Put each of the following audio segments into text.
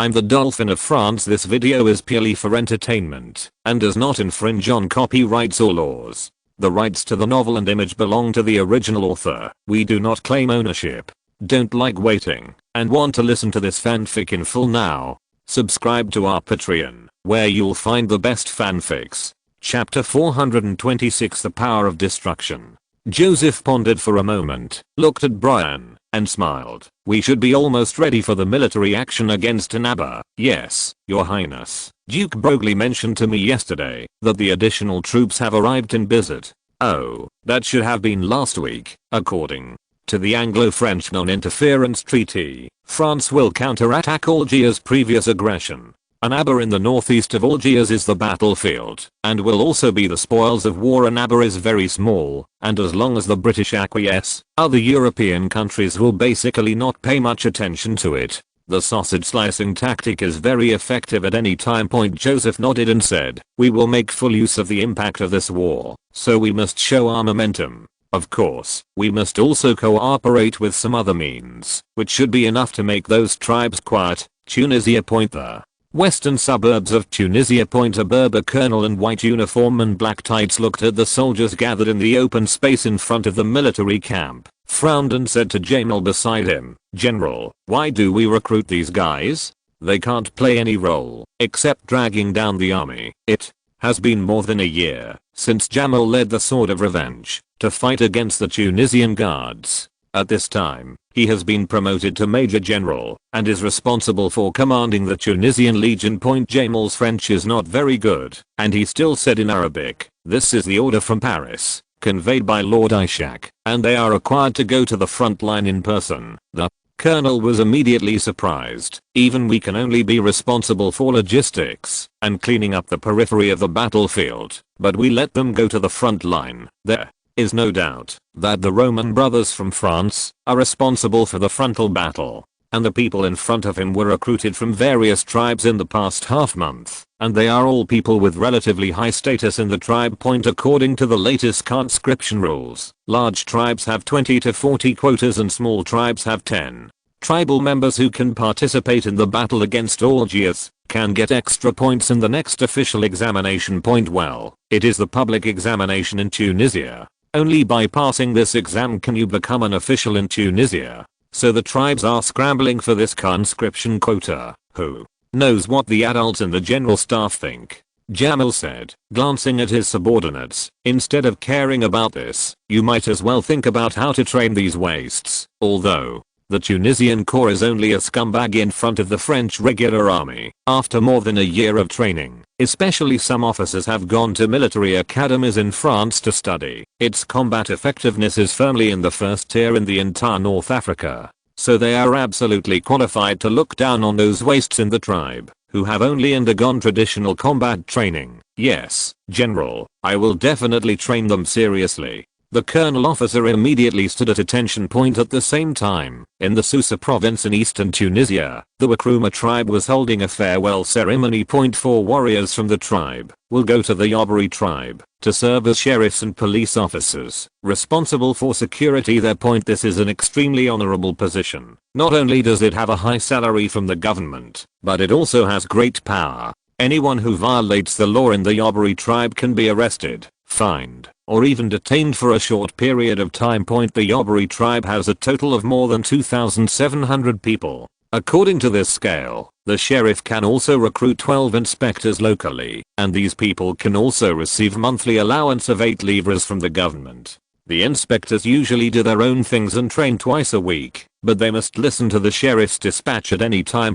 I'm the Dolphin of France. This video is purely for entertainment and does not infringe on copyrights or laws. The rights to the novel and image belong to the original author. We do not claim ownership. Don't like waiting and want to listen to this fanfic in full now? Subscribe to our Patreon, where you'll find the best fanfics. Chapter 426, The Power of Destruction. Joseph pondered for a moment, looked at Brian, and smiled. We should be almost ready for the military action against Annaba. Yes, your highness. Duke Broglie mentioned to me yesterday that the additional troops have arrived in Bizet. Oh, that should have been last week. According to the Anglo-French non-interference treaty, France will counterattack Algiers' previous aggression. Annaba in the northeast of Algiers is the battlefield, and will also be the spoils of war. Annaba is very small, and as long as the British acquiesce, other European countries will basically not pay much attention to it. The sausage slicing tactic is very effective at any time. Joseph nodded and said, we will make full use of the impact of this war, so we must show our momentum. Of course, we must also cooperate with some other means, which should be enough to make those tribes quiet. Tunisia. The western suburbs of Tunisia. A Berber colonel in white uniform and black tights looked at the soldiers gathered in the open space in front of the military camp, frowned and said to Jamal beside him, General, why do we recruit these guys? They can't play any role, except dragging down the army. It has been more than a year since Jamal led the Sword of Revenge to fight against the Tunisian guards. At this time, he has been promoted to Major General and is responsible for commanding the Tunisian Legion. Jamal's French is not very good, and he still said in Arabic, this is the order from Paris, conveyed by Lord Ishak, and they are required to go to the front line in person. The colonel was immediately surprised. Even we can only be responsible for logistics and cleaning up the periphery of the battlefield, but we let them go to the front line. There is no doubt that the Roman brothers from France are responsible for the frontal battle, and the people in front of him were recruited from various tribes in the past half month, and they are all people with relatively high status in the tribe. According to the latest conscription rules, large tribes have 20 to 40 quotas and small tribes have 10. Tribal members who can participate in the battle against Algiers can get extra points in the next official examination. Well, it is the public examination in Tunisia. Only by passing this exam can you become an official in Tunisia. So the tribes are scrambling for this conscription quota. Who knows what the adults and the general staff think? Jamal said, glancing at his subordinates. Instead of caring about this, you might as well think about how to train these wastes. Although the Tunisian corps is only a scumbag in front of the French regular army. After more than a year of training, especially some officers have gone to military academies in France to study. Its combat effectiveness is firmly in the first tier in the entire North Africa. So they are absolutely qualified to look down on those wastes in the tribe, who have only undergone traditional combat training. Yes, General, I will definitely train them seriously. The colonel officer immediately stood at attention. At the same time, in the Sousa province in eastern Tunisia, the Wakruma tribe was holding a farewell ceremony. 4 warriors from the tribe will go to the Yobari tribe to serve as sheriffs and police officers, responsible for security there. This is an extremely honorable position. Not only does it have a high salary from the government, but it also has great power. Anyone who violates the law in the Yobari tribe can be arrested, fined, or even detained for a short period of time. The Yobari tribe has a total of more than 2,700 people. According to this scale, the sheriff can also recruit 12 inspectors locally, and these people can also receive monthly allowance of 8 livres from the government. The inspectors usually do their own things and train twice a week, but they must listen to the sheriff's dispatch at any time.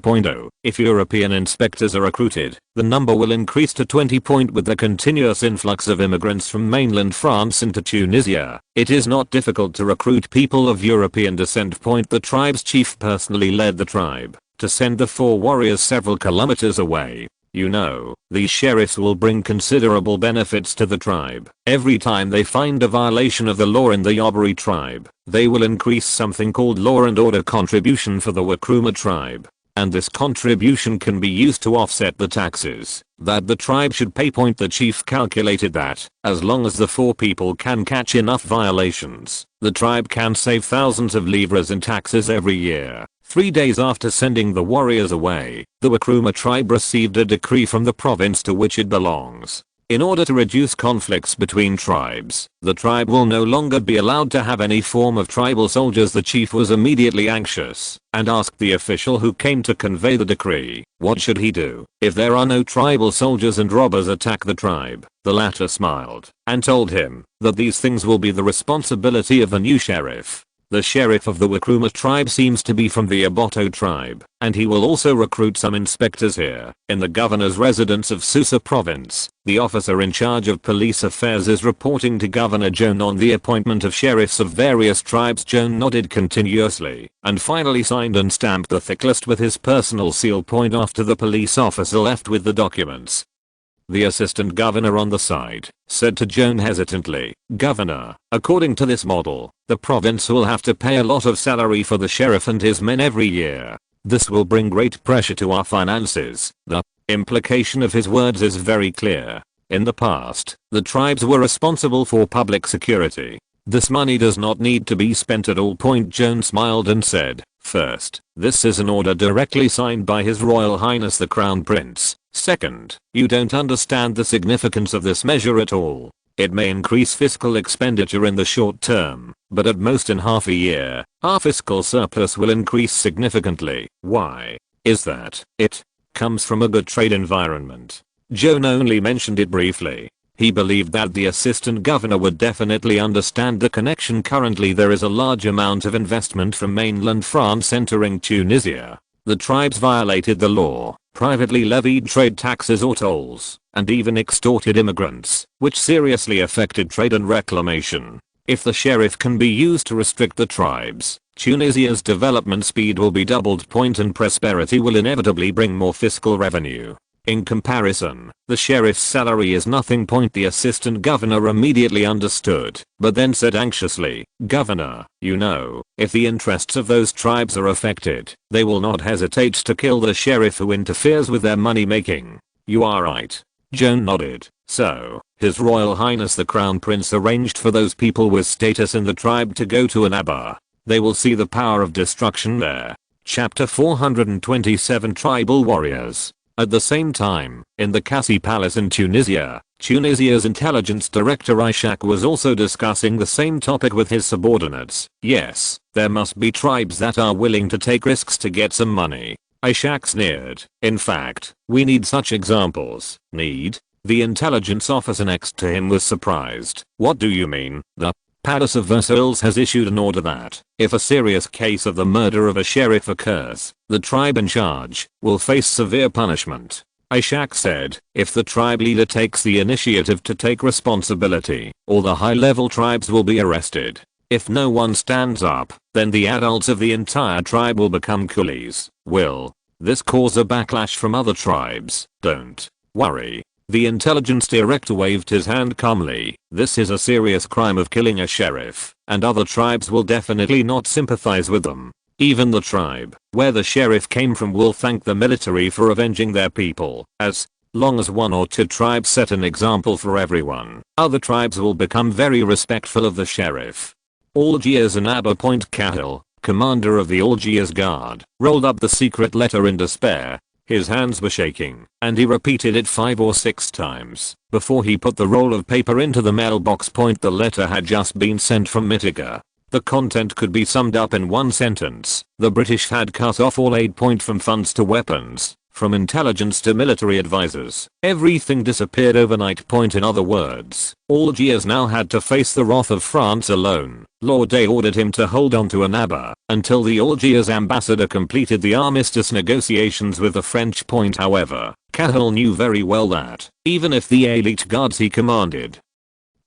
If European inspectors are recruited, the number will increase to 20. With the continuous influx of immigrants from mainland France into Tunisia, it is not difficult to recruit people of European descent. The tribe's chief personally led the tribe to send the 4 warriors several kilometers away. You know, these sheriffs will bring considerable benefits to the tribe. Every time they find a violation of the law in the Yobari tribe, they will increase something called law and order contribution for the Wakruma tribe. And this contribution can be used to offset the taxes that the tribe should pay. The chief calculated that, as long as the 4 people can catch enough violations, the tribe can save thousands of livres in taxes every year. 3 days after sending the warriors away, the Wakruma tribe received a decree from the province to which it belongs. In order to reduce conflicts between tribes, the tribe will no longer be allowed to have any form of tribal soldiers. The chief was immediately anxious and asked the official who came to convey the decree, what should he do if there are no tribal soldiers and robbers attack the tribe? The latter smiled and told him that these things will be the responsibility of the new sheriff. The sheriff of the Wakruma tribe seems to be from the Aboto tribe, and he will also recruit some inspectors here. In the governor's residence of Susa province, the officer in charge of police affairs is reporting to Governor Joan on the appointment of sheriffs of various tribes. Joan nodded continuously, and finally signed and stamped the thick list with his personal seal point after the police officer left with the documents. The assistant governor on the side said to Joan hesitantly, "Governor, according to this model, the province will have to pay a lot of salary for the sheriff and his men every year. This will bring great pressure to our finances." The implication of his words is very clear. In the past, the tribes were responsible for public security. This money does not need to be spent at all. Joan smiled and said, "First, this is an order directly signed by His Royal Highness the Crown Prince. Second, you don't understand the significance of this measure at all. It may increase fiscal expenditure in the short term, but at most in half a year, our fiscal surplus will increase significantly. Why is that? It comes from a good trade environment." Joan only mentioned it briefly. He believed that the assistant governor would definitely understand the connection. Currently there is a large amount of investment from mainland France entering Tunisia. The tribes violated the law, privately levied trade taxes or tolls, and even extorted immigrants, which seriously affected trade and reclamation. If the sheriff can be used to restrict the tribes, Tunisia's development speed will be doubled. And prosperity will inevitably bring more fiscal revenue. In comparison, the sheriff's salary is nothing. The assistant governor immediately understood, but then said anxiously, "Governor, you know, if the interests of those tribes are affected, they will not hesitate to kill the sheriff who interferes with their money making." "You are right." Joan nodded. "So, His Royal Highness the Crown Prince arranged for those people with status in the tribe to go to Annaba. They will see the power of destruction there." Chapter 427 Tribal Warriors. At the same time, in the Cassi Palace in Tunisia, Tunisia's intelligence director Ishak was also discussing the same topic with his subordinates. "Yes, there must be tribes that are willing to take risks to get some money." Ishak sneered. "In fact, we need such examples." "Need?" The intelligence officer next to him was surprised. "What do you mean?" "The Palace of Versailles has issued an order that, if a serious case of the murder of a sheriff occurs, the tribe in charge will face severe punishment." Ishak said, "If the tribe leader takes the initiative to take responsibility, all the high-level tribes will be arrested. If no one stands up, then the adults of the entire tribe will become coolies." "Will this cause a backlash from other tribes?" "Don't worry." The intelligence director waved his hand calmly. "This is a serious crime of killing a sheriff, and other tribes will definitely not sympathize with them. Even the tribe where the sheriff came from will thank the military for avenging their people. As long as 1 or 2 tribes set an example for everyone, other tribes will become very respectful of the sheriff." Algiers and Abba. Cahill, commander of the Algiers Guard, rolled up the secret letter in despair. His hands were shaking, and he repeated it 5 or 6 times before he put the roll of paper into the mailbox. The letter had just been sent from Mitiga. The content could be summed up in one sentence: the British had cut off all aid. From funds to weapons, from intelligence to military advisors, everything disappeared overnight. In other words, Algiers now had to face the wrath of France alone. Lord Day ordered him to hold on to Annaba until the Algiers ambassador completed the armistice negotiations with the French. However, Cahill knew very well that, even if the elite guards he commanded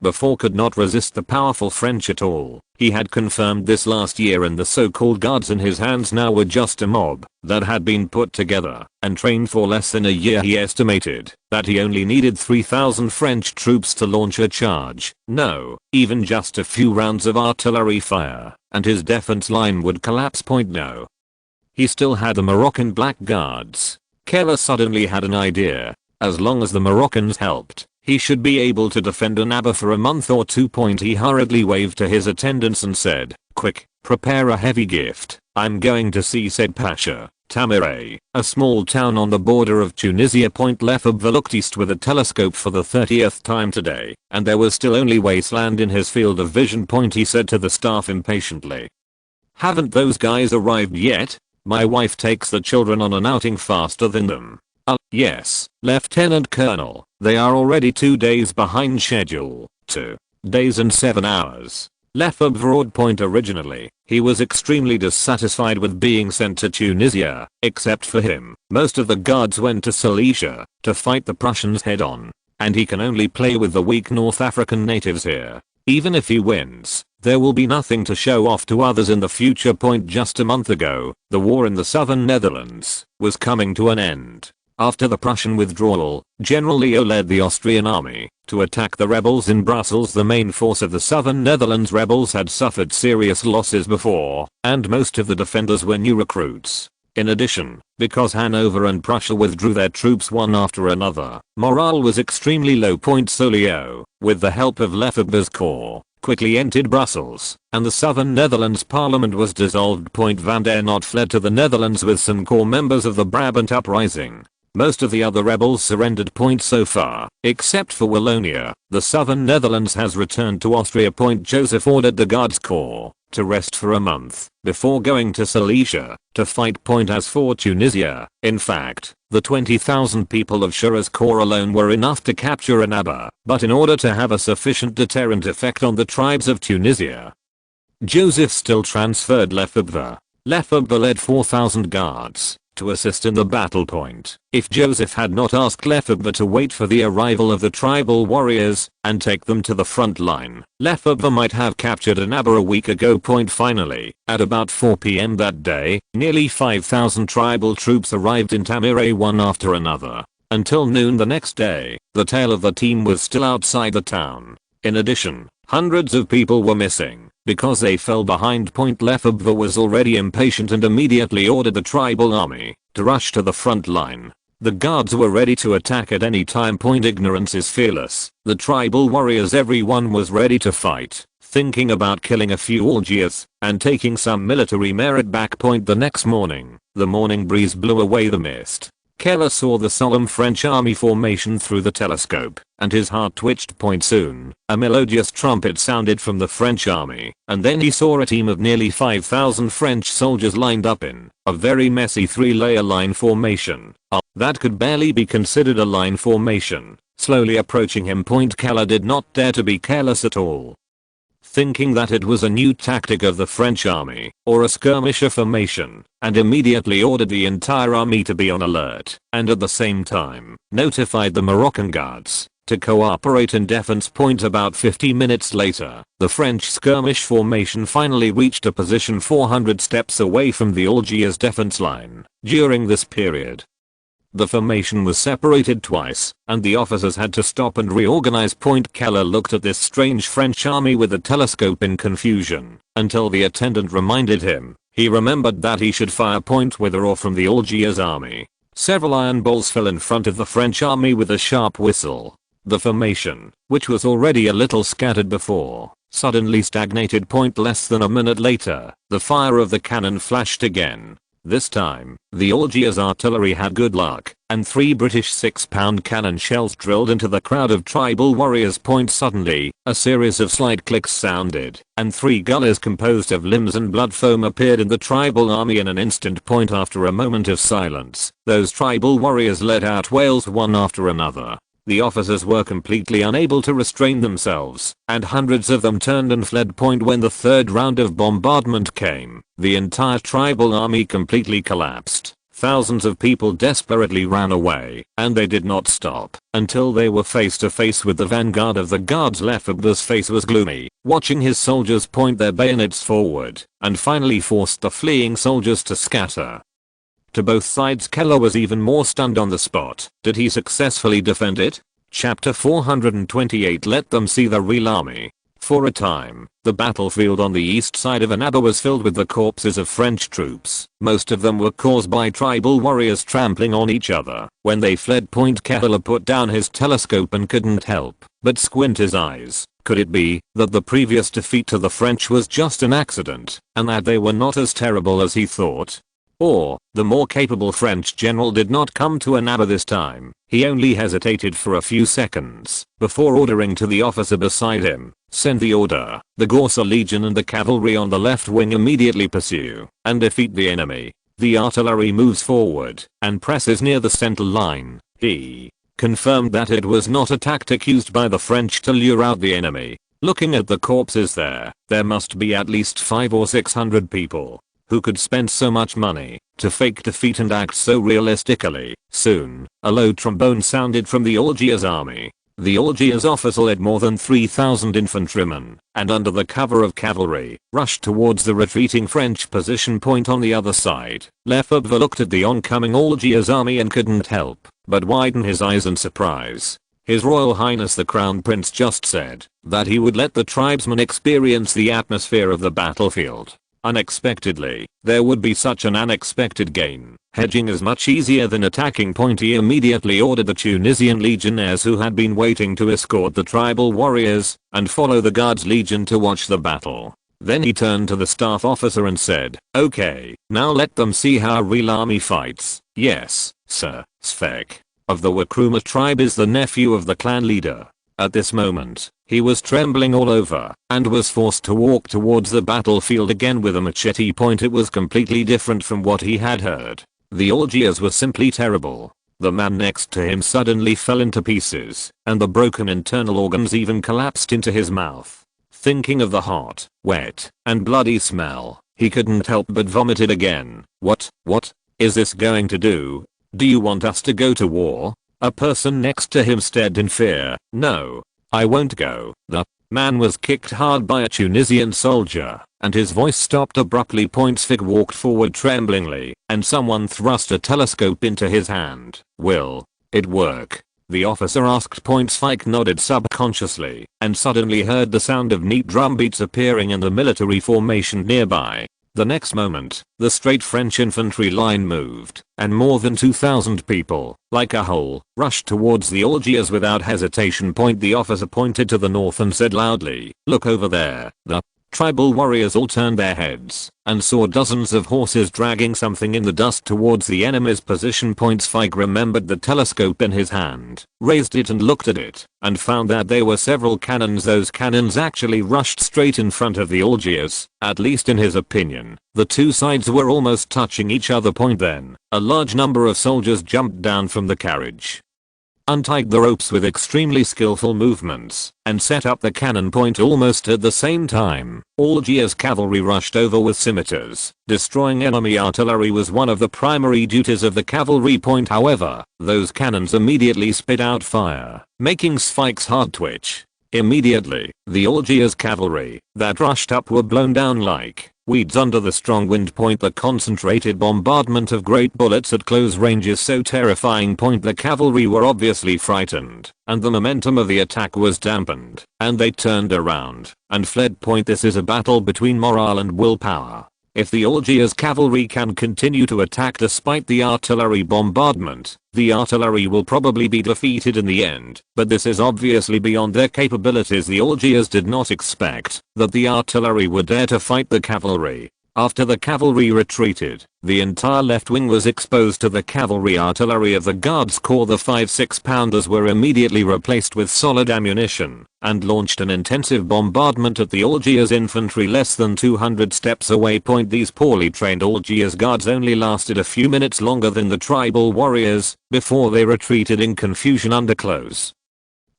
before could not resist the powerful French at all, he had confirmed this last year, and the so-called guards in his hands now were just a mob that had been put together and trained for less than a year. He estimated that he only needed 3,000 French troops to launch a charge. No, even just a few rounds of artillery fire, and his defense line would collapse. No. He still had the Moroccan Black Guards. Keller suddenly had an idea. As long as the Moroccans helped, he should be able to defend Annaba for a month or 2. He hurriedly waved to his attendants and said, "Quick, prepare a heavy gift. I'm going to see said Pasha. Tamiray, a small town on the border of Tunisia. Lefebvre looked east with a telescope for the 30th time today, and there was still only wasteland in his field of vision. He said to the staff impatiently. Haven't those guys arrived yet? My wife takes the children on an outing faster than them. Yes, Lieutenant Colonel, they are already 2 days behind schedule. 2 days and 7 hours. Lefebvre roared. Originally, he was extremely dissatisfied with being sent to Tunisia. Except for him, most of the guards went to Silesia to fight the Prussians head on. And he can only play with the weak North African natives here. Even if he wins, there will be nothing to show off to others in the future. Just a month ago, the war in the southern Netherlands was coming to an end. After the Prussian withdrawal, General Leo led the Austrian army to attack the rebels in Brussels. The main force of the southern Netherlands rebels had suffered serious losses before, and most of the defenders were new recruits. In addition, because Hanover and Prussia withdrew their troops one after another, morale was extremely low. So Leo, with the help of Lefebvre's corps, quickly entered Brussels, and the southern Netherlands parliament was dissolved. Van der Noot fled to the Netherlands with some core members of the Brabant uprising. Most of the other rebels surrendered. So far, except for Wallonia, the southern Netherlands has returned to Austria. Joseph ordered the Guards Corps to rest for a month before going to Silesia to fight. As for Tunisia, in fact, the 20,000 people of Shura's corps alone were enough to capture Annaba, but in order to have a sufficient deterrent effect on the tribes of Tunisia, Joseph still transferred Lefebvre. Lefebvre led 4,000 guards to assist in the battle. If Joseph had not asked Lefebvre to wait for the arrival of the tribal warriors and take them to the front line, Lefebvre might have captured Annaba a week ago. Finally, at about 4 PM that day, nearly 5,000 tribal troops arrived in Tamiray one after another. Until noon the next day, the tail of the team was still outside the town. In addition, hundreds of people were missing because they fell behind. Lefebvre was already impatient and immediately ordered the tribal army to rush to the front line. The guards were ready to attack at any time. Ignorance is fearless. The tribal warriors, everyone was ready to fight, thinking about killing a few Algiers and taking some military merit back. The next morning, the morning breeze blew away the mist. Keller saw the solemn French army formation through the telescope, and his heart twitched. Soon, a melodious trumpet sounded from the French army, and then he saw a team of nearly 5,000 French soldiers lined up in a very messy 3-layer line formation. That could barely be considered a line formation, slowly approaching him. Keller did not dare to be careless at all. Thinking that it was a new tactic of the French army, or a skirmisher formation, and immediately ordered the entire army to be on alert, and at the same time, notified the Moroccan guards to cooperate in defense. About 50 minutes later, the French skirmish formation finally reached a position 400 steps away from the Algiers defense line. During this period, the formation was separated twice, and the officers had to stop and reorganize. Keller looked at this strange French army with a telescope in confusion, until the attendant reminded him. He remembered that he should fire with or from the Algiers army. Several iron balls fell in front of the French army with a sharp whistle. The formation, which was already a little scattered before, suddenly stagnated. Less than a minute later, the fire of the cannon flashed again. This time, the Algiers artillery had good luck, and 3 British 6-pound cannon shells drilled into the crowd of tribal warriors. Suddenly, a series of slight clicks sounded, and 3 gullies composed of limbs and blood foam appeared in the tribal army in an instant. After a moment of silence, those tribal warriors let out wails one after another. The officers were completely unable to restrain themselves, and hundreds of them turned and fled. When the third round of bombardment came, the entire tribal army completely collapsed. Thousands of people desperately ran away, and they did not stop until they were face to face with the vanguard of the guards. Lefebvre's face was gloomy, watching his soldiers point their bayonets forward, and finally forced the fleeing soldiers to scatter. To both sides. Keller was even more stunned on the spot. Did he successfully defend it? Chapter 428. Let them see the real army. For a time, the battlefield on the east side of Annaba was filled with the corpses of French troops. Most of them were caused by tribal warriors trampling on each other when they fled. Keller put down his telescope and couldn't help but squint his eyes. Could it be that the previous defeat to the French was just an accident, and that they were not as terrible as he thought? Or, the more capable French general did not come to Annaba this time, he only hesitated for a few seconds, before ordering to the officer beside him, "Send the order, the Corsa Legion and the cavalry on the left wing immediately pursue, and defeat the enemy." The artillery moves forward, and presses near the central line. He confirmed that it was not a tactic used by the French to lure out the enemy. Looking at the corpses there must be at least 500 or 600 people who could spend so much money to fake defeat and act so realistically. Soon, a low trombone sounded from the Algiers army. The Algiers officer led more than 3,000 infantrymen, and under the cover of cavalry, rushed towards the retreating French position point on the other side. Lefebvre looked at the oncoming Algiers army and couldn't help but widen his eyes in surprise. His Royal Highness the Crown Prince just said that he would let the tribesmen experience the atmosphere of the battlefield. Unexpectedly, there would be such an unexpected gain. Hedging is much easier than attacking. He immediately ordered the Tunisian legionnaires who had been waiting to escort the tribal warriors and follow the Guards Legion to watch the battle. Then he turned to the staff officer and said, "Okay, now let them see how a real army fights." "Yes, sir." Svek of the Wakruma tribe is the nephew of the clan leader. At this moment, he was trembling all over and was forced to walk towards the battlefield again with a machete. It was completely different from what he had heard. The Algiers were simply terrible. The man next to him suddenly fell into pieces, and the broken internal organs even collapsed into his mouth. Thinking of the hot, wet, and bloody smell, he couldn't help but vomited again. What is this going to do? Do you want us to go to war?" A person next to him stared in fear. "No, I won't go." The man was kicked hard by a Tunisian soldier, and his voice stopped abruptly. Svek walked forward tremblingly, and someone thrust a telescope into his hand. "Will it work?" the officer asked. Svek nodded subconsciously, and suddenly heard the sound of neat drum beats appearing in the military formation nearby. The next moment, the straight French infantry line moved, and more than 2,000 people, like a whole, rushed towards the Algiers without hesitation. The officer pointed to the north and said loudly, "Look over there." The tribal warriors all turned their heads and saw dozens of horses dragging something in the dust towards the enemy's position. Svek remembered the telescope in his hand, raised it and looked at it, and found that there were several cannons. Those cannons actually rushed straight in front of the Algiers, at least in his opinion. The two sides were almost touching each other. Then, a large number of soldiers jumped down from the carriage, untied the ropes with extremely skillful movements, and set up the cannon. Almost at the same time, Algiers cavalry rushed over with scimitars. Destroying enemy artillery was one of the primary duties of the cavalry. However, those cannons immediately spit out fire, making Svek's heart twitch. Immediately, the Algiers cavalry that rushed up were blown down like weeds under the strong wind. The concentrated bombardment of great bullets at close range is so terrifying. The cavalry were obviously frightened, and the momentum of the attack was dampened, and they turned around and fled. This is a battle between morale and willpower. If the Algiers cavalry can continue to attack despite the artillery bombardment, the artillery will probably be defeated in the end, but this is obviously beyond their capabilities. The Algiers did not expect that the artillery would dare to fight the cavalry. After the cavalry retreated, the entire left wing was exposed to the cavalry artillery of the Guards Corps. The 5-6 pounders were immediately replaced with solid ammunition, and launched an intensive bombardment at the Algiers infantry less than 200 steps away. These poorly trained Algiers guards only lasted a few minutes longer than the tribal warriors, before they retreated in confusion under close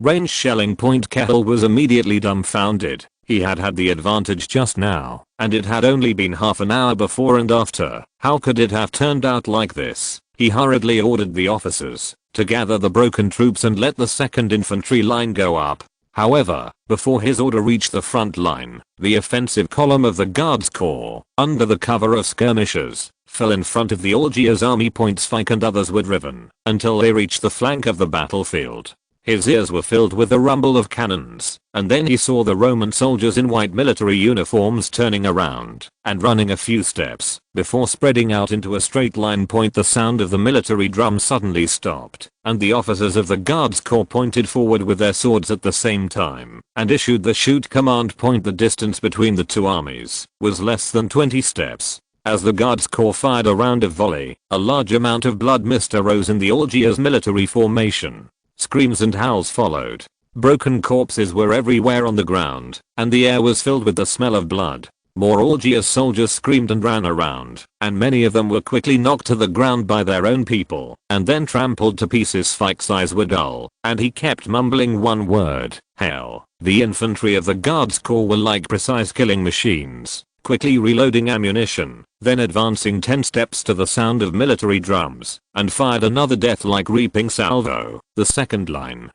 range shelling. Kehl was immediately dumbfounded. He had had the advantage just now, and it had only been half an hour before and after. How could it have turned out like this? He hurriedly ordered the officers to gather the broken troops and let the 2nd Infantry line go up. However, before his order reached the front line, the offensive column of the Guards Corps, under the cover of skirmishers, fell in front of the Algiers army. Svek and others were driven until they reached the flank of the battlefield. His ears were filled with the rumble of cannons, and then he saw the Roman soldiers in white military uniforms turning around and running a few steps before spreading out into a straight line. The sound of the military drum suddenly stopped, and the officers of the Guards Corps pointed forward with their swords at the same time and issued the shoot command. The distance between the two armies was less than 20 steps. As the Guards Corps fired a round of volley, a large amount of blood mist arose in the Algiers military formation. Screams and howls followed. Broken corpses were everywhere on the ground, and the air was filled with the smell of blood. More Algiers soldiers screamed and ran around, and many of them were quickly knocked to the ground by their own people, and then trampled to pieces. Fike's eyes were dull, and he kept mumbling one word, hell. The infantry of the Guards Corps were like precise killing machines, quickly reloading ammunition, then advancing 10 steps to the sound of military drums, and fired another death-like reaping salvo. The second line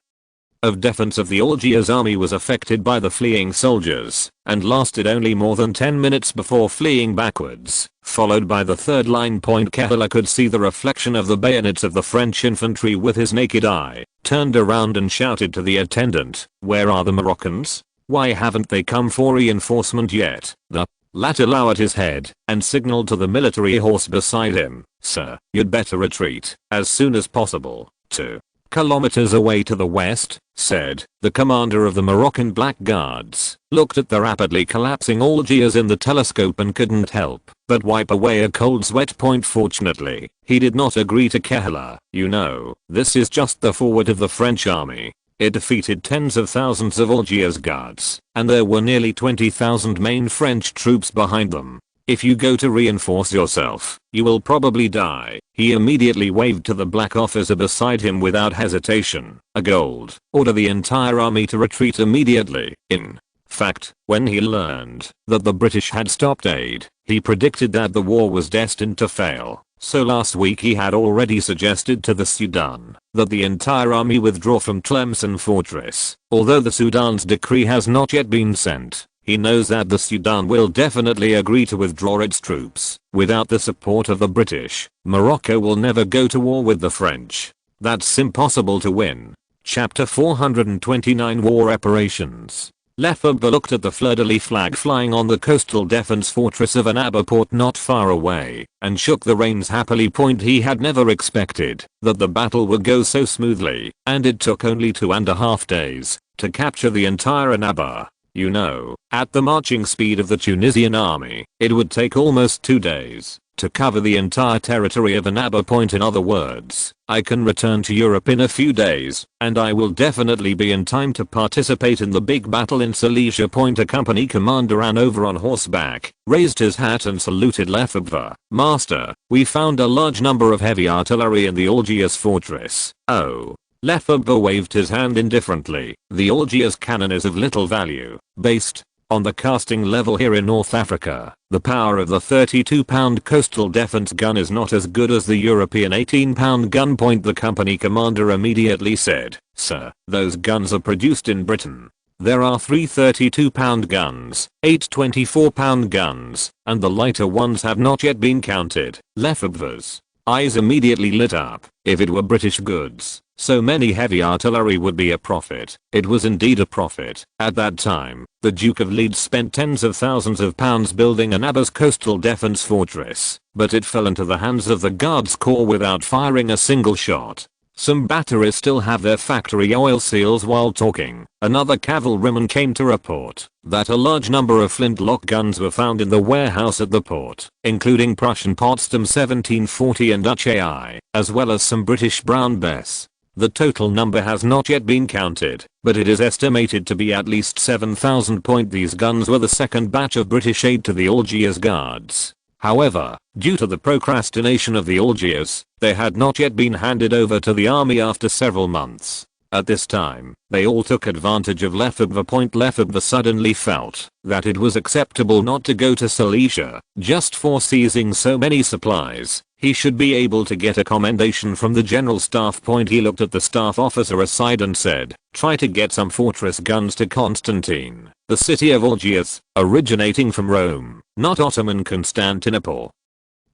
of defense of the Algiers army was affected by the fleeing soldiers, and lasted only more than 10 minutes before fleeing backwards, followed by the third line. Kehler could see the reflection of the bayonets of the French infantry with his naked eye, turned around and shouted to the attendant, "Where are the Moroccans? Why haven't they come for reinforcement yet?" The latter lowered his head and signaled to the military horse beside him, "Sir, you'd better retreat as soon as possible." 2 kilometers away to the west, said the commander of the Moroccan Black Guards, looked at the rapidly collapsing Algiers in the telescope and couldn't help but wipe away a cold sweat. Fortunately, he did not agree to Kehler. "You know, this is just the forward of the French army. It defeated tens of thousands of Algiers guards, and there were nearly 20,000 main French troops behind them. If you go to reinforce yourself, you will probably die." He immediately waved to the black officer beside him without hesitation. "A gold. Order the entire army to retreat immediately." In fact, when he learned that the British had stopped aid, he predicted that the war was destined to fail. So last week he had already suggested to the Sudan that the entire army withdraw from Tlemcen fortress. Although the Sudan's decree has not yet been sent, he knows that the Sudan will definitely agree to withdraw its troops. Without the support of the British, Morocco will never go to war with the French. That's impossible to win. Chapter 429 War Reparations. Lefebvre looked at the fleur-de-lis flag flying on the coastal defense fortress of Annaba port not far away, and shook the reins happily. He had never expected that the battle would go so smoothly, and it took only 2.5 days to capture the entire Annaba. You know, at the marching speed of the Tunisian army, it would take almost 2 days to cover the entire territory of Annaba. In other words, I can return to Europe in a few days, and I will definitely be in time to participate in the big battle in Silesia. A company commander ran over on horseback, raised his hat and saluted Lefebvre. "Master, we found a large number of heavy artillery in the Algiers fortress." "Oh." Lefebvre waved his hand indifferently. "The Algiers cannon is of little value, based on the casting level here in North Africa. The power of the 32-pound coastal defense gun is not as good as the European 18-pound gun." The company commander immediately said, "Sir, those guns are produced in Britain. There are 3 32-pound guns, 8 24-pound guns, and the lighter ones have not yet been counted." Lefebvre's eyes immediately lit up. If it were British goods, so many heavy artillery would be a profit. It was indeed a profit. At that time, the Duke of Leeds spent tens of thousands of pounds building Annaba's coastal defense fortress, but it fell into the hands of the Guards Corps without firing a single shot. Some batteries still have their factory oil seals. While talking, another cavalryman came to report that a large number of flintlock guns were found in the warehouse at the port, including Prussian Potsdam 1740 and Dutch AI, as well as some British Brown Bess. The total number has not yet been counted, but it is estimated to be at least 7,000. These guns were the second batch of British aid to the Algiers Guards. However, due to the procrastination of the Algiers, they had not yet been handed over to the army after several months. At this time, they all took advantage of Lefebvre. Lefebvre suddenly felt that it was acceptable not to go to Silesia just for seizing so many supplies. He should be able to get a commendation from the general staff. He looked at the staff officer aside and said, "Try to get some fortress guns to Constantine, the city of Algiers, originating from Rome, not Ottoman Constantinople.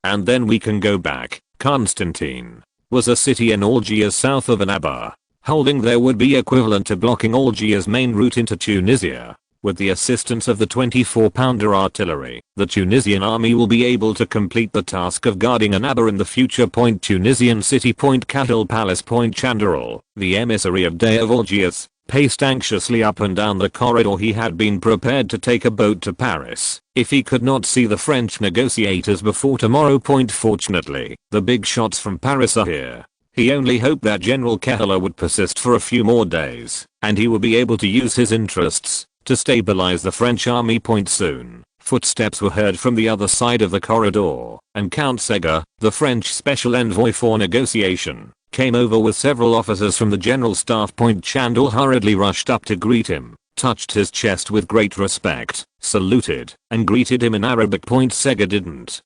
And then we can go back." Constantine was a city in Algiers south of Annaba. holding their would-be equivalent to blocking Algiers' main route into Tunisia. With the assistance of the 24-pounder artillery, the Tunisian army will be able to complete the task of guarding Annaba in the future. Tunisian city. Capital Palace. Chandaral, the emissary of Dey of Algiers, paced anxiously up and down the corridor. He had been prepared to take a boat to Paris if he could not see the French negotiators before tomorrow. Fortunately, the big shots from Paris are here. He only hoped that General Kehler would persist for a few more days, and he would be able to use his interests to stabilize the French army. Soon, footsteps were heard from the other side of the corridor, and Count Segur, the French special envoy for negotiation, came over with several officers from the general staff. Chandal hurriedly rushed up to greet him, touched his chest with great respect, saluted, and greeted him in Arabic. Segur didn't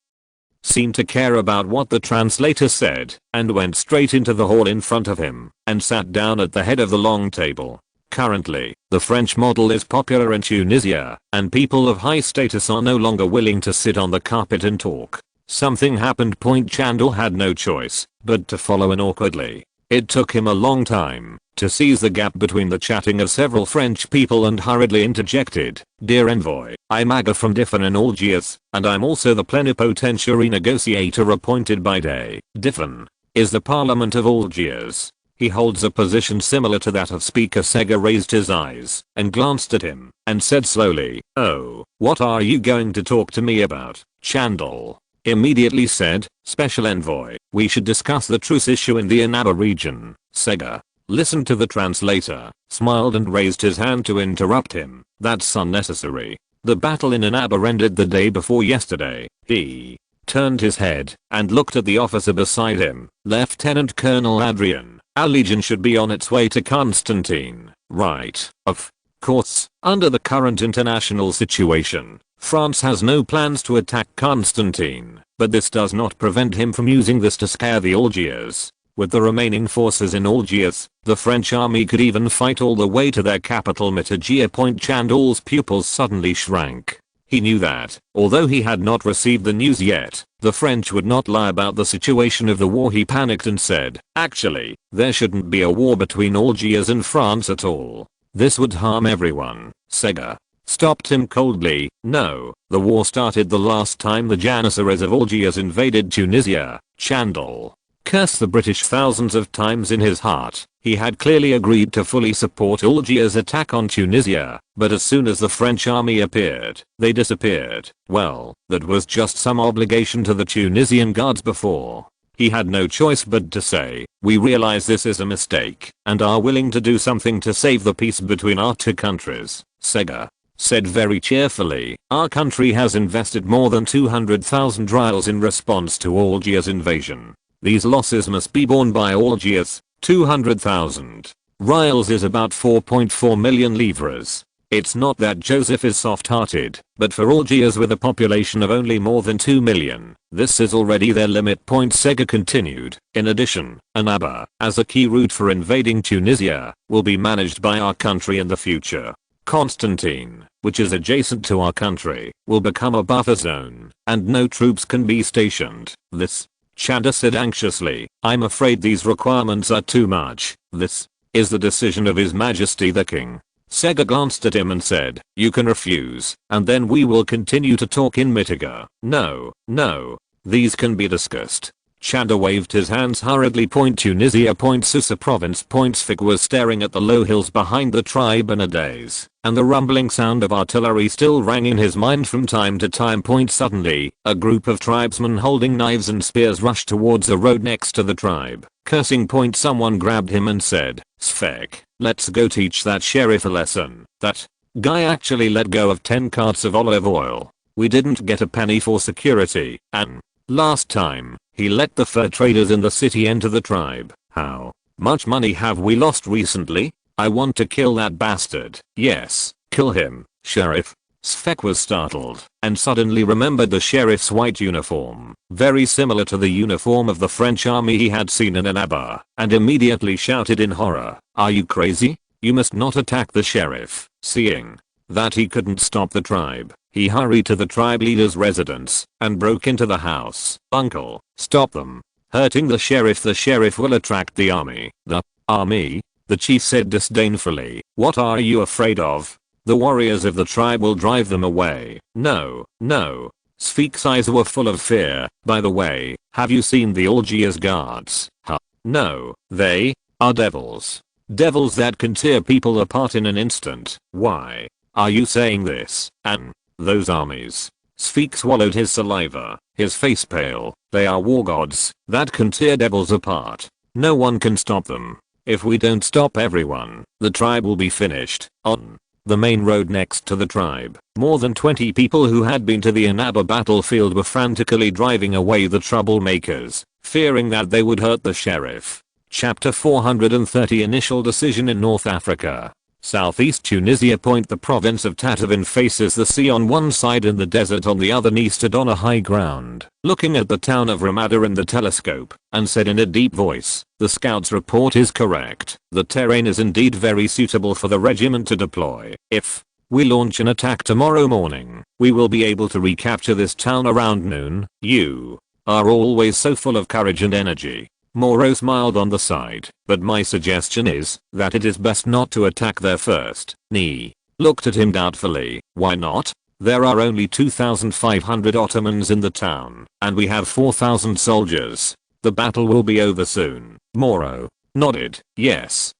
seem to care about what the translator said, and went straight into the hall in front of him, and sat down at the head of the long table. Currently, the French model is popular in Tunisia, and people of high status are no longer willing to sit on the carpet and talk. Something happened. Chandal had no choice but to follow in awkwardly. It took him a long time to seize the gap between the chatting of several French people and hurriedly interjected, "Dear envoy, I'm Aga from Dauphin in Algiers, and I'm also the plenipotentiary negotiator appointed by Dey. Dauphin is the Parliament of Algiers. He holds a position similar to that of Speaker." Segur raised his eyes and glanced at him and said slowly, "Oh, what are you going to talk to me about?" Chandal immediately said, "Special envoy, we should discuss the truce issue in the Annaba region." Segur listened to the translator, smiled and raised his hand to interrupt him. "That's unnecessary. The battle in Annaba ended the day before yesterday." He turned his head and looked at the officer beside him, Lieutenant Colonel Adrian. "Our legion should be on its way to Constantine, right? Of course, under the current international situation, France has no plans to attack Constantine, but this does not prevent him from using this to scare the Algiers. With the remaining forces in Algiers, the French army could even fight all the way to their capital Mitagia." Chandal's pupils suddenly shrank. He knew that, although he had not received the news yet, the French would not lie about the situation of the war. He panicked and said, "Actually, there shouldn't be a war between Algiers and France at all. This would harm everyone." Segur stopped him coldly. "No, the war started the last time the Janissaries of Algiers invaded Tunisia." Chandal cursed the British thousands of times in his heart. He had clearly agreed to fully support Algiers' attack on Tunisia, but as soon as the French army appeared, they disappeared. Well, that was just some obligation to the Tunisian guards before. He had no choice but to say, "We realize this is a mistake, and are willing to do something to save the peace between our two countries." Segur said very cheerfully, "Our country has invested more than 200,000 rials in response to Algiers' invasion. These losses must be borne by Algiers. 200,000 rials is about 4.4 million livres. It's not that Joseph is soft-hearted, but for Algiers with a population of only more than 2 million, this is already their limit." Segur continued, "In addition, Annaba, as a key route for invading Tunisia, will be managed by our country in the future. Constantine, which is adjacent to our country, will become a buffer zone, and no troops can be stationed. This," Chandal said anxiously, "I'm afraid these requirements are too much. This is the decision of His Majesty the King." Segur glanced at him and said, "You can refuse, and then we will continue to talk in Mitiga." "No, no. These can be discussed." Chandal waved his hands hurriedly. Tunisia. Susa province. Sfik was staring at the low hills behind the tribe in a daze, and the rumbling sound of artillery still rang in his mind from time to time. Suddenly, a group of tribesmen holding knives and spears rushed towards the road next to the tribe. Cursing. Someone grabbed him and said, "Sfek, let's go teach that sheriff a lesson. That guy actually let go of 10 carts of olive oil. We didn't get a penny for security, and last time, he let the fur traders in the city enter the tribe. How much money have we lost recently? I want to kill that bastard. Yes, kill him, sheriff." Sfek was startled and suddenly remembered the sheriff's white uniform, very similar to the uniform of the French army he had seen in Annaba, and immediately shouted in horror, "Are you crazy? You must not attack the sheriff." Seeing that he couldn't stop the tribe, he hurried to the tribe leader's residence and broke into the house. "Uncle, stop them. Hurting the sheriff will attract the army." "The army?" The chief said disdainfully. What are you afraid of? The warriors of the tribe will drive them away. No, no. Spheke's eyes were full of fear. By the way, have you seen the Algiers guards? Huh? No, they are devils. Devils that can tear people apart in an instant. Why are you saying this? And those armies. Spheke swallowed his saliva, his face pale. They are war gods that can tear devils apart. No one can stop them. If we don't stop everyone, the tribe will be finished. On the main road next to the tribe, more than 20 people who had been to the Annaba battlefield were frantically driving away the troublemakers, fearing that they would hurt the sheriff. Chapter 430 Initial Decision in North Africa. Southeast Tunisia. The province of Tatavin faces the sea on one side and the desert on the other. Nee stood on a high ground, looking at the town of Ramada in the telescope, and said in a deep voice, "The scout's report is correct. The terrain is indeed very suitable for the regiment to deploy. If we launch an attack tomorrow morning, we will be able to recapture this town around noon. You are always so full of courage and energy." Moreau smiled on the side, "But my suggestion is that it is best not to attack there first." Nee looked at him doubtfully. "Why not? There are only 2,500 Ottomans in the town, and we have 4,000 soldiers. The battle will be over soon." Moreau nodded. Yes,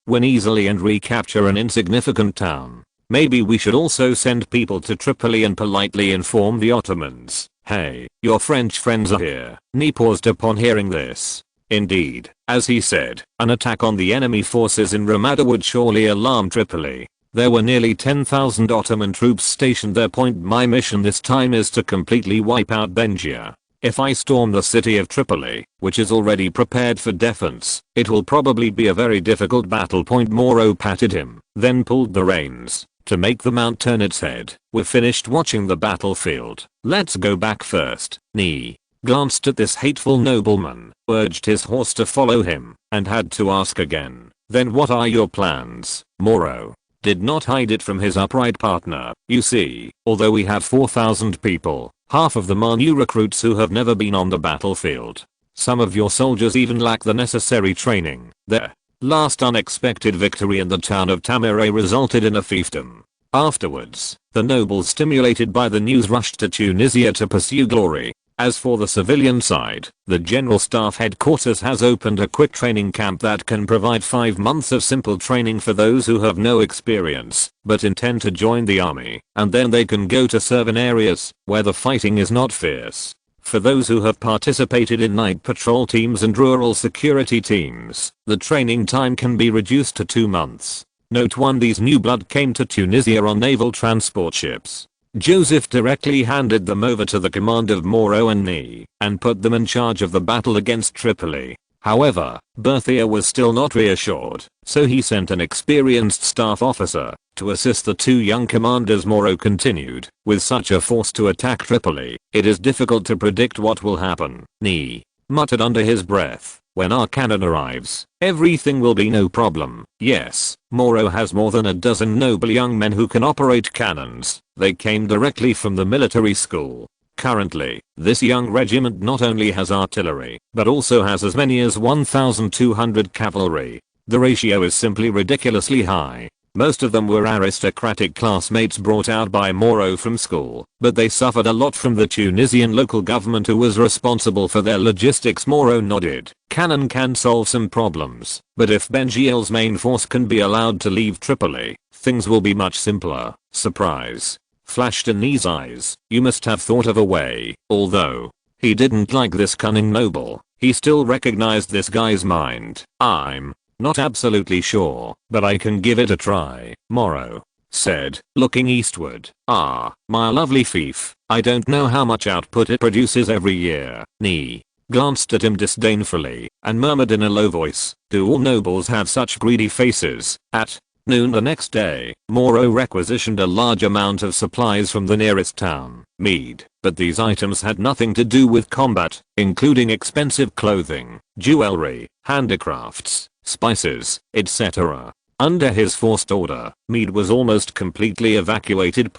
win easily and recapture an insignificant town. Maybe we should also send people to Tripoli and politely inform the Ottomans, "Hey, your French friends are here." Nee paused upon hearing this. Indeed, as he said, an attack on the enemy forces in Ramada would surely alarm Tripoli. There were nearly 10,000 Ottoman troops stationed there. My mission this time is to completely wipe out Bengia. If I storm the city of Tripoli, which is already prepared for defense, it will probably be a very difficult battle. Moreau patted him, then pulled the reins to make the mount turn its head. "We're finished watching the battlefield. Let's go back first." Nee glanced at this hateful nobleman, urged his horse to follow him, and had to ask again, "Then what are your plans?" Moreau did not hide it from his upright partner. "You see, although we have 4,000 people, half of them are new recruits who have never been on the battlefield. Some of your soldiers even lack the necessary training. Their last unexpected victory in the town of Tamere resulted in a fiefdom. Afterwards, the nobles, stimulated by the news, rushed to Tunisia to pursue glory. As for the civilian side, the General Staff Headquarters has opened a quick training camp that can provide 5 months of simple training for those who have no experience, but intend to join the army, and then they can go to serve in areas where the fighting is not fierce. For those who have participated in night patrol teams and rural security teams, the training time can be reduced to 2 months. Note 1: These new blood came to Tunisia on naval transport ships. Joseph directly handed them over to the command of Moreau and Nee, and put them in charge of the battle against Tripoli. However, Berthier was still not reassured, so he sent an experienced staff officer to assist the 2 young commanders. Moreau continued, "With such a force to attack Tripoli, it is difficult to predict what will happen." Nee muttered under his breath, "When our cannon arrives, everything will be no problem." Yes, Moreau has more than a dozen noble young men who can operate cannons. They came directly from the military school. Currently, this young regiment not only has artillery, but also has as many as 1,200 cavalry. The ratio is simply ridiculously high. Most of them were aristocratic classmates brought out by Moreau from school, but they suffered a lot from the Tunisian local government, who was responsible for their logistics. Moreau nodded. Cannon can solve some problems, but if Bengiel's main force can be allowed to leave Tripoli, things will be much simpler. Surprise flashed in Nee's eyes. "You must have thought of a way." Although he didn't like this cunning noble, he still recognized this guy's mind. "I'm not absolutely sure, but I can give it a try," Moreau said, looking eastward. "Ah, my lovely fief, I don't know how much output it produces every year." Nee glanced at him disdainfully and murmured in a low voice, "Do all nobles have such greedy faces?" At noon the next day, Moreau requisitioned a large amount of supplies from the nearest town, Meade, but these items had nothing to do with combat, including expensive clothing, jewelry, handicrafts, spices, etc. Under his forced order, Meade was almost completely evacuated.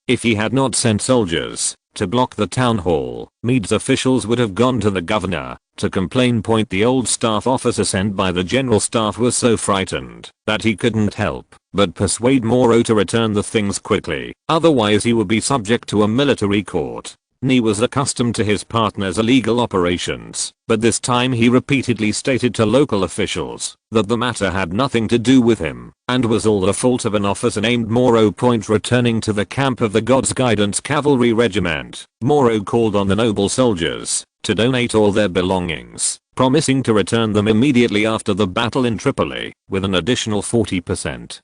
If he had not sent soldiers, To block the town hall, Meade's officials would have gone to the governor to complain. The old staff officer sent by the general staff was so frightened that he couldn't help but persuade Moreau to return the things quickly, otherwise he would be subject to a military court. Ney was accustomed to his partner's illegal operations, but this time he repeatedly stated to local officials that the matter had nothing to do with him and was all the fault of an officer named Moreau. Returning to the camp of the God's Guidance Cavalry Regiment, Moreau called on the noble soldiers to donate all their belongings, promising to return them immediately after the battle in Tripoli with an additional 40%.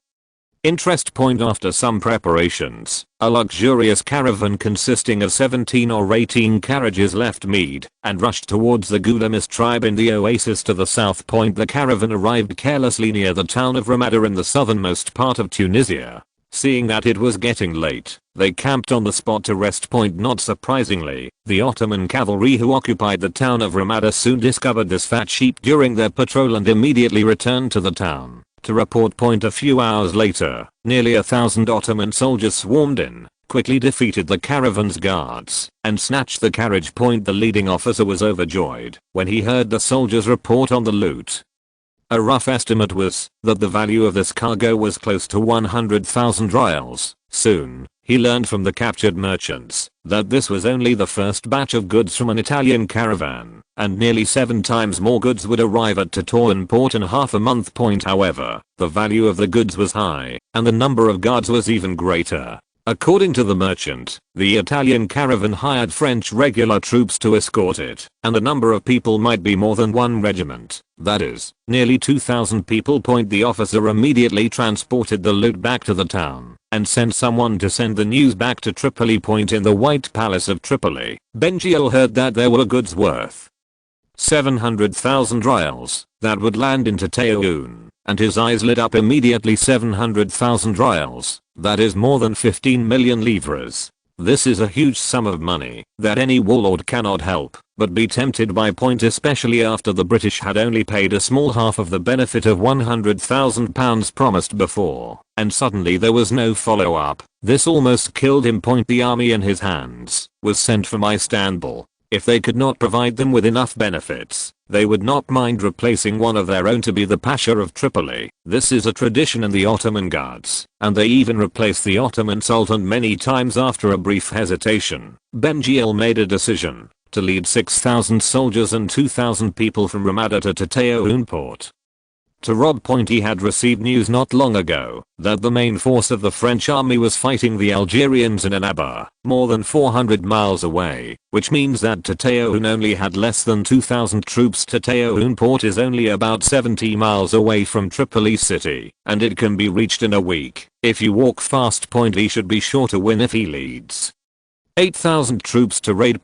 Interest. After some preparations, a luxurious caravan consisting of 17 or 18 carriages left Meade and rushed towards the Goulamist tribe in the oasis to the south. The caravan arrived carelessly near the town of Ramada in the southernmost part of Tunisia. Seeing that it was getting late, they camped on the spot to rest. Not surprisingly, the Ottoman cavalry who occupied the town of Ramada soon discovered this fat sheep during their patrol and immediately returned to the town to report. A few hours later, nearly 1,000 Ottoman soldiers swarmed in, quickly defeated the caravan's guards, and snatched the carriage. The leading officer was overjoyed when he heard the soldiers report on the loot. A rough estimate was that the value of this cargo was close to 100,000 rials. Soon, he learned from the captured merchants that this was only the first batch of goods from an Italian caravan, and nearly 7 times more goods would arrive at Tatoan port in half a month. However, the value of the goods was high, and the number of guards was even greater. According to the merchant, the Italian caravan hired French regular troops to escort it, and the number of people might be more than one regiment, that is, nearly 2,000 people. The officer immediately transported the loot back to the town and sent someone to send the news back to Tripoli. In the White Palace of Tripoli, Bengiel heard that there were goods worth 700,000 rials that would land in Tataoun, and his eyes lit up immediately. 700,000 rials, that is more than 15 million livres. This is a huge sum of money that any warlord cannot help but be tempted by. Especially after the British had only paid a small half of the benefit of £100,000 promised before, and suddenly there was no follow-up. This almost killed him. The army in his hands was sent from Istanbul. If they could not provide them with enough benefits, they would not mind replacing one of their own to be the Pasha of Tripoli. This is a tradition in the Ottoman Guards, and they even replaced the Ottoman Sultan many times. After a brief hesitation, Bengiel made a decision to lead 6,000 soldiers and 2,000 people from Ramada to Tataoun port to rob. He had received news not long ago that the main force of the French army was fighting the Algerians in Annaba, more than 400 miles away, which means that Tataoun only had less than 2,000 troops. Tataoun port is only about 70 miles away from Tripoli city, and it can be reached in a week if you walk fast. He should be sure to win if he leads 8,000 troops to raid.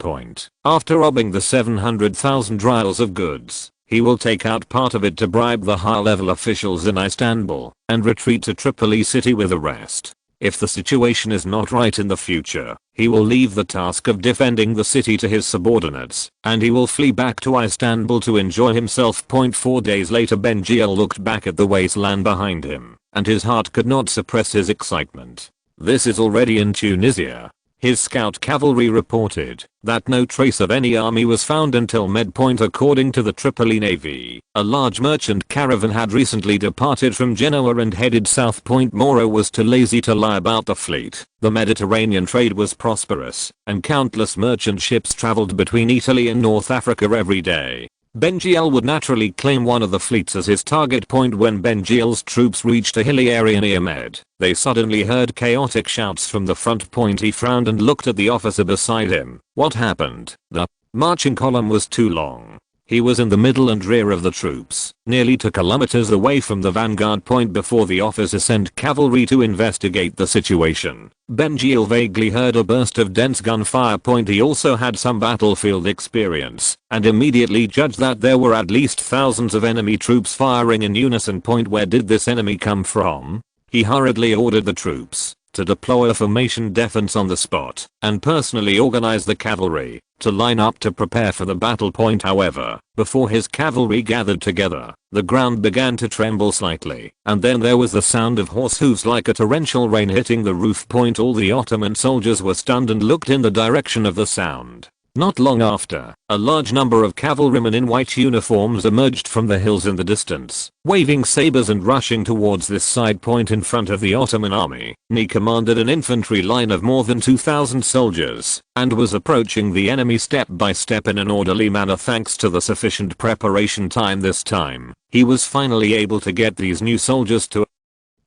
After robbing the 700,000 rials of goods, he will take out part of it to bribe the high-level officials in Istanbul and retreat to Tripoli city with the rest. If the situation is not right in the future, he will leave the task of defending the city to his subordinates, and he will flee back to Istanbul to enjoy himself. 4 days later, Bengiel looked back at the wasteland behind him, and his heart could not suppress his excitement. This is already in Tunisia. His scout cavalry reported that no trace of any army was found until Med. According to the Tripoli Navy, a large merchant caravan had recently departed from Genoa and headed south. Moreau was too lazy to lie about the fleet. The Mediterranean trade was prosperous, and countless merchant ships traveled between Italy and North Africa every day. Bengiel would naturally claim one of the fleets as his target. When Bengiel's troops reached a hilly area near Med, they suddenly heard chaotic shouts from the front. He frowned and looked at the officer beside him. What happened? The marching column was too long. He was in the middle and rear of the troops, nearly 2 kilometers away from the vanguard. Before the officer sent cavalry to investigate the situation, Bengiel vaguely heard a burst of dense gunfire. He also had some battlefield experience, and immediately judged that there were at least thousands of enemy troops firing in unison. Where did this enemy come from? He hurriedly ordered the troops to deploy a formation defense on the spot, and personally organize the cavalry to line up to prepare for the battle point. However, before his cavalry gathered together, the ground began to tremble slightly, and then there was the sound of horse hooves like a torrential rain hitting the roof point. All the Ottoman soldiers were stunned and looked in the direction of the sound. Not long after, a large number of cavalrymen in white uniforms emerged from the hills in the distance, waving sabers and rushing towards this side point in front of the Ottoman army. He commanded an infantry line of more than 2,000 soldiers, and was approaching the enemy step by step in an orderly manner thanks to the sufficient preparation time. This time, he was finally able to get these new soldiers to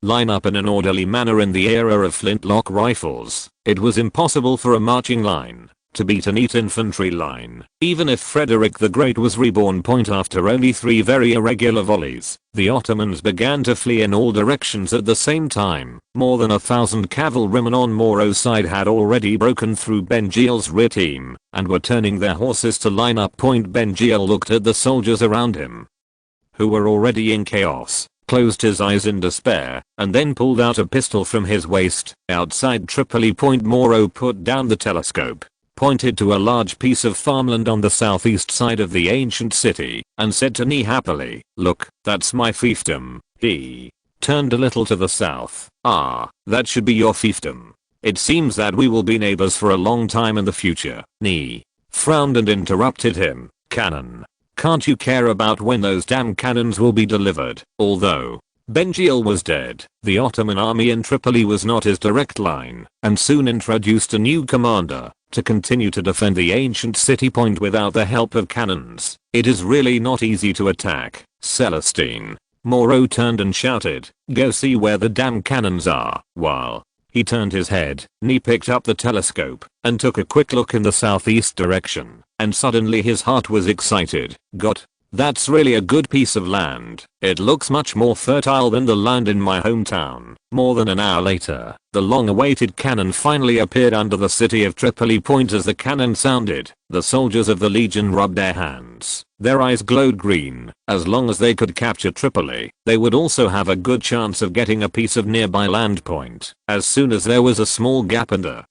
line up in an orderly manner. In the era of flintlock rifles, it was impossible for a marching line to beat a neat infantry line. Even if Frederick the Great was reborn. After only 3 very irregular volleys, the Ottomans began to flee in all directions at the same time. More than 1,000 cavalrymen on Moro's side had already broken through Bengiel's rear team, and were turning their horses to line up. Bengiel looked at the soldiers around him, who were already in chaos, closed his eyes in despair, and then pulled out a pistol from his waist. Outside Tripoli. Moro put down the telescope, pointed to a large piece of farmland on the southeast side of the ancient city, and said to Ni happily, "Look, that's my fiefdom." He turned a little to the south. "Ah, that should be your fiefdom. It seems that we will be neighbors for a long time in the future." Ni frowned and interrupted him. "Cannon. Can't you care about when those damn cannons will be delivered?" Although Bengiel was dead, the Ottoman army in Tripoli was not his direct line, and soon introduced a new commander to continue to defend the ancient city. Without the help of cannons, it is really not easy to attack. Celestine. Moro turned and shouted, "Go see where the damn cannons are." While he turned his head, Ni picked up the telescope and took a quick look in the southeast direction, and suddenly his heart was excited. That's really a good piece of land. It looks much more fertile than the land in my hometown." More than an hour later, the long-awaited cannon finally appeared under the city of Tripoli. As the cannon sounded, the soldiers of the Legion rubbed their hands. Their eyes glowed green. As long as they could capture Tripoli, they would also have a good chance of getting a piece of nearby land. As soon as there was a small gap in the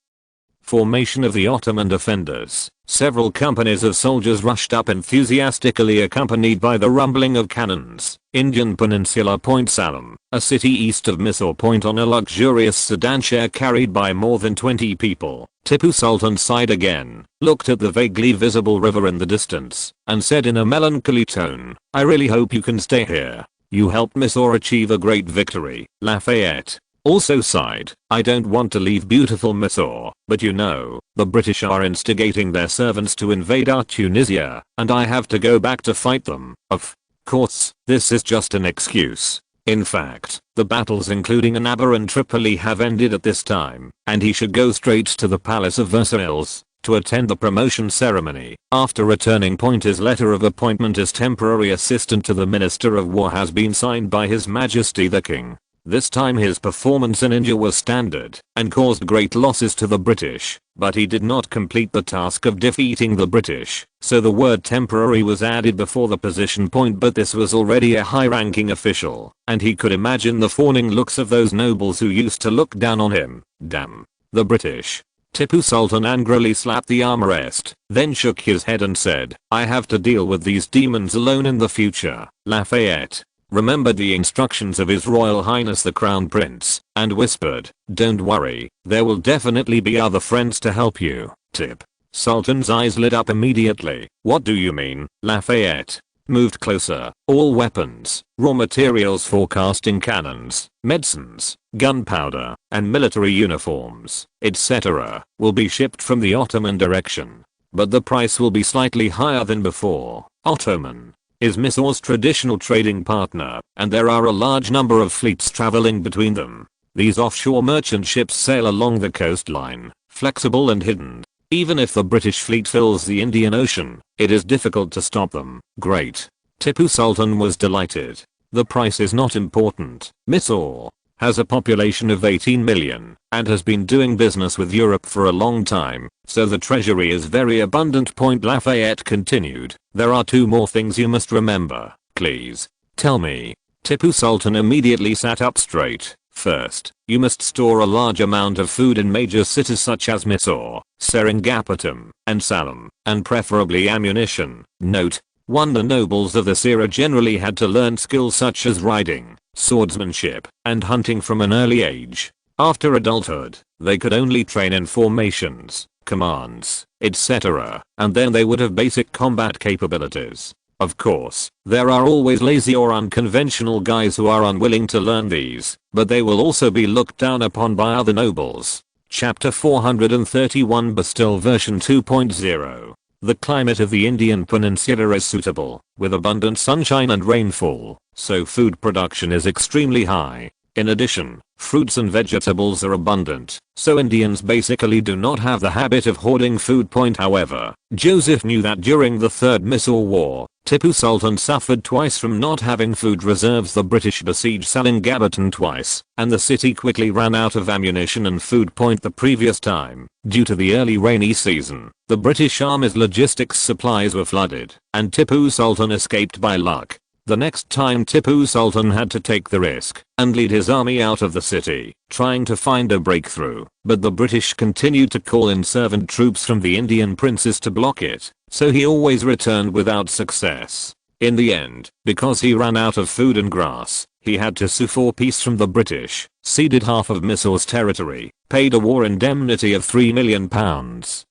formation of the Ottoman defenders, several companies of soldiers rushed up enthusiastically, accompanied by the rumbling of cannons. Indian Peninsula. Salem, a city east of Mysore. On a luxurious sedan chair carried by more than 20 people, Tipu Sultan sighed again, looked at the vaguely visible river in the distance, and said in a melancholy tone, "I really hope you can stay here. You helped Mysore achieve a great victory." Lafayette also sighed, "I don't want to leave beautiful Mysore, but you know, the British are instigating their servants to invade our Tunisia, and I have to go back to fight them." Of course, this is just an excuse. In fact, the battles including Annaba and Tripoli have ended at this time, and he should go straight to the Palace of Versailles to attend the promotion ceremony. After returning, his letter of appointment as temporary assistant to the Minister of War has been signed by His Majesty the King. This time his performance in India was standard and caused great losses to the British, but he did not complete the task of defeating the British, so the word temporary was added before the position. But this was already a high-ranking official, and he could imagine the fawning looks of those nobles who used to look down on him. Damn the British. Tipu Sultan angrily slapped the armrest, then shook his head and said, "I have to deal with these demons alone in the future." Lafayette remembered the instructions of His Royal Highness the Crown Prince, and whispered, "Don't worry, there will definitely be other friends to help you." Tip Sultan's eyes lit up immediately. "What do you mean?" Lafayette moved closer. "All weapons, raw materials for casting cannons, medicines, gunpowder, and military uniforms, etc., will be shipped from the Ottoman direction. But the price will be slightly higher than before. Ottoman is Mysore's traditional trading partner, and there are a large number of fleets traveling between them. These offshore merchant ships sail along the coastline, flexible and hidden. Even if the British fleet fills the Indian Ocean, it is difficult to stop them." Great. Tipu Sultan was delighted. The price is not important. Mysore has a population of 18 million and has been doing business with Europe for a long time, so the treasury is very abundant. Lafayette continued, "There are 2 more things you must remember. Please tell me." Tipu Sultan immediately sat up straight. First, you must store a large amount of food in major cities such as Mysore, Seringapatam, and Salem, and preferably ammunition. Note: 1. The nobles of this era generally had to learn skills such as riding, swordsmanship, and hunting from an early age. After adulthood, they could only train in formations, commands, etc., and then they would have basic combat capabilities. Of course, there are always lazy or unconventional guys who are unwilling to learn these, but they will also be looked down upon by other nobles. Chapter 431 Bastille version 2.0. The climate of the Indian peninsula is suitable, with abundant sunshine and rainfall, so food production is extremely high. In addition, fruits and vegetables are abundant, so Indians basically do not have the habit of hoarding food. However, Joseph knew that during the Third Mysore War, Tipu Sultan suffered twice from not having food reserves. The British besieged Seringapatam twice, and the city quickly ran out of ammunition and food. The previous time, due to the early rainy season, the British Army's logistics supplies were flooded, and Tipu Sultan escaped by luck. The next time Tipu Sultan had to take the risk and lead his army out of the city, trying to find a breakthrough, but the British continued to call in servant troops from the Indian princes to block it, so he always returned without success. In the end, because he ran out of food and grass, he had to sue for peace from the British, ceded half of Mysore's territory, paid a war indemnity of £3 million,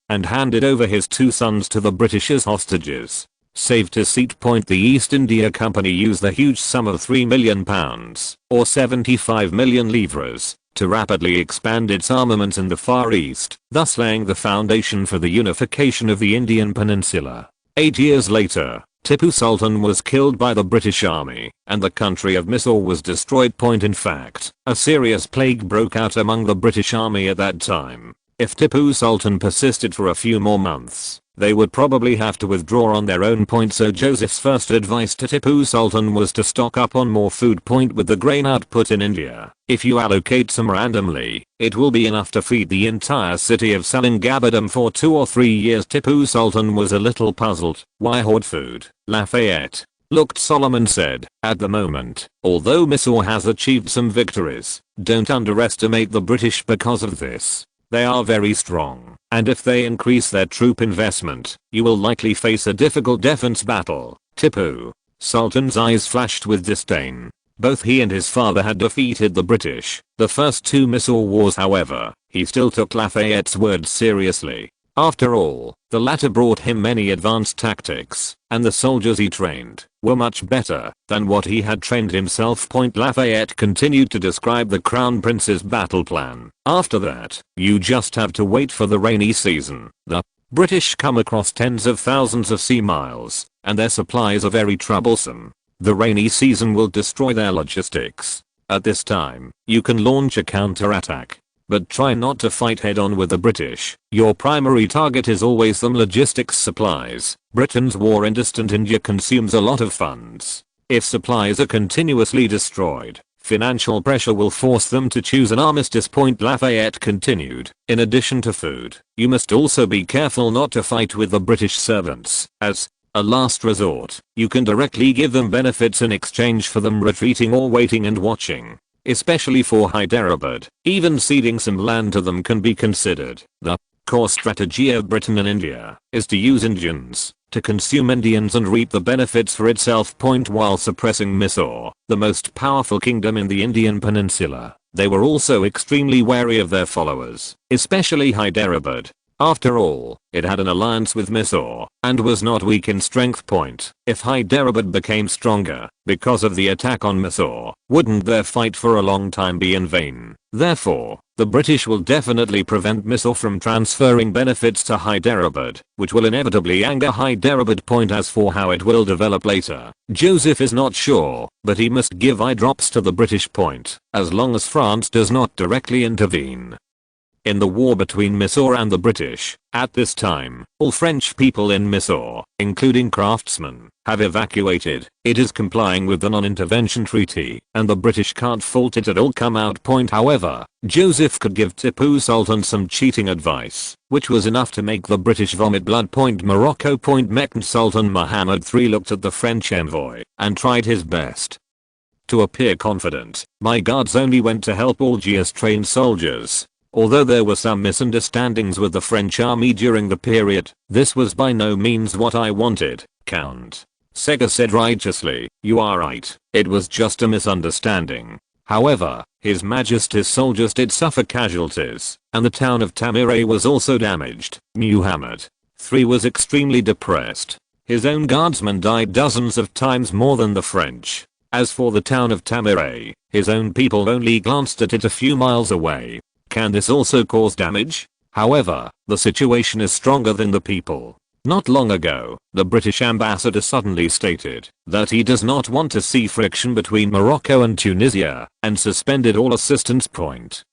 and handed over his 2 sons to the British as hostages. Saved his seat. The East India Company used the huge sum of £3 million, or 75 million livres, to rapidly expand its armaments in the Far East, thus laying the foundation for the unification of the Indian peninsula. 8 years later, Tipu Sultan was killed by the British Army, and the country of Mysore was destroyed. In fact, a serious plague broke out among the British Army at that time. If Tipu Sultan persisted for a few more months, they would probably have to withdraw on their own. So Joseph's first advice to Tipu Sultan was to stock up on more food. With the grain output in India, if you allocate some randomly, it will be enough to feed the entire city of Seringapatam for 2 or 3 years. Tipu Sultan was a little puzzled. Why hoard food? Lafayette looked solemn and said, at the moment, although Mysore has achieved some victories, don't underestimate the British because of this. They are very strong, and if they increase their troop investment, you will likely face a difficult defense battle. Tipu Sultan's eyes flashed with disdain. Both he and his father had defeated the British. The first 2 Mysore wars, however, he still took Lafayette's words seriously. After all, the latter brought him many advanced tactics, and the soldiers he trained were much better than what he had trained himself. Lafayette continued to describe the Crown Prince's battle plan. After that, you just have to wait for the rainy season. The British come across tens of thousands of sea miles, and their supplies are very troublesome. The rainy season will destroy their logistics. At this time, you can launch a counterattack. But try not to fight head-on with the British. Your primary target is always the logistics supplies. Britain's war in distant India consumes a lot of funds. If supplies are continuously destroyed, financial pressure will force them to choose an armistice. Lafayette continued. In addition to food, you must also be careful not to fight with the British servants. As a last resort, you can directly give them benefits in exchange for them retreating or waiting and watching. Especially for Hyderabad, even ceding some land to them can be considered. The core strategy of Britain and India is to use Indians to consume Indians and reap the benefits for itself. While suppressing Mysore, the most powerful kingdom in the Indian peninsula, they were also extremely wary of their followers, especially Hyderabad. After all, it had an alliance with Mysore, and was not weak in strength. If Hyderabad became stronger, because of the attack on Mysore, wouldn't their fight for a long time be in vain? Therefore, the British will definitely prevent Mysore from transferring benefits to Hyderabad, which will inevitably anger Hyderabad. As for how it will develop later, Joseph is not sure, but he must give eye drops to the British. As long as France does not directly intervene in the war between Mysore and the British. At this time, all French people in Mysore, including craftsmen, have evacuated. It is complying with the non-intervention treaty, and the British can't fault it at all. However, Joseph could give Tipu Sultan some cheating advice, which was enough to make the British vomit blood. Morocco. Meccan Sultan Muhammad III looked at the French envoy and tried his best to appear confident, my guards only went to help Algiers trained soldiers. Although there were some misunderstandings with the French army during the period, this was by no means what I wanted, Count Sega said righteously. You are right, it was just a misunderstanding. However, His Majesty's soldiers did suffer casualties, and the town of Tamire was also damaged. Muhammad III was extremely depressed. His own guardsmen died dozens of times more than the French. As for the town of Tamire, his own people only glanced at it a few miles away. Can this also cause damage? However, the situation is stronger than the people. Not long ago, the British ambassador suddenly stated that he does not want to see friction between Morocco and Tunisia, and suspended all assistance.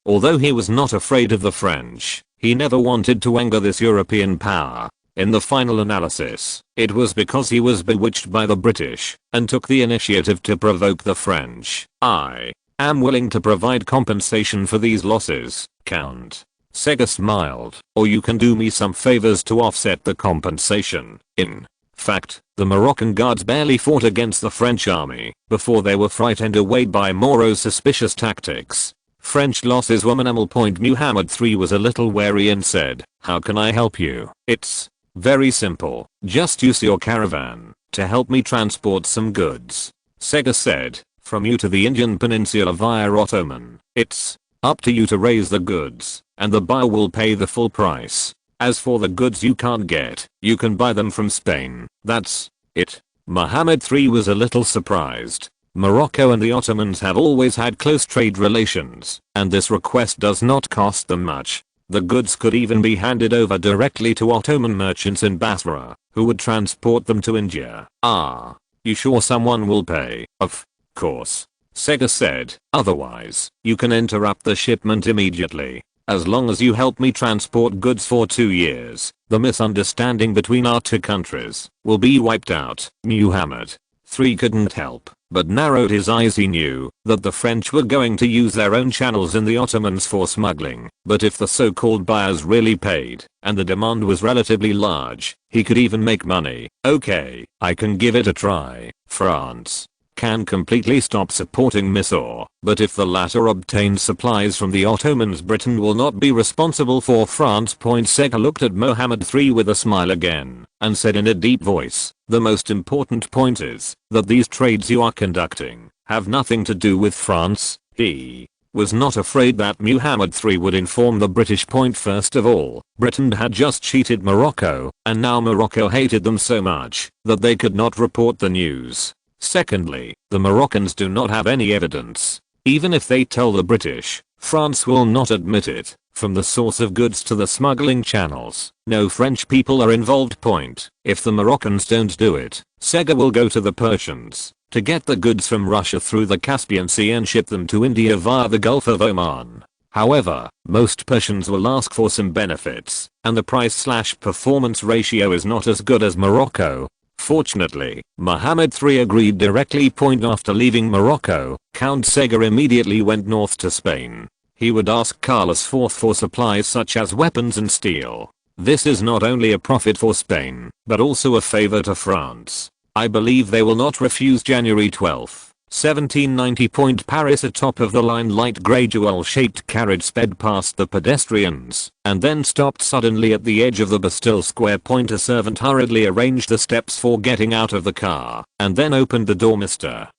Although he was not afraid of the French, he never wanted to anger this European power. In the final analysis, it was because he was bewitched by the British, and took the initiative to provoke the French. I am willing to provide compensation for these losses, Count Sega smiled, or you can do me some favors to offset the compensation. In fact, the Moroccan guards barely fought against the French army before they were frightened away by Moro's suspicious tactics. French losses were minimal. Muhammad III was a little wary and said, how can I help you? It's very simple, just use your caravan to help me transport some goods. Sega said, from you to the Indian peninsula via Ottoman, it's up to you to raise the goods, and the buyer will pay the full price. As for the goods you can't get, you can buy them from Spain. That's it. Muhammad III was a little surprised. Morocco and the Ottomans have always had close trade relations, and this request does not cost them much. The goods could even be handed over directly to Ottoman merchants in Basra, who would transport them to India. Ah, you sure someone will pay? Of course, Sega said, otherwise, you can interrupt the shipment immediately. As long as you help me transport goods for 2 years, the misunderstanding between our two countries will be wiped out. Muhammad III couldn't help but narrowed his eyes. He knew that the French were going to use their own channels in the Ottomans for smuggling, but if the so-called buyers really paid, and the demand was relatively large, he could even make money. Okay, I can give it a try. France can completely stop supporting Mysore, but if the latter obtains supplies from the Ottomans, Britain will not be responsible for France. Sega looked at Muhammad III with a smile again, and said in a deep voice, the most important point is that these trades you are conducting have nothing to do with France. He was not afraid that Muhammad III would inform the British. First of all, Britain had just cheated Morocco, and now Morocco hated them so much that they could not report the news. Secondly, the Moroccans do not have any evidence. Even if they tell the British, France will not admit it. From the source of goods to the smuggling channels, no French people are involved. If the Moroccans don't do it, Sega will go to the Persians to get the goods from Russia through the Caspian Sea and ship them to India via the Gulf of Oman. However, most Persians will ask for some benefits, and the price/performance ratio is not as good as Morocco. Fortunately, Muhammad III agreed directly. After leaving Morocco, Count Sega immediately went north to Spain. He would ask Carlos IV for supplies such as weapons and steel. This is not only a profit for Spain, but also a favor to France. I believe they will not refuse. January 12, 1790. Paris. A top-of-the-line light grey jewel-shaped carriage sped past the pedestrians, and then stopped suddenly at the edge of the Bastille Square. A servant hurriedly arranged the steps for getting out of the car, and then opened the door. Mr.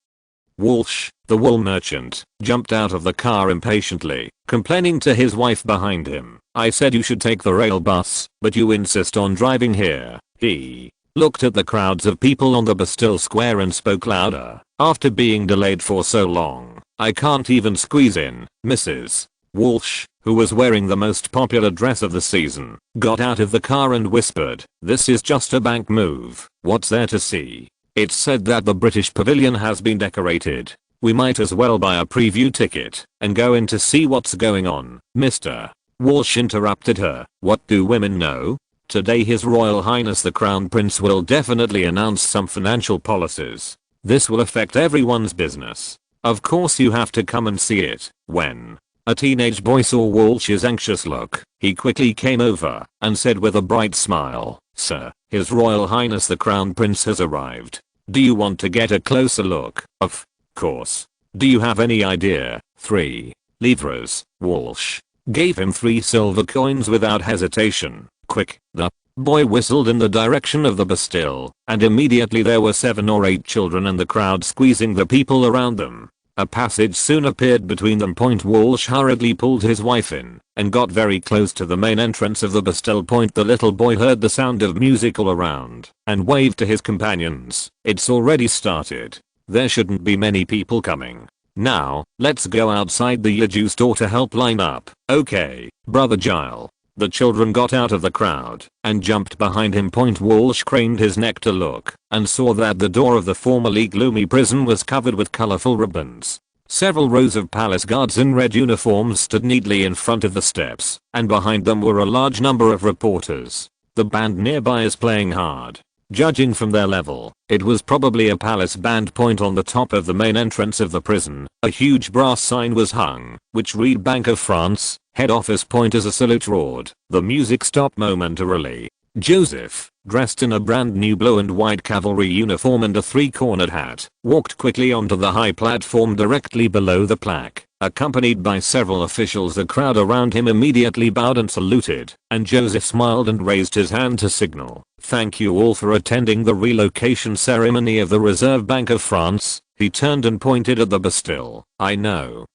Walsh, the wool merchant, jumped out of the car impatiently, complaining to his wife behind him. I said you should take the rail bus, but you insist on driving here. He looked at the crowds of people on the Bastille Square and spoke louder. After being delayed for so long, I can't even squeeze in. Mrs. Walsh, who was wearing the most popular dress of the season, got out of the car and whispered, this is just a bank move. What's there to see? It's said that the British Pavilion has been decorated. We might as well buy a preview ticket and go in to see what's going on. Mr. Walsh interrupted her. What do women know? Today His Royal Highness the Crown Prince will definitely announce some financial policies. This will affect everyone's business. Of course you have to come and see it. When a teenage boy saw Walsh's anxious look, he quickly came over and said with a bright smile, Sir, His Royal Highness the Crown Prince has arrived. Do you want to get a closer look? Of course. Do you have any idea? 3 livres. Walsh gave him 3 silver coins without hesitation. Quick, the boy whistled in the direction of the Bastille, and immediately there were 7 or 8 children and the crowd squeezing the people around them. A passage soon appeared between them. Walsh hurriedly pulled his wife in and got very close to the main entrance of the Bastille. The little boy heard the sound of music all around and waved to his companions. It's already started. There shouldn't be many people coming. Now, let's go outside the juice store to help line up. Okay, Brother Giles. The children got out of the crowd and jumped behind him. Walsh craned his neck to look and saw that the door of the formerly gloomy prison was covered with colorful ribbons. Several rows of palace guards in red uniforms stood neatly in front of the steps, and behind them were a large number of reporters. The band nearby is playing hard. Judging from their level, it was probably a palace band. On the top of the main entrance of the prison, a huge brass sign was hung, which read Bank of France, head office. As a salute roared, the music stopped momentarily. Joseph, dressed in a brand new blue and white cavalry uniform and a 3-cornered hat, walked quickly onto the high platform directly below the plaque. Accompanied by several officials, the crowd around him immediately bowed and saluted, and Joseph smiled and raised his hand to signal, "Thank you all for attending the relocation ceremony of the Reserve Bank of France." He turned and pointed at the Bastille. "I know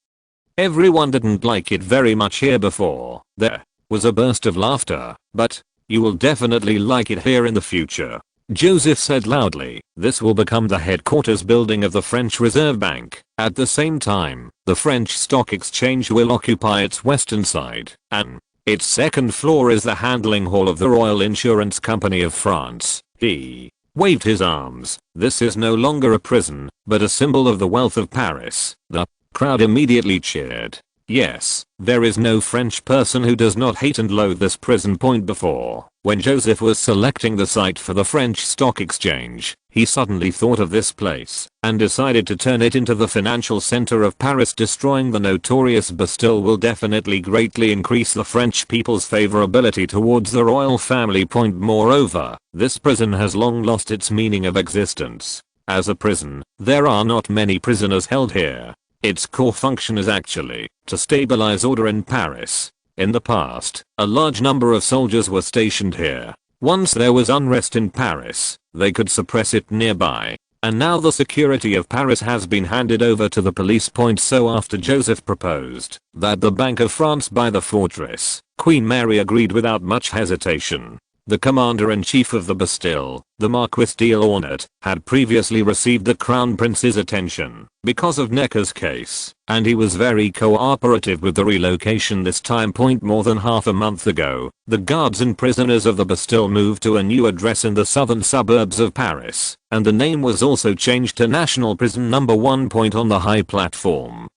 everyone didn't like it very much here before." There was a burst of laughter. "But you will definitely like it here in the future," Joseph said loudly. "This will become the headquarters building of the French Reserve Bank. At the same time, the French Stock Exchange will occupy its western side, and its second floor is the handling hall of the Royal Insurance Company of France." He waved his arms. "This is no longer a prison, but a symbol of the wealth of Paris." The crowd immediately cheered. Yes, there is no French person who does not hate and loathe this prison. Before, when Joseph was selecting the site for the French Stock Exchange, he suddenly thought of this place and decided to turn it into the financial center of Paris. Destroying the notorious Bastille will definitely greatly increase the French people's favorability towards the royal family. Moreover, this prison has long lost its meaning of existence. As a prison, there are not many prisoners held here. Its core function is actually to stabilize order in Paris. In the past, a large number of soldiers were stationed here. Once there was unrest in Paris, they could suppress it nearby. And now the security of Paris has been handed over to the police. So after Joseph proposed that the Bank of France buy the fortress, Queen Mary agreed without much hesitation. The commander-in-chief of the Bastille, the Marquis d'Ornat, had previously received the Crown Prince's attention because of Necker's case, and he was very cooperative with the relocation this time. More than half a month ago, the guards and prisoners of the Bastille moved to a new address in the southern suburbs of Paris, and the name was also changed to National Prison No. 1. On the high platform,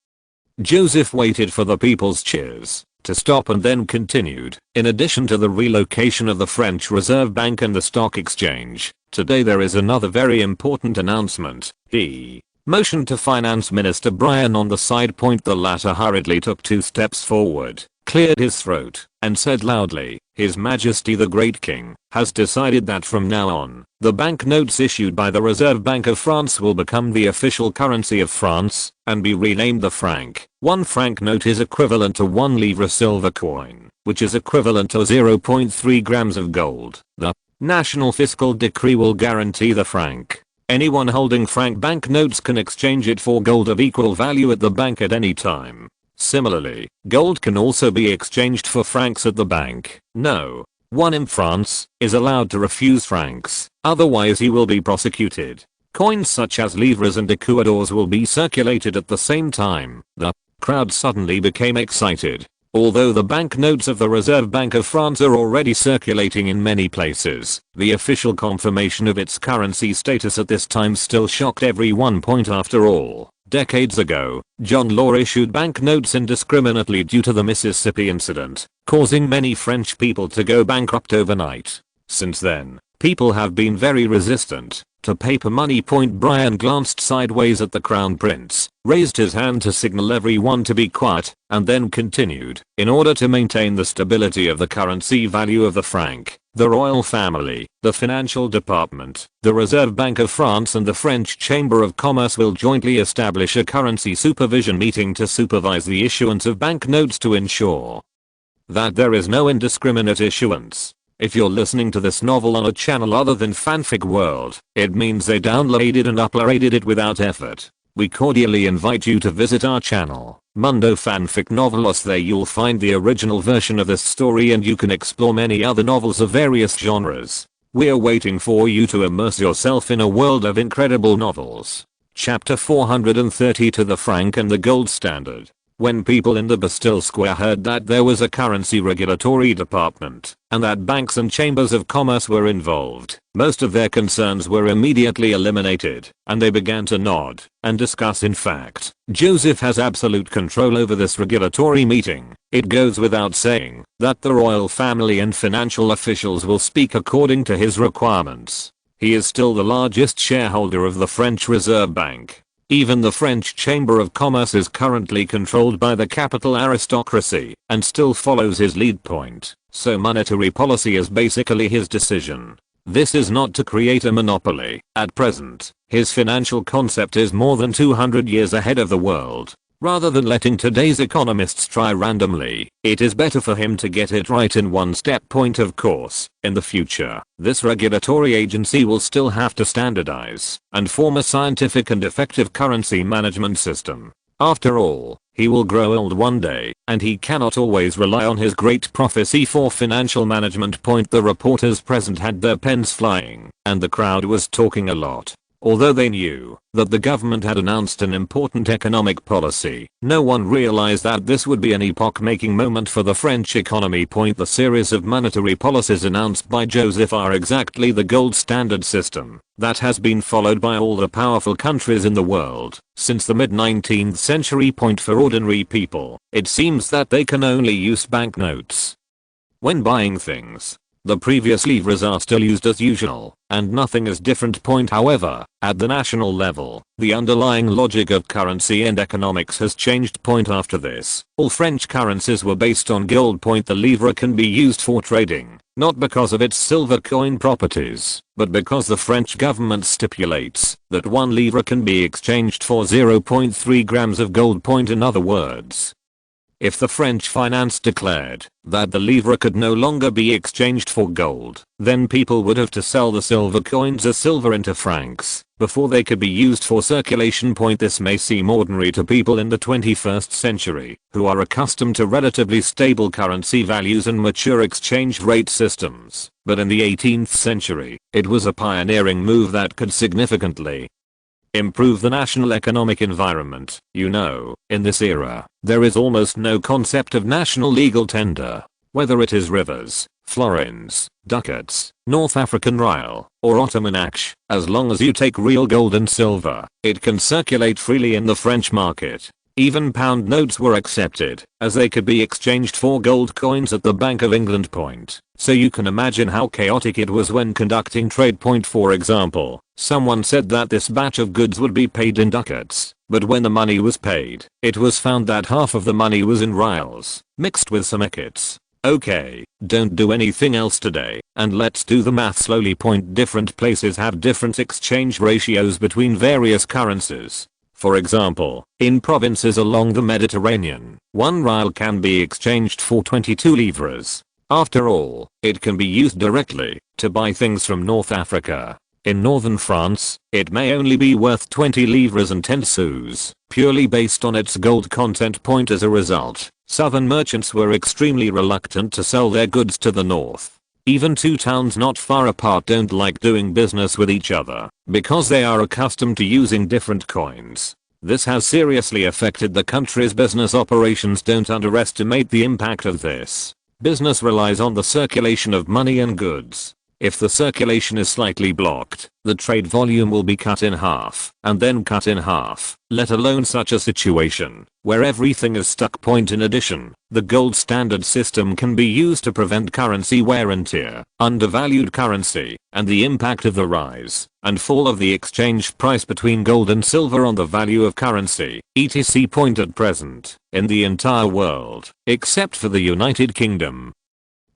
Joseph waited for the people's cheers to stop and then continued. "In addition to the relocation of the French Reserve Bank and the Stock Exchange, today there is another very important announcement." He motioned to Finance Minister Brian on the side. The latter hurriedly took 2 steps forward, cleared his throat, and said loudly, "His Majesty the Great King has decided that from now on, the banknotes issued by the Reserve Bank of France will become the official currency of France and be renamed the franc. 1 franc note is equivalent to 1 livre silver coin, which is equivalent to 0.3 grams of gold. The national fiscal decree will guarantee the franc. Anyone holding franc banknotes can exchange it for gold of equal value at the bank at any time. Similarly, gold can also be exchanged for francs at the bank. No one in France is allowed to refuse francs, otherwise he will be prosecuted. Coins such as livres and écus will be circulated at the same time." The crowd suddenly became excited. Although the banknotes of the Reserve Bank of France are already circulating in many places, the official confirmation of its currency status at this time still shocked everyone. After all, decades ago, John Law issued banknotes indiscriminately due to the Mississippi incident, causing many French people to go bankrupt overnight. Since then, people have been very resistant To paper money. Brian glanced sideways at the crown prince, raised his hand to signal everyone to be quiet, and then continued. In order to maintain the stability of the currency value of the franc, the royal family, the financial department, the Reserve Bank of France and the French Chamber of Commerce will jointly establish a currency supervision meeting to supervise the issuance of banknotes to ensure that there is no indiscriminate issuance. If you're listening to this novel on a channel other than Fanfic World, it means they downloaded and uploaded it without effort. We cordially invite you to visit our channel, Mundo Fanfic Novelos. There you'll find the original version of this story and you can explore many other novels of various genres. We're waiting for you to immerse yourself in a world of incredible novels. Chapter 430 To the Franc and the Gold Standard. When people in the Bastille Square heard that there was a currency regulatory department, and that banks and chambers of commerce were involved, most of their concerns were immediately eliminated, and they began to nod and discuss. In fact, Joseph has absolute control over this regulatory meeting. It goes without saying that the royal family and financial officials will speak according to his requirements. He is still the largest shareholder of the French Reserve Bank. Even the French Chamber of Commerce is currently controlled by the capital aristocracy and still follows his lead point, so monetary policy is basically his decision. This is not to create a monopoly. At present, his financial concept is more than 200 years ahead of the world. Rather than letting today's economists try randomly, it is better for him to get it right in one step. Of course, in the future, this regulatory agency will still have to standardize and form a scientific and effective currency management system. After all, he will grow old one day, and he cannot always rely on his great prophecy for financial management. The reporters present had their pens flying, and the crowd was talking a lot. Although they knew that the government had announced an important economic policy, no one realized that this would be an epoch-making moment for the French economy. The series of monetary policies announced by Joseph are exactly the gold standard system that has been followed by all the powerful countries in the world since the mid-19th century. For ordinary people, it seems that they can only use banknotes when buying things. The previous livres are still used as usual, and nothing is different. However, at the national level, the underlying logic of currency and economics has changed. After this, all French currencies were based on gold. The livre can be used for trading, not because of its silver coin properties, but because the French government stipulates that 1 livre can be exchanged for 0.3 grams of gold. In other words, if the French finance declared that the livre could no longer be exchanged for gold, then people would have to sell the silver coins as silver into francs before they could be used for circulation. This may seem ordinary to people in the 21st century, who are accustomed to relatively stable currency values and mature exchange rate systems, but in the 18th century, it was a pioneering move that could significantly improve the national economic environment. In this era, there is almost no concept of national legal tender. Whether it is rivers, florins, ducats, North African rial, or Ottoman aksh, as long as you take real gold and silver, it can circulate freely in the French market. Even pound notes were accepted, as they could be exchanged for gold coins at the Bank of England. So you can imagine how chaotic it was when conducting trade. For example, someone said that this batch of goods would be paid in ducats, but when the money was paid, it was found that half of the money was in rials, mixed with some ekats. Okay, don't do anything else today, and let's do the math slowly. Different places have different exchange ratios between various currencies. For example, in provinces along the Mediterranean, 1 rial can be exchanged for 22 livres. After all, it can be used directly to buy things from North Africa. In northern France, it may only be worth 20 livres and 10 sous, purely based on its gold content. As a result, southern merchants were extremely reluctant to sell their goods to the north. Even two towns not far apart don't like doing business with each other, because they are accustomed to using different coins. This has seriously affected the country's business operations. Don't underestimate the impact of this. Business relies on the circulation of money and goods. If the circulation is slightly blocked, the trade volume will be cut in half, and then cut in half, let alone such a situation, where everything is stuck. In addition, the gold standard system can be used to prevent currency wear and tear, undervalued currency, and the impact of the rise and fall of the exchange price between gold and silver on the value of currency, etc. At present, in the entire world, except for the United Kingdom,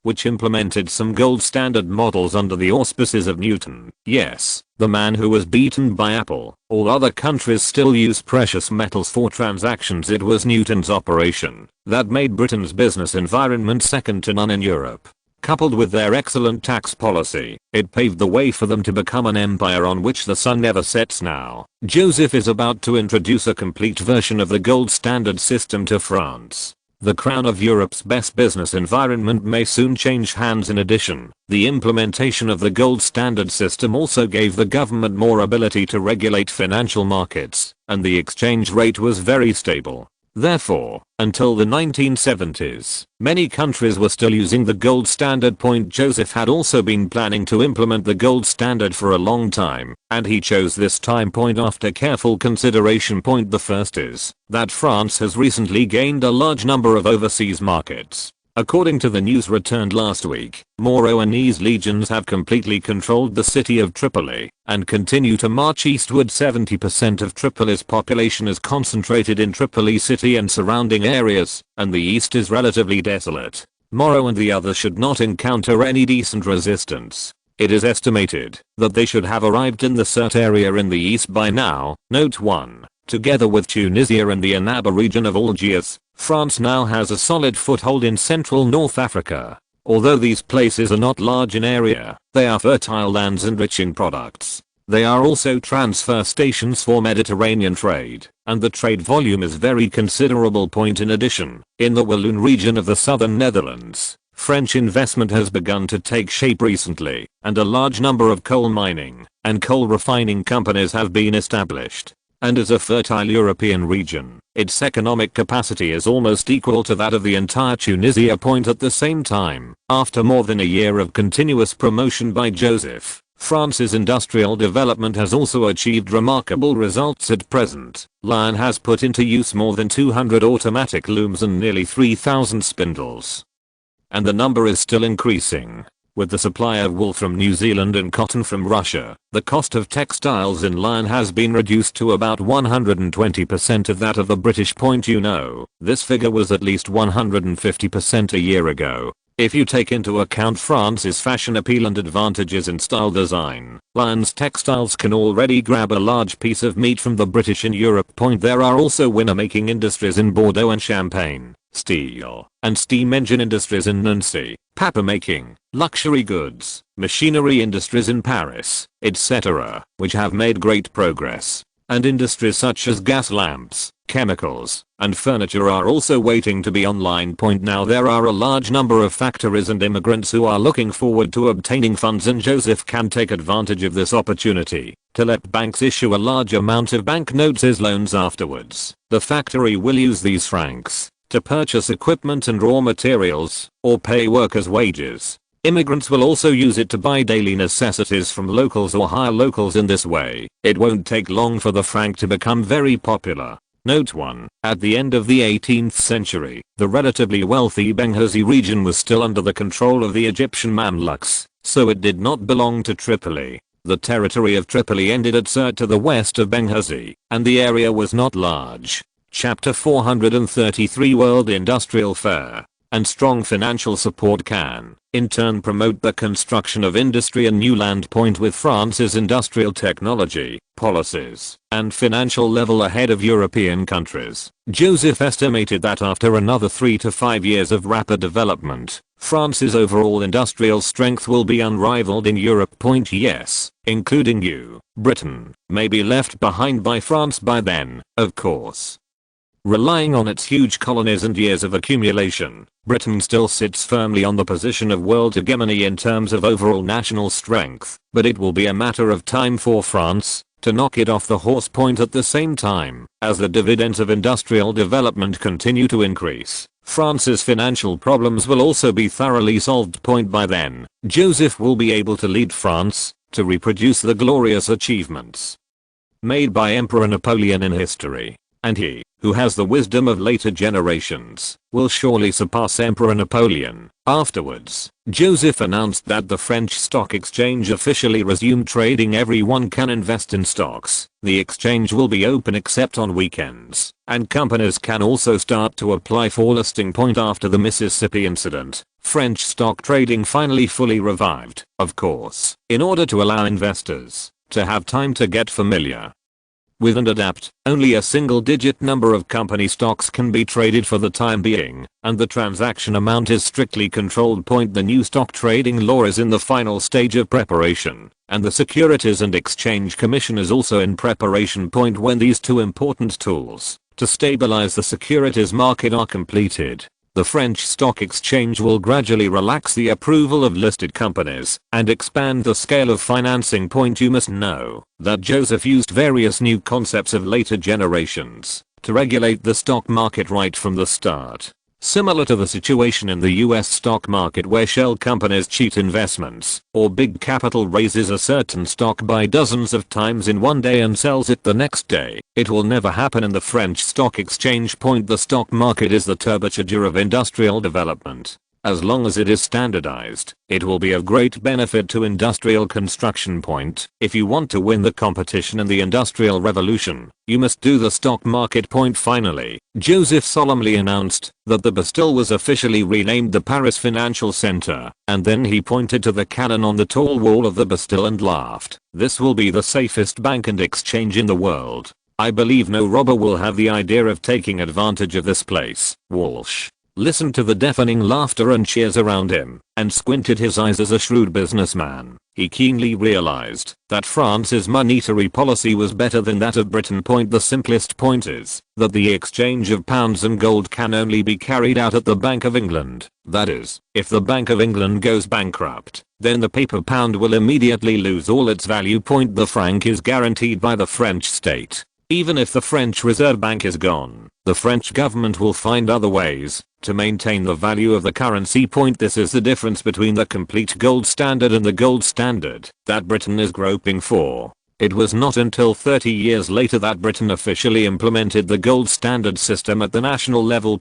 which implemented some gold standard models under the auspices of Newton, yes, the man who was beaten by Apple. All other countries still use precious metals for transactions. It was Newton's operation that made Britain's business environment second to none in Europe. Coupled with their excellent tax policy, it paved the way for them to become an empire on which the sun never sets. Now, Joseph is about to introduce a complete version of the gold standard system to France. The crown of Europe's best business environment may soon change hands. In addition, the implementation of the gold standard system also gave the government more ability to regulate financial markets, and the exchange rate was very stable. Therefore, until the 1970s, many countries were still using the gold standard. Joseph had also been planning to implement the gold standard for a long time, and he chose this time after careful consideration. The first is that France has recently gained a large number of overseas markets. According to the news returned last week, Moroanese legions have completely controlled the city of Tripoli and continue to march eastward. 70% of Tripoli's population is concentrated in Tripoli city and surrounding areas, and the east is relatively desolate. Moro and the others should not encounter any decent resistance. It is estimated that they should have arrived in the Sirte area in the east by now. Note 1. Together with Tunisia and the Annaba region of Algiers, France now has a solid foothold in central North Africa. Although these places are not large in area, they are fertile lands enriching products. They are also transfer stations for Mediterranean trade, and the trade volume is very considerable. In addition, in the Walloon region of the southern Netherlands, French investment has begun to take shape recently, and a large number of coal mining and coal refining companies have been established. And as a fertile European region, its economic capacity is almost equal to that of the entire Tunisia. At the same time, after more than a year of continuous promotion by Joseph, France's industrial development has also achieved remarkable results. At present, Lion has put into use more than 200 automatic looms and nearly 3,000 spindles. And the number is still increasing. With the supply of wool from New Zealand and cotton from Russia, the cost of textiles in Lion has been reduced to about 120% of that of the British. This figure was at least 150% a year ago. If you take into account France's fashion appeal and advantages in style design, Lion's textiles can already grab a large piece of meat from the British in Europe. There are also winner-making industries in Bordeaux and Champagne, steel and steam engine industries in Nancy, paper-making, luxury goods, machinery industries in Paris, etc., which have made great progress. And industries such as gas lamps, chemicals, and furniture are also waiting to be online. Now there are a large number of factories and immigrants who are looking forward to obtaining funds, and Joseph can take advantage of this opportunity to let banks issue a large amount of banknotes as loans afterwards. The factory will use these francs to purchase equipment and raw materials, or pay workers' wages. Immigrants will also use it to buy daily necessities from locals or hire locals. In this way, it won't take long for the franc to become very popular. Note 1. At the end of the 18th century, the relatively wealthy Benghazi region was still under the control of the Egyptian Mamluks, so it did not belong to Tripoli. The territory of Tripoli ended at Sirte to the west of Benghazi, and the area was not large. Chapter 433 World Industrial Fair and strong financial support can, in turn, promote the construction of industry and new land. With France's industrial technology, policies, and financial level ahead of European countries, Joseph estimated that after another 3 to 5 years of rapid development, France's overall industrial strength will be unrivaled in Europe. Yes, including you, Britain, may be left behind by France by then, of course. Relying on its huge colonies and years of accumulation, Britain still sits firmly on the position of world hegemony in terms of overall national strength, but it will be a matter of time for France to knock it off the horse. At the same time, as the dividends of industrial development continue to increase, France's financial problems will also be thoroughly solved. By then, Joseph will be able to lead France to reproduce the glorious achievements made by Emperor Napoleon in history. And he, who has the wisdom of later generations, will surely surpass Emperor Napoleon. Afterwards, Joseph announced that the French stock exchange officially resumed trading. Everyone can invest in stocks. The exchange will be open except on weekends, and companies can also start to apply for listing. After the Mississippi incident, French stock trading finally fully revived, of course, in order to allow investors to have time to get familiar with and adapt. Only a single-digit number of company stocks can be traded for the time being, and the transaction amount is strictly controlled. The new stock trading law is in the final stage of preparation, and the Securities and Exchange Commission is also in preparation. When these two important tools to stabilize the securities market are completed, the French stock exchange will gradually relax the approval of listed companies and expand the scale of financing. You must know that Joseph used various new concepts of later generations to regulate the stock market right from the start. Similar to the situation in the US stock market where shell companies cheat investments, or big capital raises a certain stock by dozens of times in one day and sells it the next day, it will never happen in the French stock exchange. The stock market is the turbocharger of industrial development. As long as it is standardized, it will be of great benefit to industrial construction. If you want to win the competition in the Industrial Revolution, you must do the stock market. Finally, Joseph solemnly announced that the Bastille was officially renamed the Paris Financial Center, and then he pointed to the cannon on the tall wall of the Bastille and laughed. This will be the safest bank and exchange in the world. I believe no robber will have the idea of taking advantage of this place. Walsh listened to the deafening laughter and cheers around him, and squinted his eyes as a shrewd businessman. He keenly realized that France's monetary policy was better than that of Britain. The simplest point is that the exchange of pounds and gold can only be carried out at the Bank of England. That is, if the Bank of England goes bankrupt, then the paper pound will immediately lose all its value. The franc is guaranteed by the French state. Even if the French Reserve Bank is gone, the French government will find other ways to maintain the value of the currency. This is the difference between the complete gold standard and the gold standard that Britain is groping for. It was not until 30 years later that Britain officially implemented the gold standard system at the national level.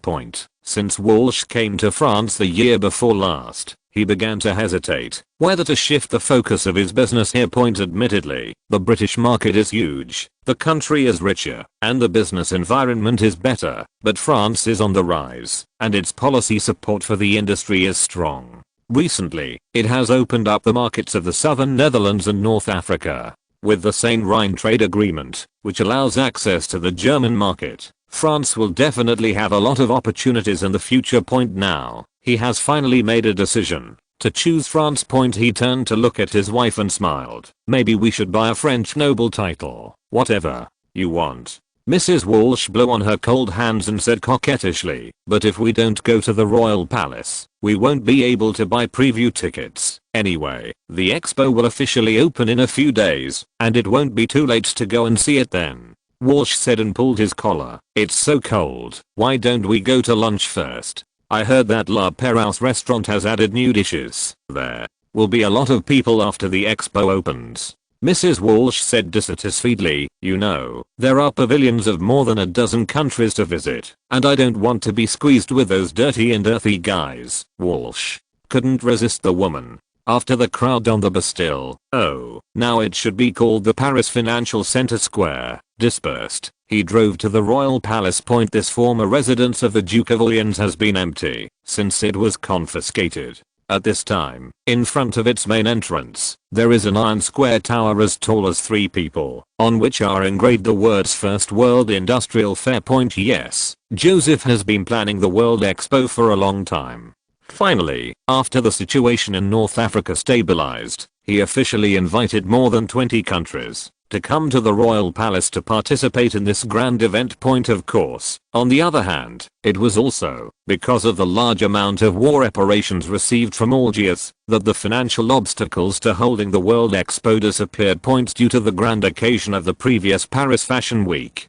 Since Walsh came to France the year before last, he began to hesitate whether to shift the focus of his business here. Admittedly, the British market is huge, the country is richer, and the business environment is better, but France is on the rise, and its policy support for the industry is strong. Recently, it has opened up the markets of the southern Netherlands and North Africa. With the Seine-Rhine trade agreement, which allows access to the German market, France will definitely have a lot of opportunities in the future. Now, he has finally made a decision to choose France. He turned to look at his wife and smiled. Maybe we should buy a French noble title. Whatever you want. Mrs. Walsh blew on her cold hands and said coquettishly, but if we don't go to the Royal Palace, we won't be able to buy preview tickets. Anyway, the expo will officially open in a few days, and it won't be too late to go and see it then. Walsh said and pulled his collar. It's so cold. Why don't we go to lunch first? I heard that La Perrouse restaurant has added new dishes. There will be a lot of people after the expo opens. Mrs. Walsh said dissatisfiedly, you know, there are pavilions of more than a dozen countries to visit, and I don't want to be squeezed with those dirty and earthy guys. Walsh couldn't resist the woman. After the crowd on the Bastille, oh, now it should be called the Paris Financial Center Square, dispersed, he drove to the Royal Palace. This former residence of the Duke of Orleans has been empty since it was confiscated. At this time, in front of its main entrance, there is an iron square tower as tall as 3 people, on which are engraved the words First World Industrial Fair. Yes, Joseph has been planning the World Expo for a long time. Finally, after the situation in North Africa stabilized, he officially invited more than 20 countries to come to the Royal Palace to participate in this grand event. Of course, on the other hand, it was also because of the large amount of war reparations received from Algiers that the financial obstacles to holding the World Expo disappeared. Due to the grand occasion of the previous Paris Fashion Week.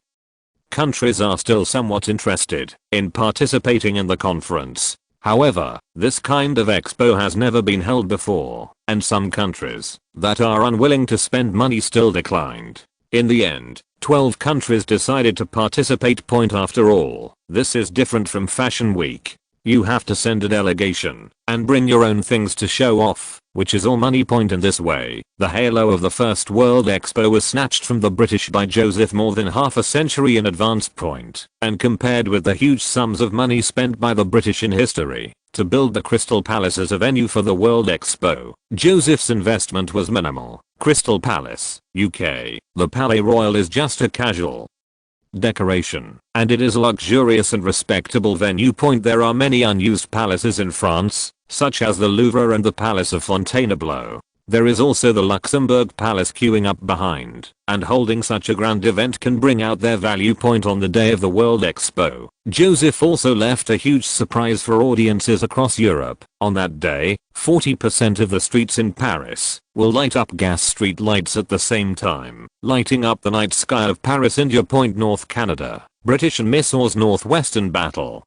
countries are still somewhat interested in participating in the conference. However, this kind of expo has never been held before, and some countries that are unwilling to spend money still declined. In the end, 12 countries decided to participate. After all, this is different from Fashion Week. You have to send a delegation and bring your own things to show off, which is all money. In this way, the halo of the first World Expo was snatched from the British by Joseph more than half a century in advance. And compared with the huge sums of money spent by the British in history to build the Crystal Palace as a venue for the World Expo, Joseph's investment was minimal. Crystal Palace, UK. The Palais Royal is just a casual decoration, and it is a luxurious and respectable venue. There are many unused palaces in France, such as the Louvre and the Palace of Fontainebleau. There is also the Luxembourg Palace queuing up behind, and holding such a grand event can bring out their value. On the day of the World Expo, Joseph also left a huge surprise for audiences across Europe. On that day, 40% of the streets in Paris will light up gas street lights at the same time, lighting up the night sky of Paris. India. North Canada, British and Mysores Northwestern battle.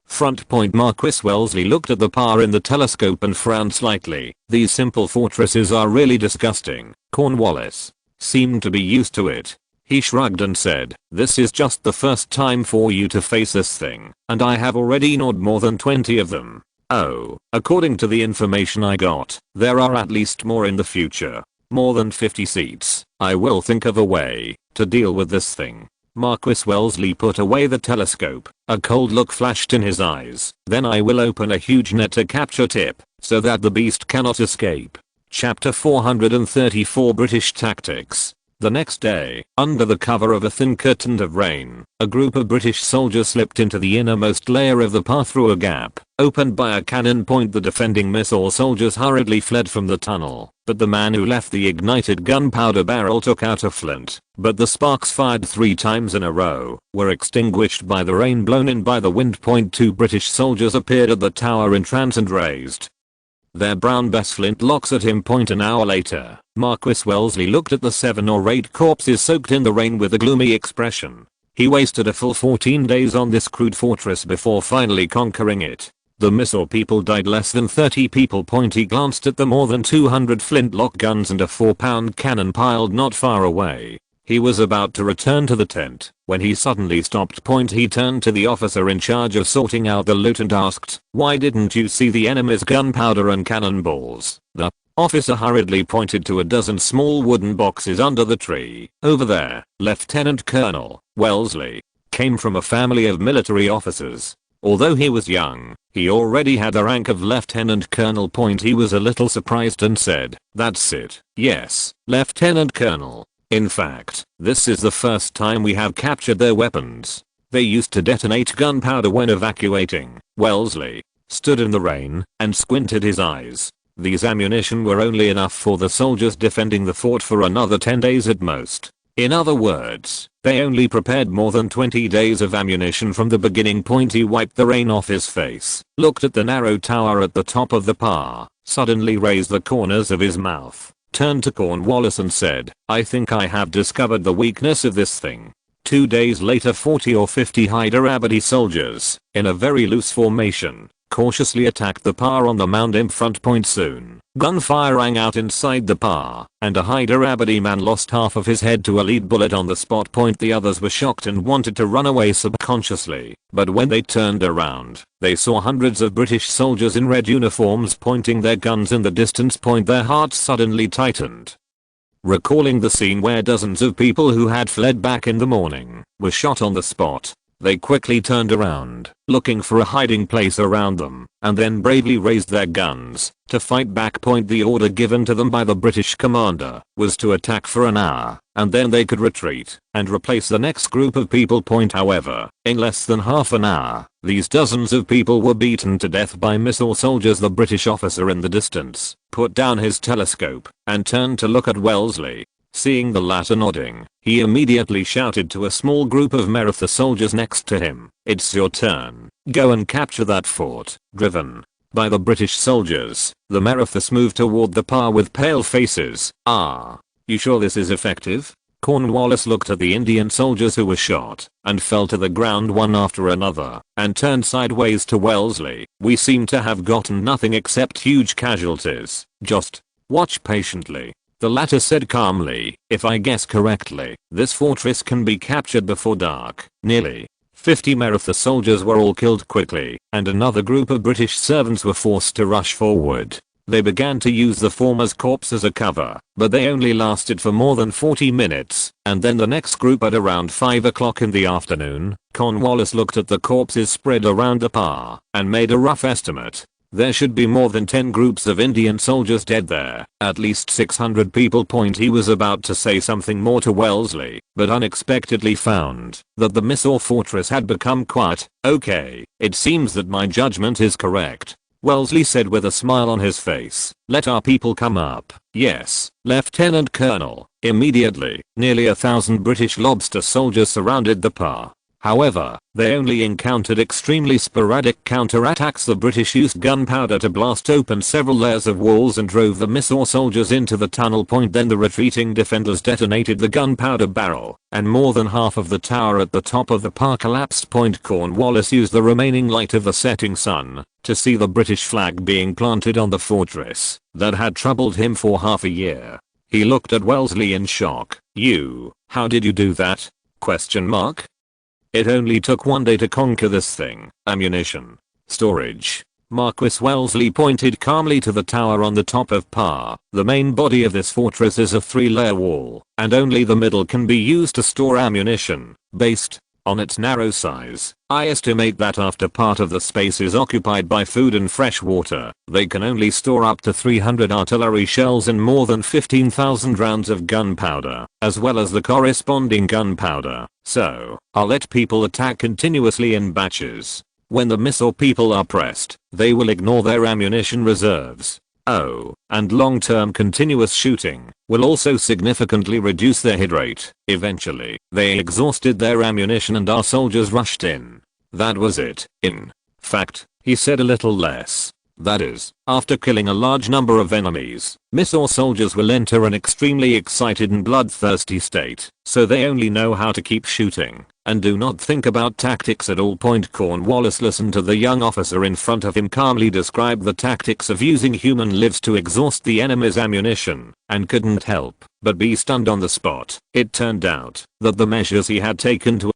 Front. Marquis Wellesley looked at the par in the telescope and frowned slightly. These simple fortresses are really disgusting. Cornwallis seemed to be used to it. He shrugged and said, "This is just the first time for you to face this thing, and I have already gnawed more than 20 of them. Oh, according to the information I got, there are at least more in the future. More than 50 seats. I will think of a way to deal with this thing." Marquis Wellesley put away the telescope. A cold look flashed in his eyes. "Then I will open a huge net to capture Tip, so that the beast cannot escape." Chapter 434 British Tactics. The next day, under the cover of a thin curtain of rain, a group of British soldiers slipped into the innermost layer of the path through a gap opened by a cannon. The defending Mysore soldiers hurriedly fled from the tunnel, but the man who left the ignited gunpowder barrel took out a flint, but the sparks, fired 3 times in a row, were extinguished by the rain blown in by the wind. 2 British soldiers appeared at the tower in trance and raised their brown bess flintlocks at him. An hour later, Marquis Wellesley looked at the 7 or 8 corpses soaked in the rain with a gloomy expression. He wasted a full 14 days on this crude fortress before finally conquering it. The Mysore people died less than 30 people. He glanced at the more than 200 flintlock guns and a 4-pound cannon piled not far away. He was about to return to the tent when he suddenly stopped. He turned to the officer in charge of sorting out the loot and asked, "Why didn't you see the enemy's gunpowder and cannonballs?" The officer hurriedly pointed to a dozen small wooden boxes under the tree. "Over there." Lieutenant Colonel Wellesley came from a family of military officers. Although he was young, he already had the rank of lieutenant colonel. He was a little surprised and said, "That's it. Yes, Lieutenant Colonel. In fact, this is the first time we have captured their weapons. They used to detonate gunpowder when evacuating." Wellesley stood in the rain and squinted his eyes. These ammunition were only enough for the soldiers defending the fort for another 10 days at most. In other words, they only prepared more than 20 days of ammunition from the beginning. He wiped the rain off his face, looked at the narrow tower at the top of the par, suddenly raised the corners of his mouth, turned to Cornwallis and said, "I think I have discovered the weakness of this thing." 2 days later, 40 or 50 Hyderabadi soldiers, in a very loose formation, cautiously attacked the par on the mound in front. Soon, gunfire rang out inside the par, and a Hyderabadi man lost half of his head to a lead bullet on the spot. The others were shocked and wanted to run away subconsciously, but when they turned around, they saw hundreds of British soldiers in red uniforms pointing their guns in the distance. Their hearts suddenly tightened, recalling the scene where dozens of people who had fled back in the morning were shot on the spot. They quickly turned around, looking for a hiding place around them, and then bravely raised their guns to fight back. The order given to them by the British commander was to attack for an hour, and then they could retreat and replace the next group of people. However, in less than half an hour, these dozens of people were beaten to death by Mysore soldiers. The British officer in the distance put down his telescope and turned to look at Wellesley. Seeing the latter nodding, he immediately shouted to a small group of Maratha soldiers next to him, "It's your turn. Go and capture that fort." Driven by the British soldiers, the Marathas moved toward the par with pale faces. "Ah, you sure this is effective?" Cornwallis looked at the Indian soldiers who were shot and fell to the ground one after another and turned sideways to Wellesley. "We seem to have gotten nothing except huge casualties. Just watch patiently," the latter said calmly. "If I guess correctly, this fortress can be captured before dark." Nearly 50 Maratha soldiers were all killed quickly, and another group of British servants were forced to rush forward. They began to use the former's corpse as a cover, but they only lasted for more than 40 minutes, and then the next group at around 5 o'clock in the afternoon. Cornwallis looked at the corpses spread around the pa and made a rough estimate. There should be more than 10 groups of Indian soldiers dead there, at least 600 people. He was about to say something more to Wellesley, but unexpectedly found that the Mysore fortress had become quiet. "Okay, it seems that my judgment is correct," Wellesley said with a smile on his face. "Let our people come up." "Yes, Lieutenant Colonel." Immediately, nearly 1,000 British lobster soldiers surrounded the pa. However, they only encountered extremely sporadic counterattacks. The British used gunpowder to blast open several layers of walls and drove the Mysore soldiers into the tunnel. Then the retreating defenders detonated the gunpowder barrel, and more than half of the tower at the top of the pa collapsed. Cornwallis used the remaining light of the setting sun to see the British flag being planted on the fortress that had troubled him for half a year. He looked at Wellesley in shock. How did you do that? Question mark. It only took one day to conquer this thing. Ammunition. Storage. Marquis Wellesley pointed calmly to the tower on the top of Pa. The main body of this fortress is a 3-layer wall, and only the middle can be used to store ammunition. Based on its narrow size, I estimate that after part of the space is occupied by food and fresh water, they can only store up to 300 artillery shells and more than 15,000 rounds of gunpowder, as well as the corresponding gunpowder. So, I'll let people attack continuously in batches. When the Mysore people are pressed, they will ignore their ammunition reserves. Oh, and long-term continuous shooting will also significantly reduce their hit rate. Eventually, they exhausted their ammunition and our soldiers rushed in. That was it. In fact, he said a little less. That is, after killing a large number of enemies, Mysore soldiers will enter an extremely excited and bloodthirsty state, so they only know how to keep shooting, and do not think about tactics at all. Cornwallis listened to the young officer in front of him calmly describe the tactics of using human lives to exhaust the enemy's ammunition, and couldn't help but be stunned on the spot. It turned out that the measures he had taken to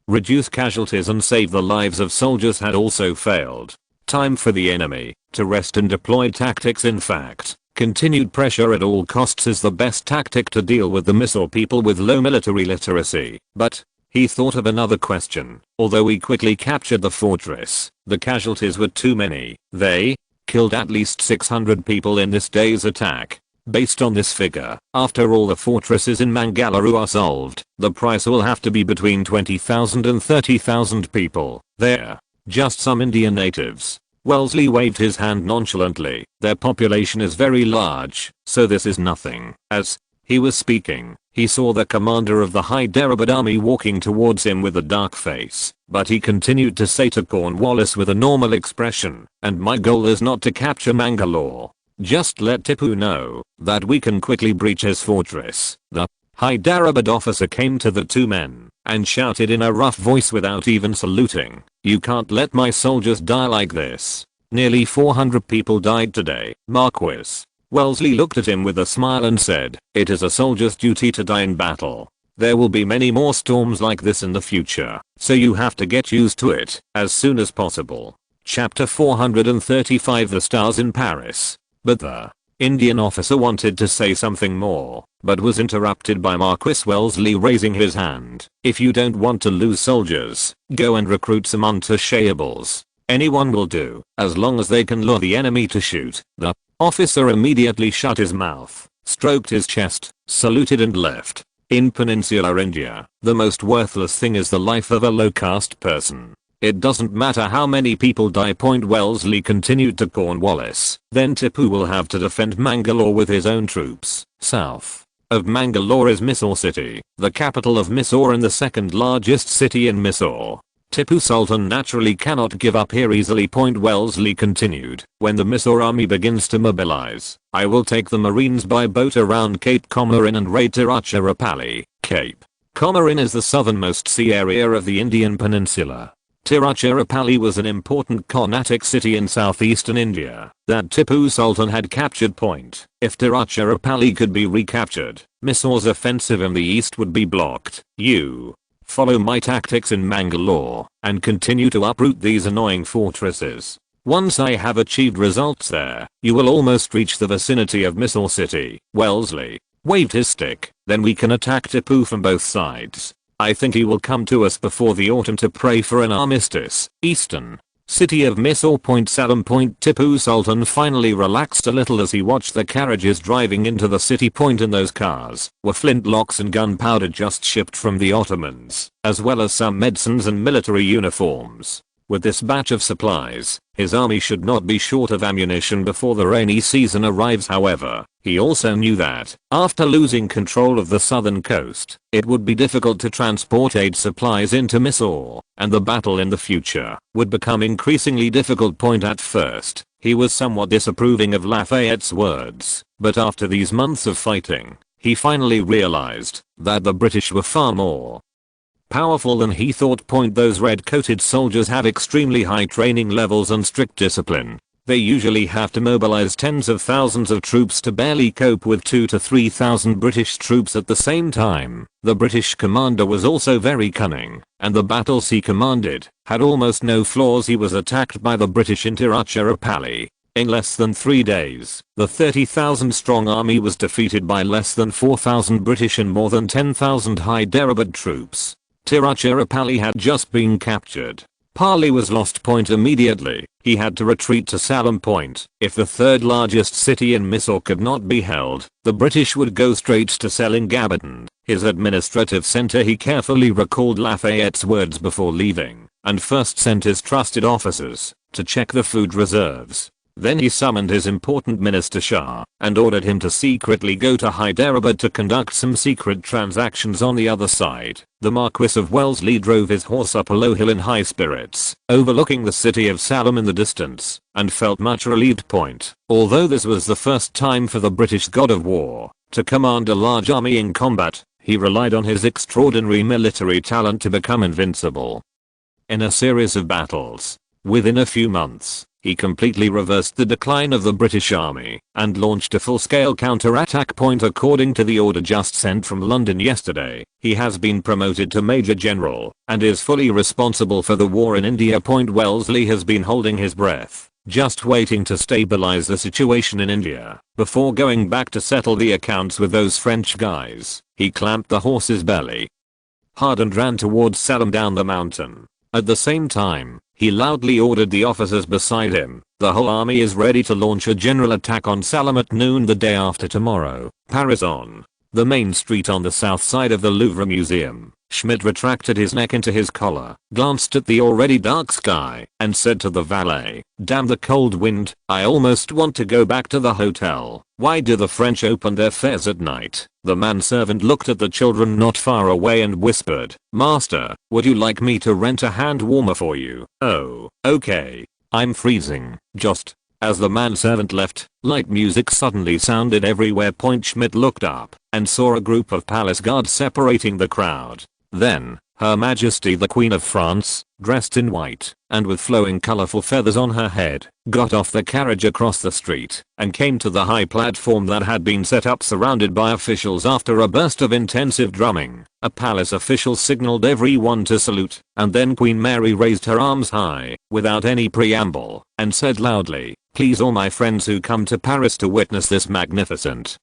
reduce casualties and save the lives of soldiers had also failed. Time for the enemy to rest and deploy tactics. In fact, continued pressure at all costs is the best tactic to deal with the Mysore people with low military literacy. But he thought of another question. Although we quickly captured the fortress, the casualties were too many. They killed at least 600 people in this day's attack. Based on this figure, after all the fortresses in Mangalore are solved, the price will have to be between 20,000 and 30,000 people. They're just some Indian natives. Wellesley waved his hand nonchalantly. Their population is very large, so this is nothing. As he was speaking, he saw the commander of the Hyderabad army walking towards him with a dark face, but he continued to say to Cornwallis with a normal expression, "And my goal is not to capture Mangalore. Just let Tipu know that we can quickly breach his fortress." The Hyderabad officer came to the two men and shouted in a rough voice without even saluting, "You can't let my soldiers die like this." Nearly 400 people died today, Marquis. Wellesley looked at him with a smile and said, "It is a soldier's duty to die in battle. There will be many more storms like this in the future, so you have to get used to it as soon as possible." Chapter 435. The Stars in Paris. But the Indian officer wanted to say something more, but was interrupted by Marquis Wellesley raising his hand. "If you don't want to lose soldiers, go and recruit some untouchables. Anyone will do, as long as they can lure the enemy to shoot." The officer immediately shut his mouth, stroked his chest, saluted and left. In peninsular India, the most worthless thing is the life of a low-caste person. It doesn't matter how many people die. Wellesley continued to Cornwallis. Then Tipu will have to defend Mangalore with his own troops. South of Mangalore is Mysore city, the capital of Mysore and the second largest city in Mysore. Tipu Sultan naturally cannot give up here easily. Wellesley continued. When the Mysore army begins to mobilize, I will take the marines by boat around Cape Comorin and raid Tiruchirappalli. Cape Comorin is the southernmost sea area of the Indian peninsula. Tiruchirappalli was an important Carnatic city in southeastern India that Tipu Sultan had captured. If Tiruchirappalli could be recaptured, Mysore's offensive in the east would be blocked. You follow my tactics in Mangalore and continue to uproot these annoying fortresses. Once I have achieved results there, you will almost reach the vicinity of Mysore city. Wellesley waved his stick. Then we can attack Tipu from both sides. I think he will come to us before the autumn to pray for an armistice. Eastern city of Mysore. Salem. Tipu Sultan finally relaxed a little as he watched the carriages driving into the city. In those cars were flintlocks and gunpowder just shipped from the Ottomans, as well as some medicines and military uniforms. With this batch of supplies, his army should not be short of ammunition before the rainy season arrives. However, he also knew that, after losing control of the southern coast, it would be difficult to transport aid supplies into Mysore, and the battle in the future would become increasingly difficult. At first, he was somewhat disapproving of Lafayette's words, but after these months of fighting, he finally realized that the British were far more powerful than he thought. Those red-coated soldiers have extremely high training levels and strict discipline. They usually have to mobilize tens of thousands of troops to barely cope with 2,000 to 3,000 British troops at the same time. The British commander was also very cunning, and the battles he commanded had almost no flaws. He was attacked by the British in Tiruchirappalli. In less than 3 days, the 30,000 strong army was defeated by less than 4,000 British and more than 10,000 Hyderabad troops. Tiruchirappalli had just been captured. Pali was lost. Immediately, he had to retreat to Salem. If the third largest city in Mysore could not be held, the British would go straight to Selingabad, his administrative center. He carefully recalled Lafayette's words before leaving, and first sent his trusted officers to check the food reserves. Then he summoned his important minister Shah and ordered him to secretly go to Hyderabad to conduct some secret transactions on the other side. The Marquis of Wellesley drove his horse up a low hill in high spirits, overlooking the city of Salem in the distance, and felt much relieved. Although this was the first time for the British god of war to command a large army in combat, he relied on his extraordinary military talent to become invincible. In a series of battles, within a few months, he completely reversed the decline of the British army and launched a full-scale counterattack. According to the order just sent from London yesterday, he has been promoted to Major General and is fully responsible for the war in India. Wellesley has been holding his breath, just waiting to stabilize the situation in India before going back to settle the accounts with those French guys. He clamped the horse's belly hard and ran towards Salem down the mountain. At the same time, he loudly ordered the officers beside him, "The whole army is ready to launch a general attack on Salem at noon the day after tomorrow." Paris. On the main street on the south side of the Louvre Museum, Schmidt retracted his neck into his collar, glanced at the already dark sky, and said to the valet, "Damn the cold wind, I almost want to go back to the hotel. Why do the French open their fairs at night?" The manservant looked at the children not far away and whispered, "Master, would you like me to rent a hand warmer for you?" "Oh, okay. I'm freezing." Just as the manservant left, light music suddenly sounded everywhere. Schmidt looked up and saw a group of palace guards separating the crowd. Then, Her Majesty the Queen of France, dressed in white and with flowing colorful feathers on her head, got off the carriage across the street and came to the high platform that had been set up surrounded by officials. After a burst of intensive drumming, a palace official signaled everyone to salute, and then Queen Mary raised her arms high, without any preamble, and said loudly, "Please all my friends who come to Paris to witness this magnificent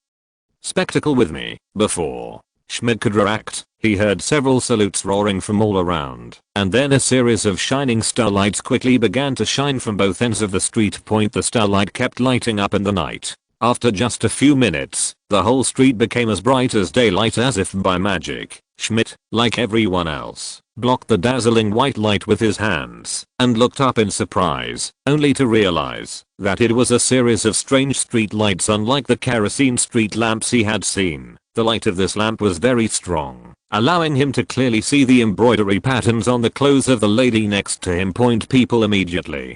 spectacle with me." Before Schmidt could react, he heard several salutes roaring from all around, and then a series of shining starlights quickly began to shine from both ends of the street. The starlight kept lighting up in the night. After just a few minutes, the whole street became as bright as daylight as if by magic. Schmidt, like everyone else, blocked the dazzling white light with his hands and looked up in surprise, only to realize that it was a series of strange street lights unlike the kerosene street lamps he had seen. The light of this lamp was very strong, allowing him to clearly see the embroidery patterns on the clothes of the lady next to him. People immediately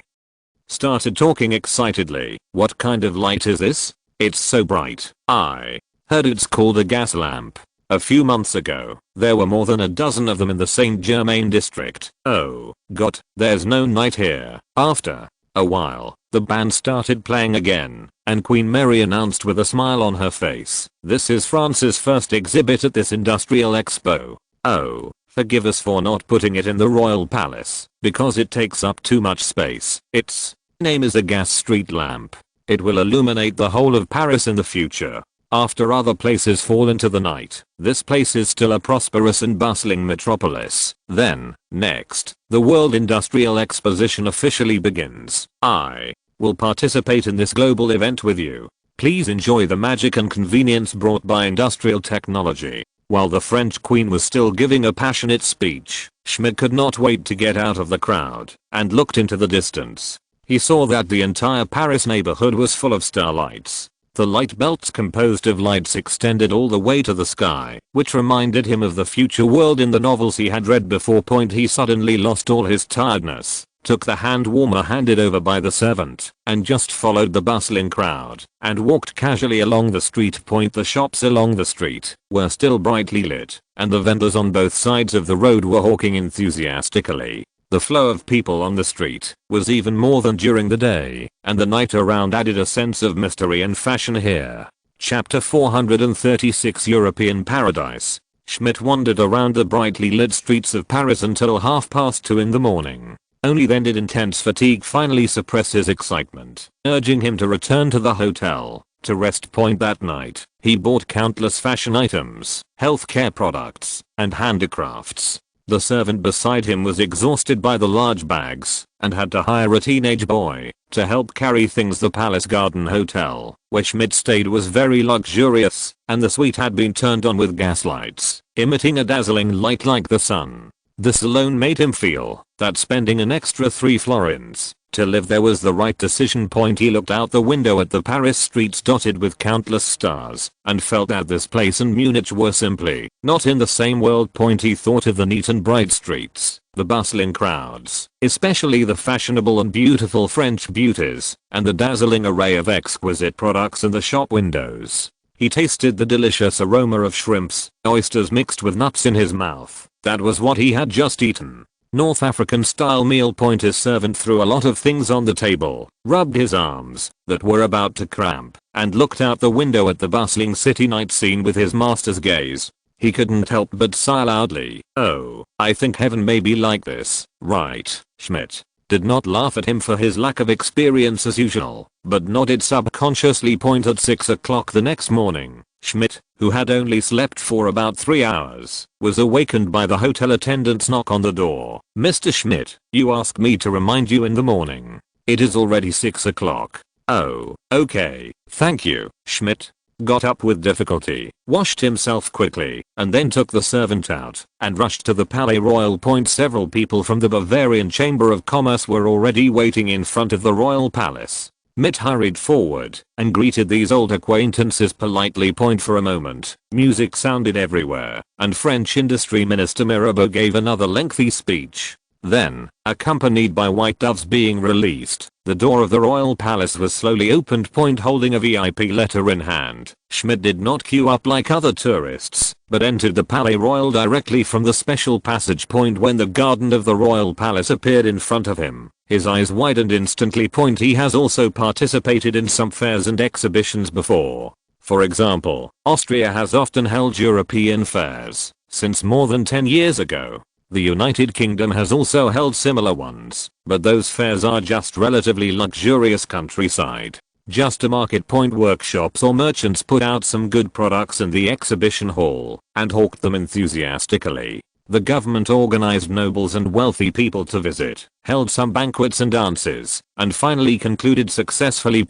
started talking excitedly. "What kind of light is this? It's so bright. I heard it's called a gas lamp. A few months ago, there were more than a dozen of them in the Saint Germain district. Oh God, there's no night here." After a while, the band started playing again, and Queen Mary announced with a smile on her face, "This is France's first exhibit at this industrial expo. Oh, forgive us for not putting it in the royal palace, because it takes up too much space. Its name is a gas street lamp. It will illuminate the whole of Paris in the future. After other places fall into the night, this place is still a prosperous and bustling metropolis. Then, next, the World Industrial Exposition officially begins. I will participate in this global event with you. Please enjoy the magic and convenience brought by industrial technology." While the French Queen was still giving a passionate speech, Schmidt could not wait to get out of the crowd and looked into the distance. He saw that the entire Paris neighborhood was full of starlights. The light belts composed of lights extended all the way to the sky, which reminded him of the future world in the novels he had read before. He suddenly lost all his tiredness, took the hand warmer handed over by the servant, and just followed the bustling crowd, and walked casually along the street. The shops along the street were still brightly lit, and the vendors on both sides of the road were hawking enthusiastically. The flow of people on the street was even more than during the day, and the night around added a sense of mystery and fashion here. Chapter 436 European Paradise. Schmidt wandered around the brightly lit streets of Paris until 2:30 in the morning. Only then did intense fatigue finally suppress his excitement, urging him to return to the hotel to rest. That night, he bought countless fashion items, healthcare products, and handicrafts. The servant beside him was exhausted by the large bags and had to hire a teenage boy to help carry things. The Palace Garden Hotel, where Schmidt stayed, was very luxurious, and the suite had been turned on with gas lights, emitting a dazzling light like the sun. This alone made him feel that spending an extra 3 florins to live there was the right decision. He looked out the window at the Paris streets dotted with countless stars and felt that this place and Munich were simply not in the same world. He thought of the neat and bright streets, the bustling crowds, especially the fashionable and beautiful French beauties, and the dazzling array of exquisite products in the shop windows. He tasted the delicious aroma of shrimps, oysters mixed with nuts in his mouth. That was what he had just eaten. North African style meal. His servant threw a lot of things on the table, rubbed his arms that were about to cramp, and looked out the window at the bustling city night scene with his master's gaze. He couldn't help but sigh loudly. "Oh, I think heaven may be like this, right?" Schmidt did not laugh at him for his lack of experience as usual, but nodded subconsciously. At 6 o'clock the next morning, Schmidt, who had only slept for about 3 hours, was awakened by the hotel attendant's knock on the door. "Mr. Schmidt, you asked me to remind you in the morning. It is already 6 o'clock. "Oh, okay, thank you." Schmidt got up with difficulty, washed himself quickly, and then took the servant out and rushed to the Palais Royal. Several people from the Bavarian Chamber of Commerce were already waiting in front of the royal palace. Schmidt hurried forward and greeted these old acquaintances politely. For a moment, music sounded everywhere, and French Industry Minister Mirabeau gave another lengthy speech. Then, accompanied by white doves being released, the door of the royal palace was slowly opened. Holding a VIP letter in hand, Schmidt did not queue up like other tourists, but entered the Palais Royal directly from the special passage. When the garden of the royal palace appeared in front of him, his eyes widened instantly. He has also participated in some fairs and exhibitions before. For example, Austria has often held European fairs since more than 10 years ago. The United Kingdom has also held similar ones, but those fairs are just relatively luxurious countryside. Just a market. Workshops or merchants put out some good products in the exhibition hall and hawked them enthusiastically. The government organized nobles and wealthy people to visit, held some banquets and dances, and finally concluded successfully.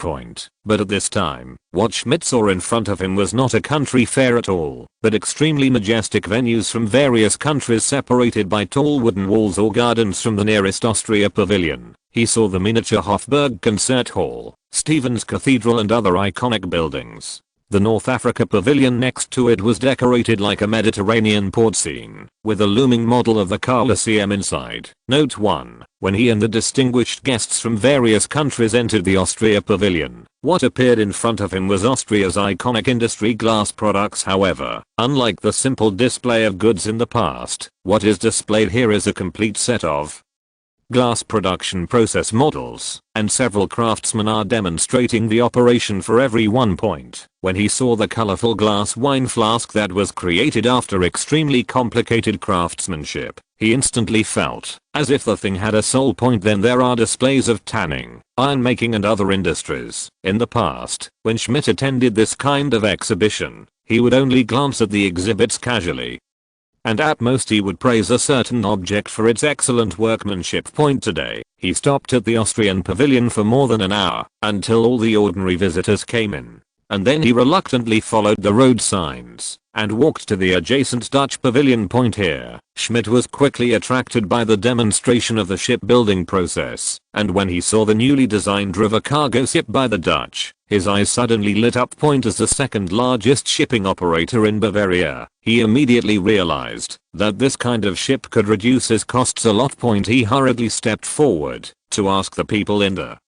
But at this time, what Schmidt saw in front of him was not a country fair at all, but extremely majestic venues from various countries separated by tall wooden walls or gardens from the nearest Austria pavilion. He saw the miniature Hofburg Concert Hall, Stephen's Cathedral and other iconic buildings. The North Africa pavilion next to it was decorated like a Mediterranean port scene, with a looming model of the Colosseum inside. Note 1. When he and the distinguished guests from various countries entered the Austria pavilion, what appeared in front of him was Austria's iconic industry glass products. However, unlike the simple display of goods in the past, what is displayed here is a complete set of glass production process models, and several craftsmen are demonstrating the operation for every 1 point. When he saw the colorful glass wine flask that was created after extremely complicated craftsmanship, he instantly felt as if the thing had a soul. Then there are displays of tanning, iron making and other industries. In the past, when Schmidt attended this kind of exhibition, he would only glance at the exhibits casually, and at most he would praise a certain object for its excellent workmanship. Today, he stopped at the Austrian pavilion for more than an hour, until all the ordinary visitors came in, and then he reluctantly followed the road signs, and walked to the adjacent Dutch pavilion. Here, Schmidt was quickly attracted by the demonstration of the shipbuilding process, and when he saw the newly designed river cargo ship by the Dutch, his eyes suddenly lit up. As the second largest shipping operator in Bavaria, he immediately realized that this kind of ship could reduce his costs a lot. He hurriedly stepped forward to ask the people in the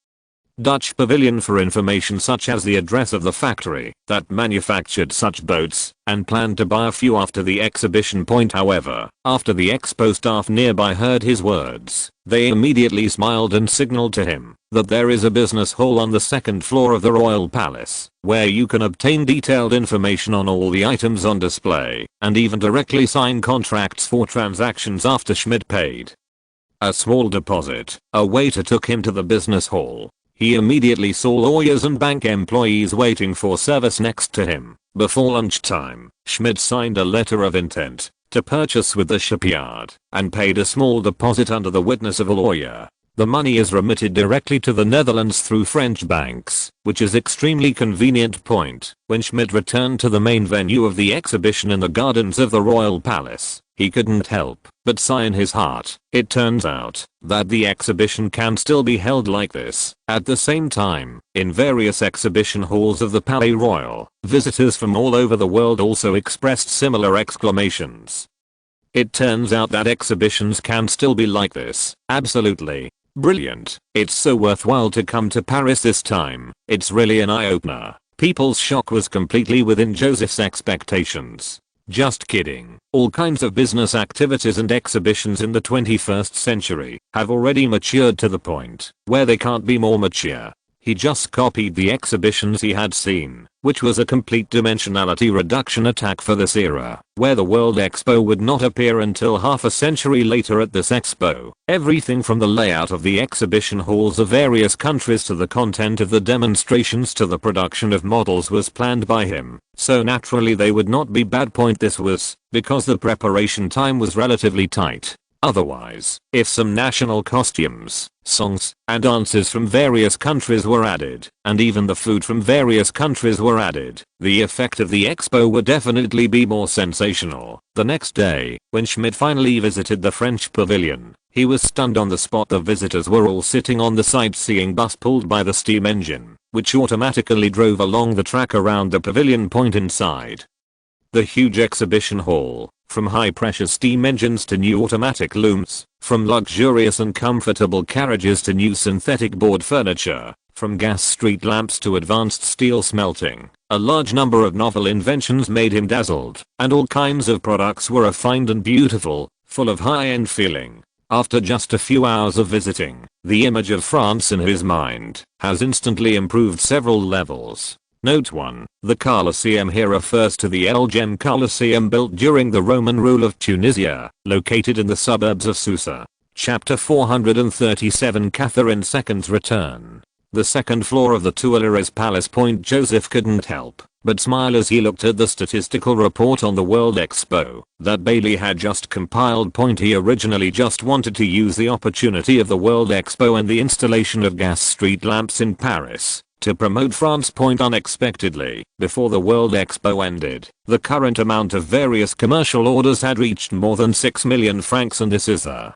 Dutch pavilion for information such as the address of the factory that manufactured such boats, and planned to buy a few after the exhibition. However, after the expo staff nearby heard his words, they immediately smiled and signaled to him that there is a business hall on the second floor of the Royal Palace, where you can obtain detailed information on all the items on display, and even directly sign contracts for transactions. After Schmidt paid a small deposit, a waiter took him to the business hall. He immediately saw lawyers and bank employees waiting for service next to him. Before lunchtime, Schmidt signed a letter of intent to purchase with the shipyard, and paid a small deposit under the witness of a lawyer. The money is remitted directly to the Netherlands through French banks, which is extremely convenient. When Schmidt returned to the main venue of the exhibition in the gardens of the Royal Palace, he couldn't help but sigh in his heart. It turns out that the exhibition can still be held like this. At the same time, in various exhibition halls of the Palais Royal, visitors from all over the world also expressed similar exclamations. It turns out that exhibitions can still be like this. Absolutely brilliant. It's so worthwhile to come to Paris this time. It's really an eye-opener. People's shock was completely within Joseph's expectations. Just kidding. All kinds of business activities and exhibitions in the 21st century have already matured to the point where they can't be more mature. He just copied the exhibitions he had seen, which was a complete dimensionality reduction attack for this era, where the World Expo would not appear until half a century later. At this expo, everything from the layout of the exhibition halls of various countries to the content of the demonstrations to the production of models was planned by him, so naturally they would not be bad. This was because the preparation time was relatively tight. Otherwise, if some national costumes, songs, and dances from various countries were added, and even the food from various countries were added, the effect of the expo would definitely be more sensational. The next day, when Schmidt finally visited the French pavilion, he was stunned on the spot. The visitors were all sitting on the sightseeing bus pulled by the steam engine, which automatically drove along the track around the pavilion. Inside the huge exhibition hall, from high-pressure steam engines to new automatic looms, from luxurious and comfortable carriages to new synthetic board furniture, from gas street lamps to advanced steel smelting, a large number of novel inventions made him dazzled, and all kinds of products were refined and beautiful, full of high-end feeling. After just a few hours of visiting, the image of France in his mind has instantly improved several levels. Note 1. The Colosseum here refers to the El Gem Colosseum built during the Roman rule of Tunisia, located in the suburbs of Susa. Chapter 437 Catherine II's Return. The second floor of the Tuileries Palace. Joseph couldn't help but smile as he looked at the statistical report on the World Expo that Bailey had just compiled. He originally just wanted to use the opportunity of the World Expo and the installation of gas street lamps in Paris to promote France. Unexpectedly, before the World Expo ended, the current amount of various commercial orders had reached more than 6 million francs, and this is the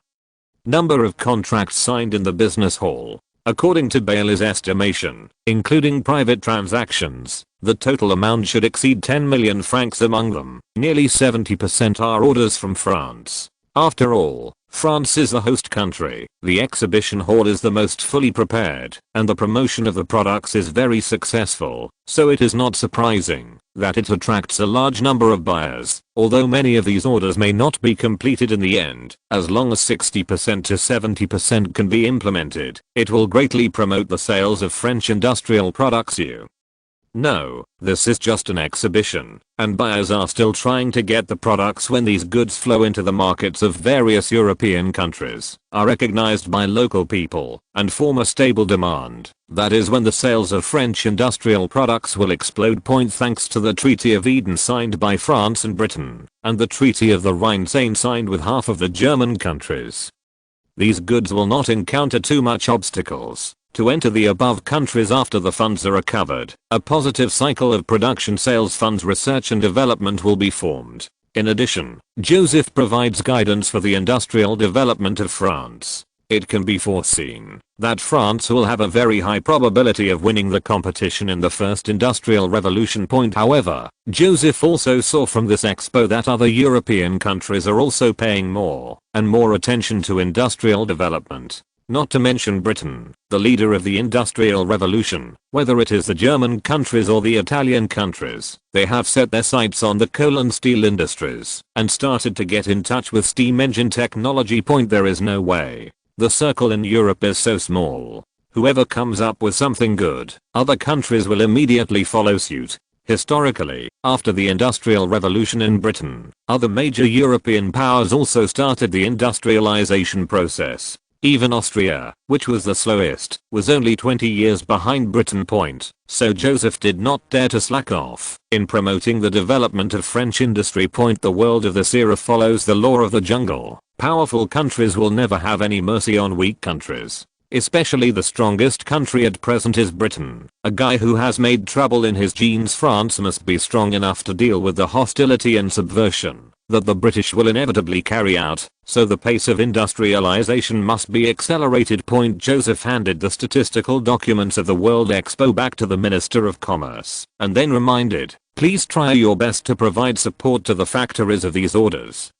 number of contracts signed in the business hall. According to Bailey's estimation, including private transactions, the total amount should exceed 10 million francs. Among them, nearly 70% are orders from France. After all, France is the host country, the exhibition hall is the most fully prepared, and the promotion of the products is very successful, so it is not surprising that it attracts a large number of buyers. Although many of these orders may not be completed in the end, as long as 60% to 70% can be implemented, it will greatly promote the sales of French industrial products. No, this is just an exhibition, and buyers are still trying to get the products when these goods flow into the markets of various European countries, are recognized by local people, and form a stable demand. That is when the sales of French industrial products will explode. Thanks to the Treaty of Eden signed by France and Britain, and the Treaty of the Rhine-Seine signed with half of the German countries, these goods will not encounter too much obstacles to enter the above countries after the funds are recovered. A positive cycle of production, sales, funds, research and development will be formed. In addition, Joseph provides guidance for the industrial development of France. It can be foreseen that France will have a very high probability of winning the competition in the first industrial revolution. However, Joseph also saw from this expo that other European countries are also paying more and more attention to industrial development. Not to mention Britain, the leader of the Industrial Revolution. Whether it is the German countries or the Italian countries, they have set their sights on the coal and steel industries and started to get in touch with steam engine technology. There is no way the circle in Europe is so small. Whoever comes up with something good, other countries will immediately follow suit. Historically, after the Industrial Revolution in Britain, other major European powers also started the industrialization process. Even Austria, which was the slowest, was only 20 years behind Britain. So Joseph did not dare to slack off in promoting the development of French industry. The world of this era follows the law of the jungle. Powerful countries will never have any mercy on weak countries. Especially the strongest country at present is Britain, a guy who has made trouble in his genes. France must be strong enough to deal with the hostility and subversion that the British will inevitably carry out, so the pace of industrialization must be accelerated. Joseph handed the statistical documents of the World Expo back to the Minister of Commerce, and then reminded, please try your best to provide support to the factories of these orders,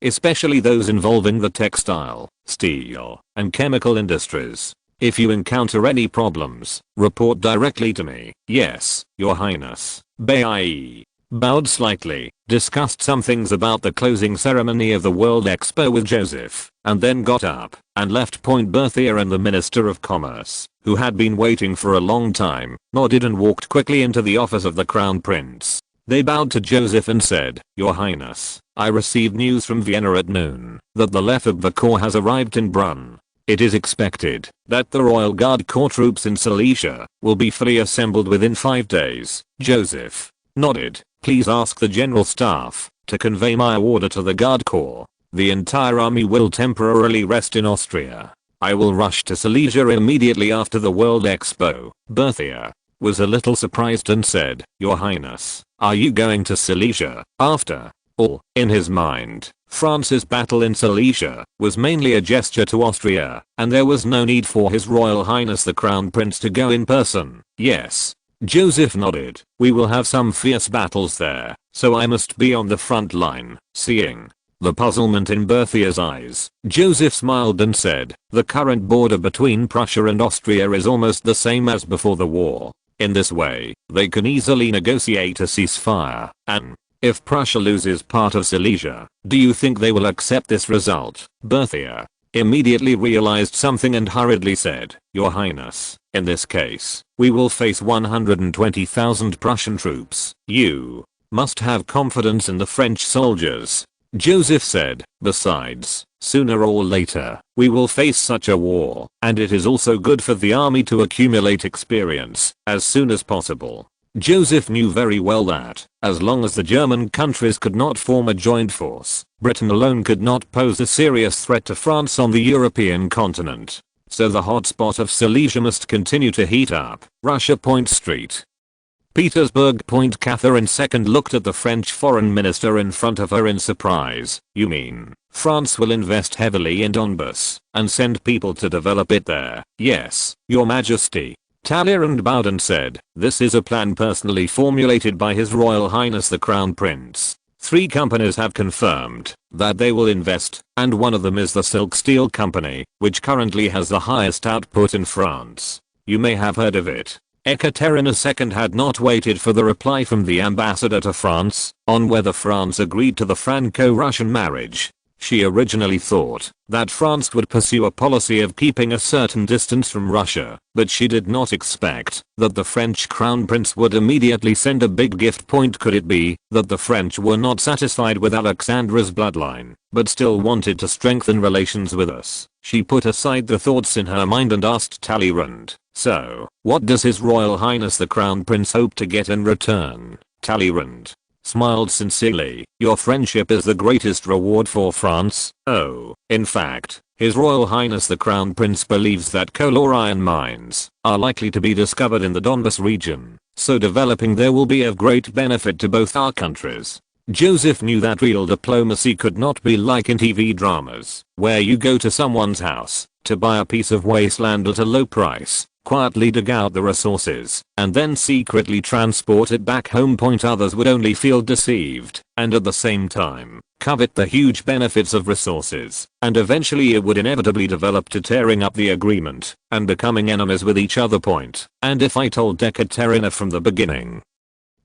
especially those involving the textile, steel, and chemical industries. If you encounter any problems, report directly to me. Yes, Your Highness. Bailly bowed slightly, discussed some things about the closing ceremony of the World Expo with Joseph, and then got up and left. Berthier and the Minister of Commerce, who had been waiting for a long time, nodded and walked quickly into the office of the Crown Prince. They bowed to Joseph and said, Your Highness, I received news from Vienna at noon that the Lefebvre Corps has arrived in Brunn. It is expected that the Royal Guard Corps troops in Silesia will be fully assembled within 5 days. Joseph nodded. Please ask the General Staff to convey my order to the Guard Corps. The entire army will temporarily rest in Austria. I will rush to Silesia immediately after the World Expo. Berthier was a little surprised and said, Your Highness, are you going to Silesia? After all, in his mind, France's battle in Silesia was mainly a gesture to Austria, and there was no need for His Royal Highness the Crown Prince to go in person. Yes. Joseph nodded. We will have some fierce battles there, so I must be on the front line. Seeing the puzzlement in Berthier's eyes, Joseph smiled and said, the current border between Prussia and Austria is almost the same as before the war. In this way, they can easily negotiate a ceasefire, and if Prussia loses part of Silesia, do you think they will accept this result? Berthier immediately realized something and hurriedly said, Your Highness, in this case, we will face 120,000 Prussian troops. You must have confidence in the French soldiers. Joseph said, besides, Sooner or later, we will face such a war, and it is also good for the army to accumulate experience as soon as possible. Joseph knew very well that, as long as the German countries could not form a joint force, Britain alone could not pose a serious threat to France on the European continent. So the hotspot of Silesia must continue to heat up. Russia. Street. Petersburg. Catherine II looked at the French foreign minister in front of her in surprise. You mean, France will invest heavily in Donbas and send people to develop it there? Yes, Your Majesty. Talleyrand bowed and said, this is a plan personally formulated by His Royal Highness the Crown Prince. 3 companies have confirmed that they will invest, and one of them is the Silk Steel Company, which currently has the highest output in France. You may have heard of it. Ekaterina II had not waited for the reply from the ambassador to France on whether France agreed to the Franco-Russian marriage. She originally thought that France would pursue a policy of keeping a certain distance from Russia, but she did not expect that the French Crown Prince would immediately send a big gift. Could it be that the French were not satisfied with Alexandra's bloodline, but still wanted to strengthen relations with us? She put aside the thoughts in her mind and asked Talleyrand, so, what does His Royal Highness the Crown Prince hope to get in return? Talleyrand smiled sincerely. Your friendship is the greatest reward for France. Oh, in fact, His Royal Highness the Crown Prince believes that coal or iron mines are likely to be discovered in the Donbas region, so developing there will be of great benefit to both our countries. Joseph knew that real diplomacy could not be like in TV dramas, where you go to someone's house to buy a piece of wasteland at a low price, quietly dig out the resources, and then secretly transport it back home. Others would only feel deceived, and at the same time, covet the huge benefits of resources, and eventually it would inevitably develop to tearing up the agreement, and becoming enemies with each other. And if I told Ekaterina from the beginning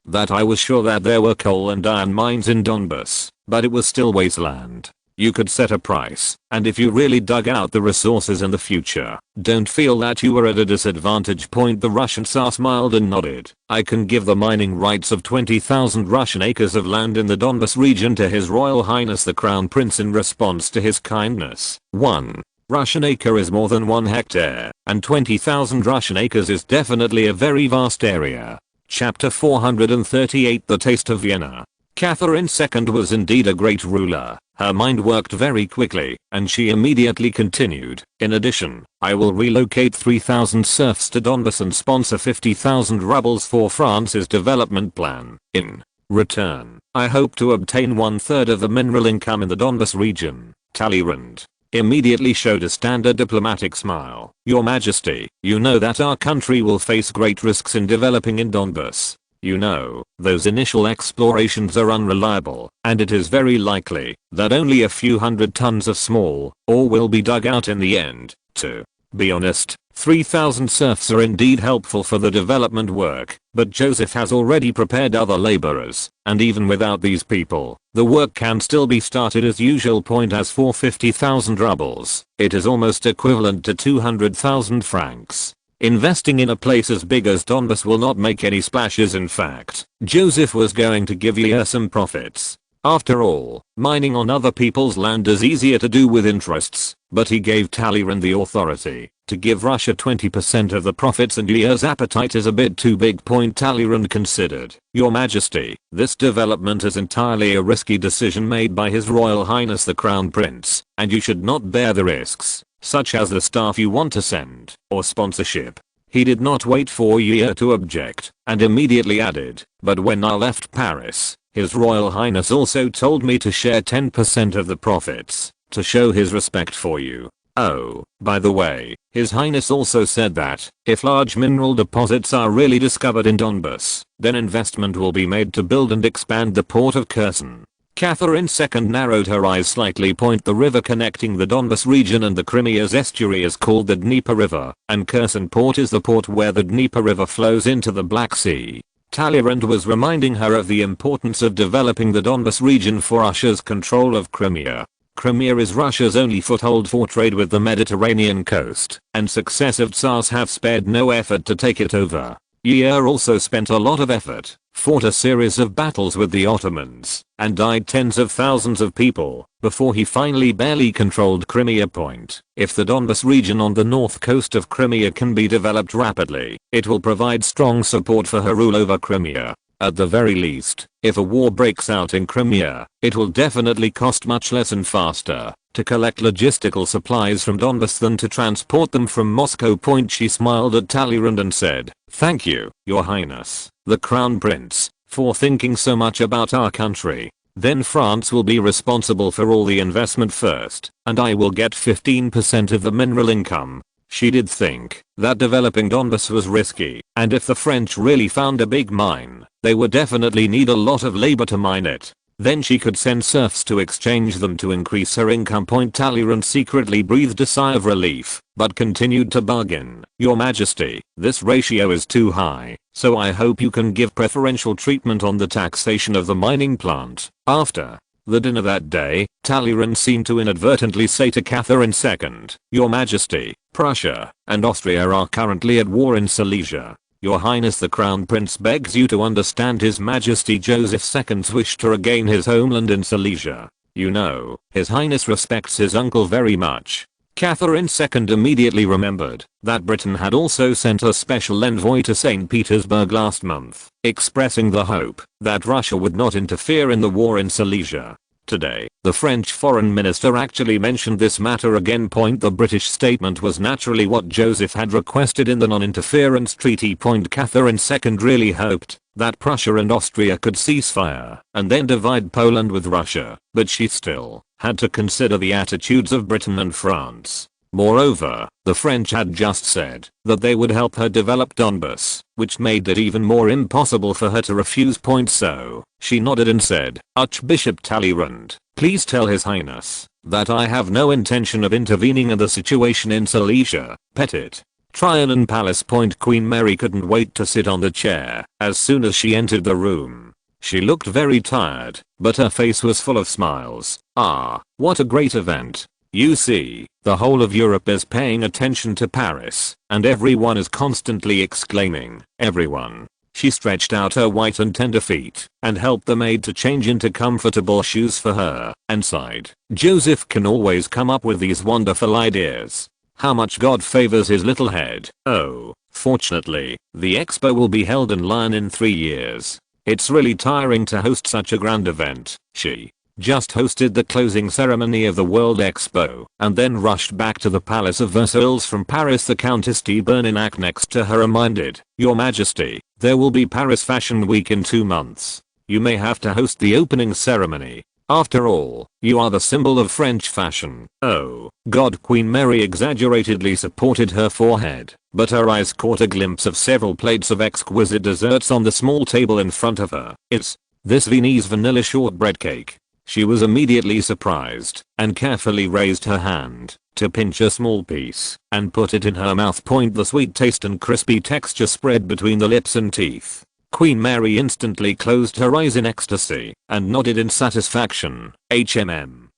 that I was sure that there were coal and iron mines in Donbas, but it was still wasteland, you could set a price, and if you really dug out the resources in the future, don't feel that you were at a disadvantage. The Russian Tsar smiled and nodded. I can give the mining rights of 20,000 Russian acres of land in the Donbas region to His Royal Highness the Crown Prince in response to his kindness. 1 Russian acre is more than 1 hectare, and 20,000 Russian acres is definitely a very vast area. Chapter 438. The Taste of Vienna. Catherine II was indeed a great ruler. Her mind worked very quickly, and she immediately continued, in addition, I will relocate 3,000 serfs to Donbas and sponsor 50,000 rubles for France's development plan. In return, I hope to obtain 1/3 of the mineral income in the Donbas region. Talleyrand immediately showed a standard diplomatic smile. Your Majesty, you know that our country will face great risks in developing in Donbas. You know, those initial explorations are unreliable, and it is very likely that only a few hundred tons of small ore will be dug out in the end. To be honest, 3,000 serfs are indeed helpful for the development work, but Joseph has already prepared other laborers, and even without these people, the work can still be started as usual. As for 50,000 rubles, it is almost equivalent to 200,000 francs. Investing in a place as big as Donbas will not make any splashes. In fact, Joseph was going to give heir some profits. After all, mining on other people's land is easier to do with interests, but he gave Talleyrand the authority to give Russia 20% of the profits, and heir's appetite is a bit too big. Talleyrand considered, Your Majesty, this development is entirely a risky decision made by His Royal Highness the Crown Prince, and you should not bear the risks, such as the staff you want to send, or sponsorship. He did not wait for heir to object, and immediately added, but when I left Paris, His Royal Highness also told me to share 10% of the profits, to show his respect for you. Oh, by the way, His Highness also said that, if large mineral deposits are really discovered in Donbas, then investment will be made to build and expand the port of Kherson. Catherine II narrowed her eyes slightly. The river connecting the Donbas region and the Crimea's estuary is called the Dnieper River, and Kherson Port is the port where the Dnieper River flows into the Black Sea. Talleyrand was reminding her of the importance of developing the Donbas region for Russia's control of Crimea. Crimea is Russia's only foothold for trade with the Mediterranean coast, and successive Tsars have spared no effort to take it over. Heir also spent a lot of effort, fought a series of battles with the Ottomans, and died tens of thousands of people before he finally barely controlled Crimea Point. If the Donbas region on the north coast of Crimea can be developed rapidly, it will provide strong support for her rule over Crimea. At the very least, if a war breaks out in Crimea, it will definitely cost much less and faster to collect logistical supplies from Donbas than to transport them from Moscow Point. She smiled at Talleyrand and said, "Thank you, Your Highness, the Crown Prince, for thinking so much about our country. Then France will be responsible for all the investment first, and I will get 15% of the mineral income." She did think that developing Donbas was risky, and if the French really found a big mine, they would definitely need a lot of labor to mine it. Then she could send serfs to exchange them to increase her income. Talleyrand secretly breathed a sigh of relief, but continued to bargain. "Your Majesty, this ratio is too high, so I hope you can give preferential treatment on the taxation of the mining plant." After the dinner that day, Talleyrand seemed to inadvertently say to Catherine II, "Your Majesty, Prussia and Austria are currently at war in Silesia. Your Highness the Crown Prince begs you to understand His Majesty Joseph II's wish to regain his homeland in Silesia. You know, His Highness respects his uncle very much." Catherine II immediately remembered that Britain had also sent a special envoy to St. Petersburg last month, expressing the hope that Russia would not interfere in the war in Silesia. Today, the French foreign minister actually mentioned this matter again. The British statement was naturally what Joseph had requested in the non-interference treaty. Catherine II really hoped that Prussia and Austria could cease fire and then divide Poland with Russia, but she still had to consider the attitudes of Britain and France. Moreover, the French had just said that they would help her develop Donbas, which made it even more impossible for her to refuse. So, she nodded and said, "Archbishop Talleyrand, please tell His Highness that I have no intention of intervening in the situation in Silesia, Petit Trianon Palace." Queen Mary couldn't wait to sit on the chair as soon as she entered the room. She looked very tired, but her face was full of smiles. "Ah, what a great event. You see, the whole of Europe is paying attention to Paris, and everyone is constantly exclaiming, 'Everyone.'" She stretched out her white and tender feet and helped the maid to change into comfortable shoes for her, and sighed. "Joseph can always come up with these wonderful ideas. How much God favors his little head." "Oh, fortunately, the expo will be held in Lyon in 3 years. It's really tiring to host such a grand event." She just hosted the closing ceremony of the World Expo and then rushed back to the Palace of Versailles from Paris. The Countess de Berniac next to her reminded, "Your Majesty, there will be Paris Fashion Week in 2 months. You may have to host the opening ceremony. After all, you are the symbol of French fashion." "Oh, God." Queen Mary exaggeratedly supported her forehead, but her eyes caught a glimpse of several plates of exquisite desserts on the small table in front of her. "It's this Viennese vanilla shortbread cake." She was immediately surprised and carefully raised her hand to pinch a small piece and put it in her mouth. The sweet taste and crispy texture spread between the lips and teeth. Queen Mary instantly closed her eyes in ecstasy and nodded in satisfaction. HMM.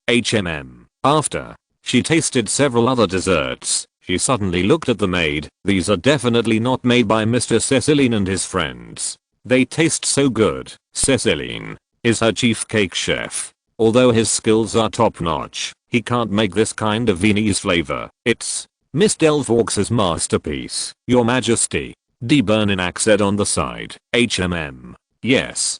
After she tasted several other desserts, she suddenly looked at the maid. "These are definitely not made by Mr. Céline and his friends. They taste so good." Céline is her chief cake chef. Although his skills are top notch, he can't make this kind of Viennese flavor. "It's Miss Delvaux's masterpiece, Your Majesty," de Berniac said on the side. Yes,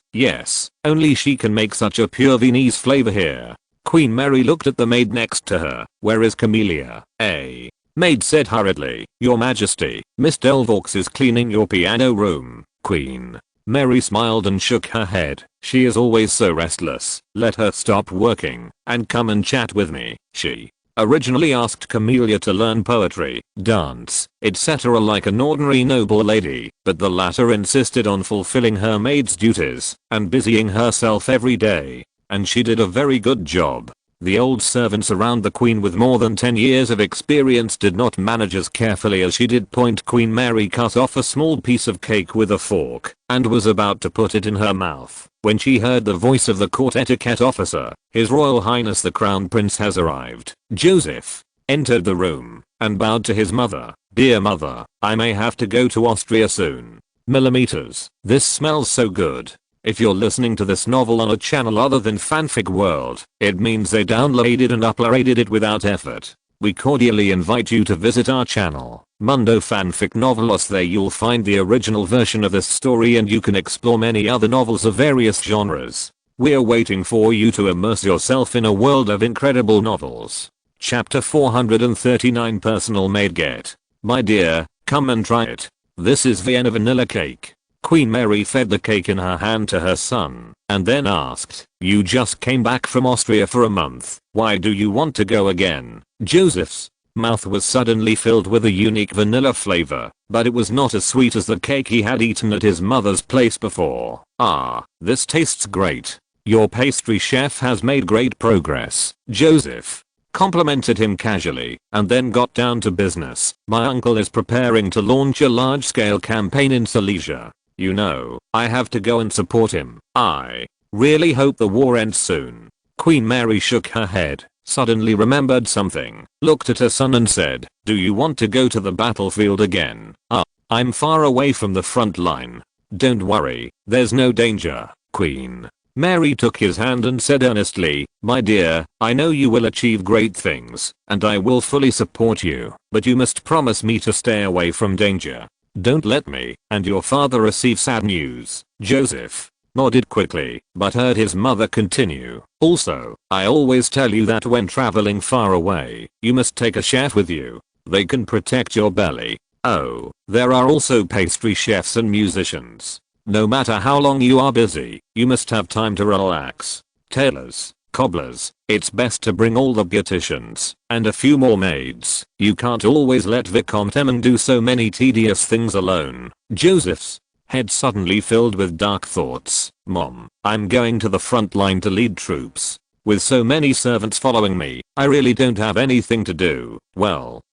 only she can make such a pure Viennese flavor here." Queen Mary looked at the maid next to her. "Where is Camelia?" A maid said hurriedly. "Your Majesty, Miss Delvaux is cleaning your piano room." Queen Mary smiled and shook her head. "She is always so restless. Let her stop working and come and chat with me." She originally asked Camelia to learn poetry, dance, etc. like an ordinary noble lady, but the latter insisted on fulfilling her maid's duties and busying herself every day, and she did a very good job. The old servants around the Queen with more than 10 years of experience did not manage as carefully as she did. Queen Mary cut off a small piece of cake with a fork and was about to put it in her mouth when she heard the voice of the court etiquette officer. "His Royal Highness the Crown Prince has arrived." Joseph entered the room and bowed to his mother. "Dear mother, I may have to go to Austria soon. millimeters. This smells so good. If you're listening to this novel on a channel other than Fanfic World, it means they downloaded and uploaded it without effort. We cordially invite you to visit our channel, Mundo Fanfic Novelos. There you'll find the original version of this story and you can explore many other novels of various genres. We're waiting for you to immerse yourself in a world of incredible novels. Chapter 439 Personal Maid Get. My dear, come and try it. This is Vienna vanilla cake. Queen Mary fed the cake in her hand to her son, and then asked, "You just came back from Austria for a month. Why do you want to go again?" Joseph's mouth was suddenly filled with a unique vanilla flavor, but it was not as sweet as the cake he had eaten at his mother's place before. "Ah, this tastes great. Your pastry chef has made great progress." Joseph complimented him casually, and then got down to business. "My uncle is preparing to launch a large-scale campaign in Silesia. You know, I have to go and support him. I really hope the war ends soon." Queen Mary shook her head, suddenly remembered something, looked at her son and said, "Do you want to go to the battlefield again?" I'm far away from the front line. Don't worry, there's no danger." Queen Mary took his hand and said earnestly, "My dear, I know you will achieve great things, and I will fully support you, but you must promise me to stay away from danger. Don't let me and your father receive sad news." Joseph nodded quickly, but heard his mother continue, "Also, I always tell you that when traveling far away, you must take a chef with you. They can protect your belly. Oh, there are also pastry chefs and musicians. No matter how long you are busy, you must have time to relax. Tailors, cobblers, it's best to bring all the beauticians, and a few more maids. You can't always let Vicomte Emon do so many tedious things alone." Joseph's head suddenly filled with dark thoughts. "Mom, I'm going to the front line to lead troops. With so many servants following me, I really don't have anything to do." Well,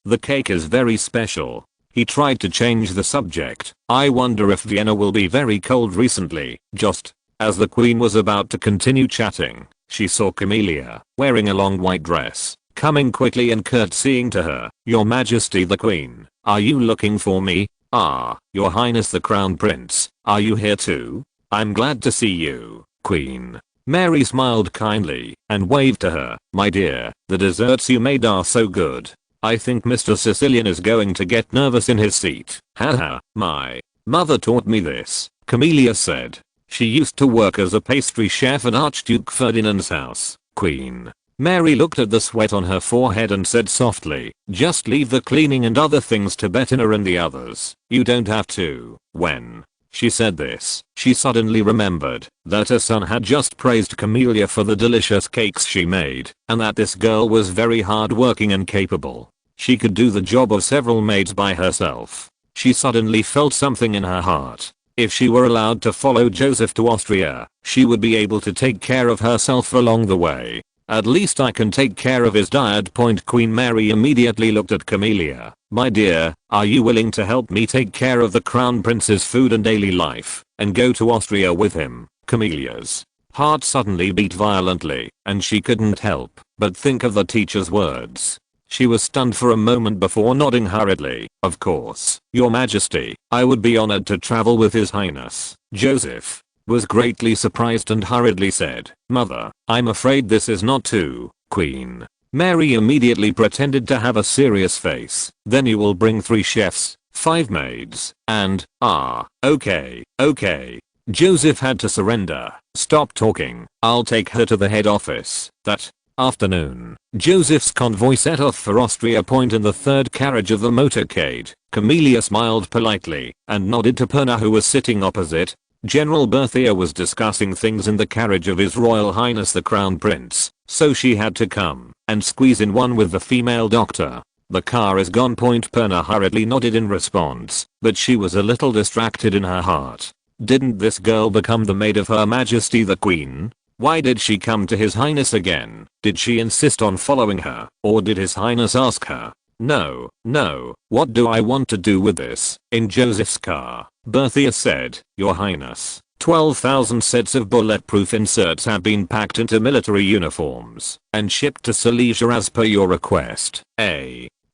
the cake is very special." He tried to change the subject. "I wonder if Vienna will be very cold recently." Just as the queen was about to continue chatting, she saw Camelia, wearing a long white dress, coming quickly and curtsying to her. "Your Majesty the Queen, are you looking for me?" "Ah, Your Highness the Crown Prince, are you here too? I'm glad to see you." Queen Mary smiled kindly and waved to her. "My dear, the desserts you made are so good. I think Mr. Sicilian is going to get nervous in his seat." "Haha, my mother taught me this," Camelia said. "She used to work as a pastry chef at Archduke Ferdinand's house." Queen Mary looked at the sweat on her forehead and said softly, "Just leave the cleaning and other things to Bettina and the others. You don't have to." When she said this, she suddenly remembered that her son had just praised Camelia for the delicious cakes she made, and that this girl was very hardworking and capable. She could do the job of several maids by herself. She suddenly felt something in her heart. If she were allowed to follow Joseph to Austria, she would be able to take care of herself along the way. "At least I can take care of his diet." Queen Mary immediately looked at Camelia. "My dear, are you willing to help me take care of the Crown Prince's food and daily life, and go to Austria with him?" Camelia's heart suddenly beat violently, and she couldn't help but think of the teacher's words. She was stunned for a moment before nodding hurriedly. "Of course, Your Majesty, I would be honored to travel with His Highness." Joseph was greatly surprised and hurriedly said, "Mother, I'm afraid this is not to." Queen Mary immediately pretended to have a serious face. "Then you will bring 3 chefs, 5 maids, and, okay. Joseph had to surrender. "Stop talking, I'll take her to the head office." That afternoon, Joseph's convoy set off for Austria. In the third carriage of the motorcade, Camelia smiled politely and nodded to Perna, who was sitting opposite. General Berthier was discussing things in the carriage of His Royal Highness the Crown Prince, so she had to come and squeeze in one with the female doctor. "The car is gone." Perna hurriedly nodded in response, but she was a little distracted in her heart. Didn't this girl become the maid of Her Majesty the Queen? Why did she come to His Highness again? Did she insist on following her, or did His Highness ask her? No. What do I want to do with this?" In Joseph's car, Berthier said, "Your Highness, 12,000 sets of bulletproof inserts have been packed into military uniforms and shipped to Silesia as per your request.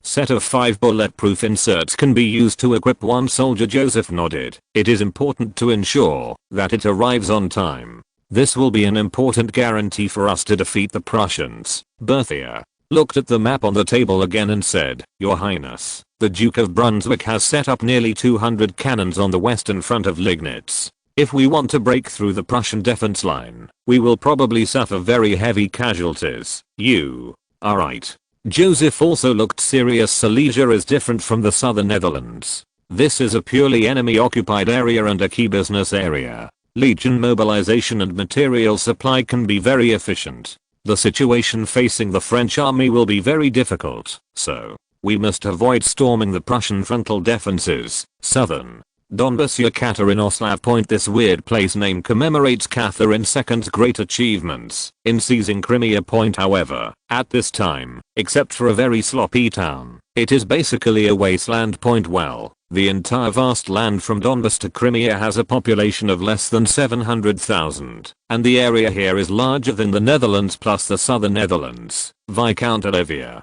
Set of 5 bulletproof inserts can be used to equip one soldier. Joseph nodded. It is important to ensure that it arrives on time. This will be an important guarantee for us to defeat the Prussians. Berthier looked at the map on the table again and said, Your Highness, the Duke of Brunswick has set up nearly 200 cannons on the western front of Liegnitz. If we want to break through the Prussian defense line, we will probably suffer very heavy casualties. You are right. Joseph also looked serious. Silesia is different from the southern Netherlands. This is a purely enemy occupied area and a key business area. Legion mobilization and material supply can be very efficient. The situation facing the French army will be very difficult, so we must avoid storming the Prussian frontal defenses. Southern Donbass. Yekaterinouslav Point. This weird place name commemorates Catherine II's great achievements in seizing Crimea Point. However, at this time, except for a very sloppy town, it is basically a wasteland point. Well, the entire vast land from Donbass to Crimea has a population of less than 700,000, and the area here is larger than the Netherlands plus the southern Netherlands. Viscount Olivier,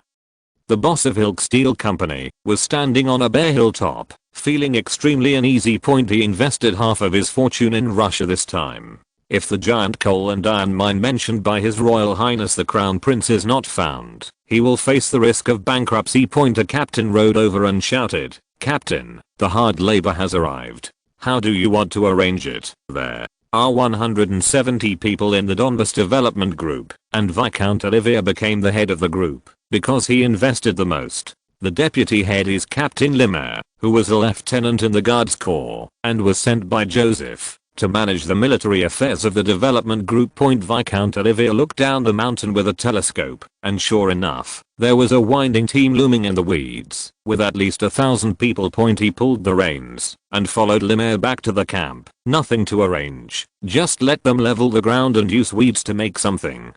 the boss of Hilk Steel Company, was standing on a bare hilltop, feeling extremely uneasy. He invested half of his fortune in Russia this time. If the giant coal and iron mine mentioned by His Royal Highness the Crown Prince is not found, he will face the risk of bankruptcy. A captain rode over and shouted, Captain, the hard labor has arrived. How do you want to arrange it? There are 170 people in the Donbass Development Group, and Viscount Olivier became the head of the group because he invested the most. The deputy head is Captain Lemaire, who was a lieutenant in the Guards Corps and was sent by Joseph to manage the military affairs of the development group. Viscount Olivier looked down the mountain with a telescope, and sure enough, there was a winding team looming in the weeds, with at least 1,000 people. He pulled the reins and followed Lemaire back to the camp. Nothing to arrange, just let them level the ground and use weeds to make something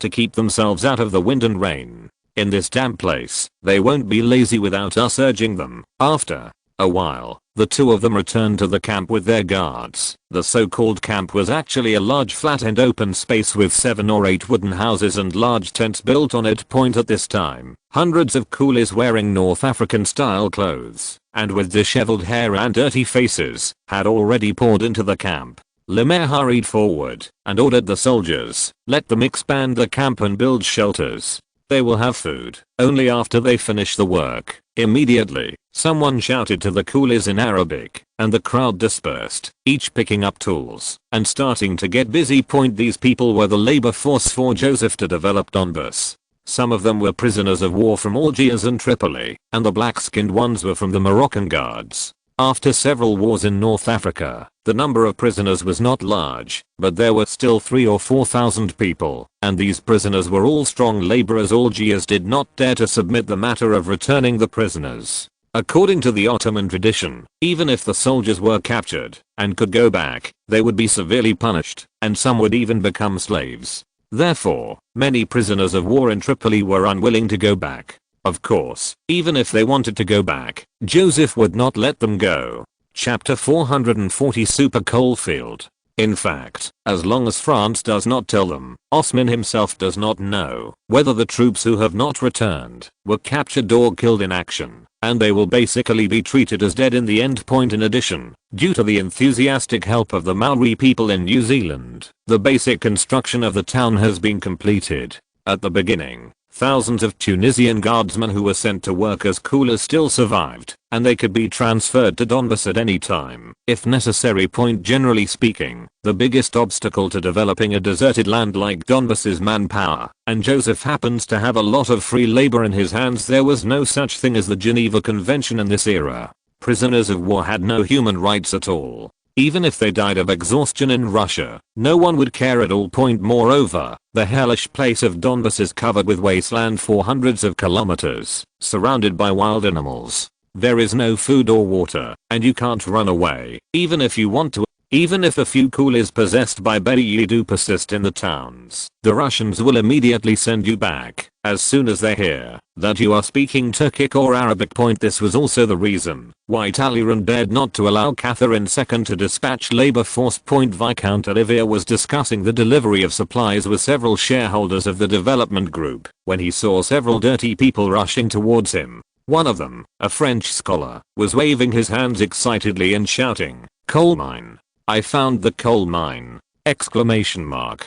to keep themselves out of the wind and rain. In this damp place, they won't be lazy without us urging them. After a while, the two of them returned to the camp with their guards. The so-called camp was actually a large flat and open space with 7 or 8 wooden houses and large tents built on it. At this time, hundreds of coolies wearing North African style clothes and with disheveled hair and dirty faces had already poured into the camp. Lemaire hurried forward and ordered the soldiers, let them expand the camp and build shelters. They will have food only after they finish the work. Immediately, someone shouted to the coolies in Arabic, and the crowd dispersed, each picking up tools and starting to get busy. These people were the labor force for Joseph to develop Donbass. Some of them were prisoners of war from Algiers and Tripoli, and the black-skinned ones were from the Moroccan Guards. After several wars in North Africa, the number of prisoners was not large, but there were still 3,000 or 4,000 people, and these prisoners were all strong laborers. Algiers did not dare to submit the matter of returning the prisoners. According to the Ottoman tradition, even if the soldiers were captured and could go back, they would be severely punished, and some would even become slaves. Therefore, many prisoners of war in Tripoli were unwilling to go back. Of course, even if they wanted to go back, Joseph would not let them go. Chapter 440 Super Coalfield. In fact, as long as France does not tell them, Osman himself does not know whether the troops who have not returned were captured or killed in action, and they will basically be treated as dead in the end. In addition, due to the enthusiastic help of the Maori people in New Zealand, the basic construction of the town has been completed. At the beginning, thousands of Tunisian guardsmen who were sent to work as coolies still survived, and they could be transferred to Donbass at any time, if necessary. Generally speaking, the biggest obstacle to developing a deserted land like Donbass is manpower, and Joseph happens to have a lot of free labor in his hands. There was no such thing as the Geneva Convention in this era. Prisoners of war had no human rights at all. Even if they died of exhaustion in Russia, no one would care at all. Moreover, the hellish place of Donbass is covered with wasteland for hundreds of kilometers, surrounded by wild animals. There is no food or water, and you can't run away, even if you want to. Even if a few coolies possessed by Bayi do persist in the towns, the Russians will immediately send you back as soon as they hear that you are speaking Turkic or Arabic. This was also the reason why Talleyrand dared not to allow Catherine II to dispatch labor force. Viscount Olivier was discussing the delivery of supplies with several shareholders of the development group when he saw several dirty people rushing towards him. One of them, a French scholar, was waving his hands excitedly and shouting, "Coal mine! I found the coal mine!" Exclamation mark.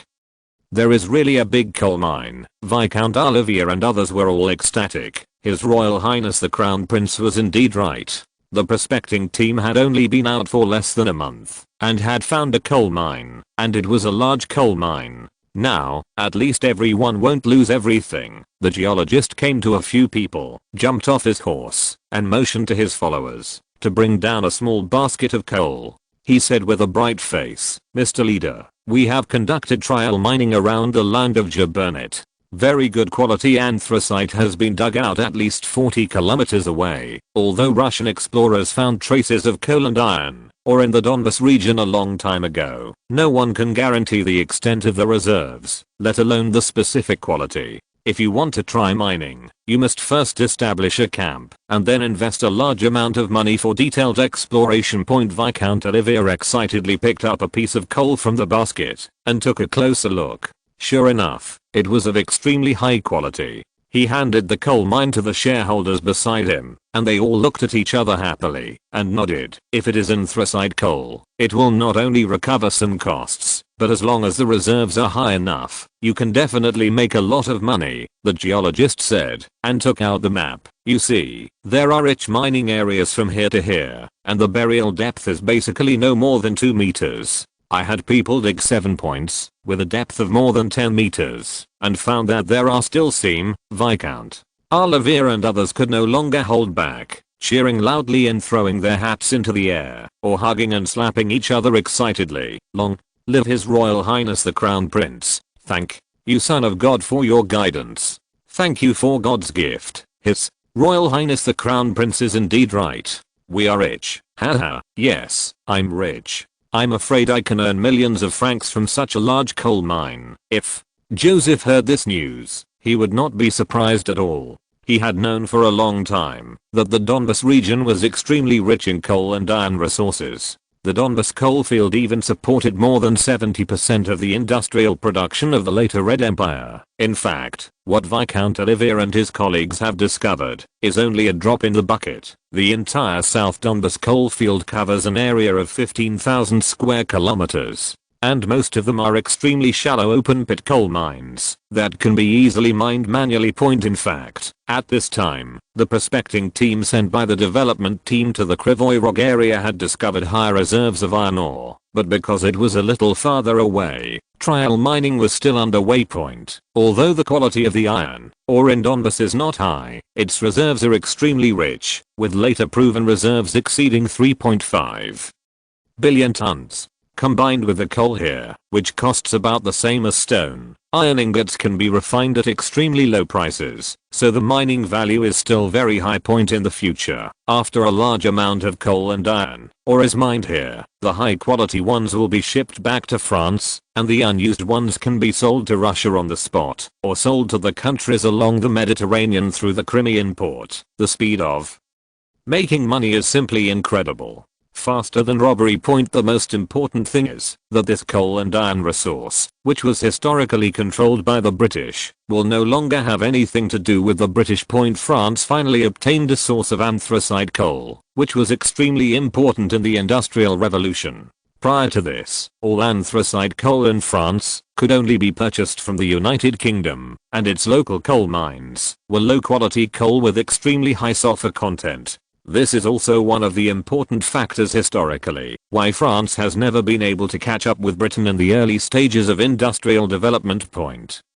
There is really a big coal mine. Viscount Olivier and others were all ecstatic. His Royal Highness the Crown Prince was indeed right. The prospecting team had only been out for less than a month and had found a coal mine, and it was a large coal mine. Now, at least everyone won't lose everything. The geologist came to a few people, jumped off his horse, and motioned to his followers to bring down a small basket of coal. He said with a bright face, "Mr. Leader, we have conducted trial mining around the land of Gibernet. Very good quality anthracite has been dug out at least 40 kilometers away. Although Russian explorers found traces of coal and iron ore in the Donbas region a long time ago, no one can guarantee the extent of the reserves, let alone the specific quality. If you want to try mining, you must first establish a camp and then invest a large amount of money for detailed exploration." Viscount Olivier excitedly picked up a piece of coal from the basket and took a closer look. Sure enough, it was of extremely high quality. He handed the coal mine to the shareholders beside him, and they all looked at each other happily and nodded. If it is anthracite coal, it will not only recover some costs, but as long as the reserves are high enough, you can definitely make a lot of money, the geologist said, and took out the map. You see, there are rich mining areas from here to here, and the burial depth is basically no more than 2 meters. I had people dig 7 points with a depth of more than 10 meters and found that there are still seam. Viscount Olivier and others could no longer hold back, cheering loudly and throwing their hats into the air or hugging and slapping each other excitedly. "Long live His Royal Highness the Crown Prince. Thank you, Son of God, for your guidance. Thank you for God's gift. His Royal Highness the Crown Prince is indeed right. We are rich. Haha, yes, I'm rich. I'm afraid I can earn millions of francs from such a large coal mine." If Joseph heard this news, he would not be surprised at all. He had known for a long time that the Donbas region was extremely rich in coal and iron resources. The Donbas coalfield even supported more than 70% of the industrial production of the later Red Empire. In fact, what Viscount Olivier and his colleagues have discovered is only a drop in the bucket. The entire South Donbas coalfield covers an area of 15,000 square kilometers, and most of them are extremely shallow open pit coal mines that can be easily mined manually. In fact, at this time, the prospecting team sent by the development team to the Krivoy Rog area had discovered high reserves of iron ore, but because it was a little farther away, trial mining was still underway. Although the quality of the iron ore in Donbas is not high, its reserves are extremely rich, with later proven reserves exceeding 3.5 billion tons. Combined with the coal here, which costs about the same as stone, iron ingots can be refined at extremely low prices, so the mining value is still very high. In the future, after a large amount of coal and iron ore is mined here, the high quality ones will be shipped back to France, and the unused ones can be sold to Russia on the spot, or sold to the countries along the Mediterranean through the Crimean port. The speed of making money is simply incredible. Faster than robbery. The most important thing is that this coal and iron resource, which was historically controlled by the British, will no longer have anything to do with the British. France finally obtained a source of anthracite coal, which was extremely important in the Industrial Revolution. Prior to this, all anthracite coal in France could only be purchased from the United Kingdom, and its local coal mines were low quality coal with extremely high sulfur content. This is also one of the important factors historically why France has never been able to catch up with Britain in the early stages of industrial development.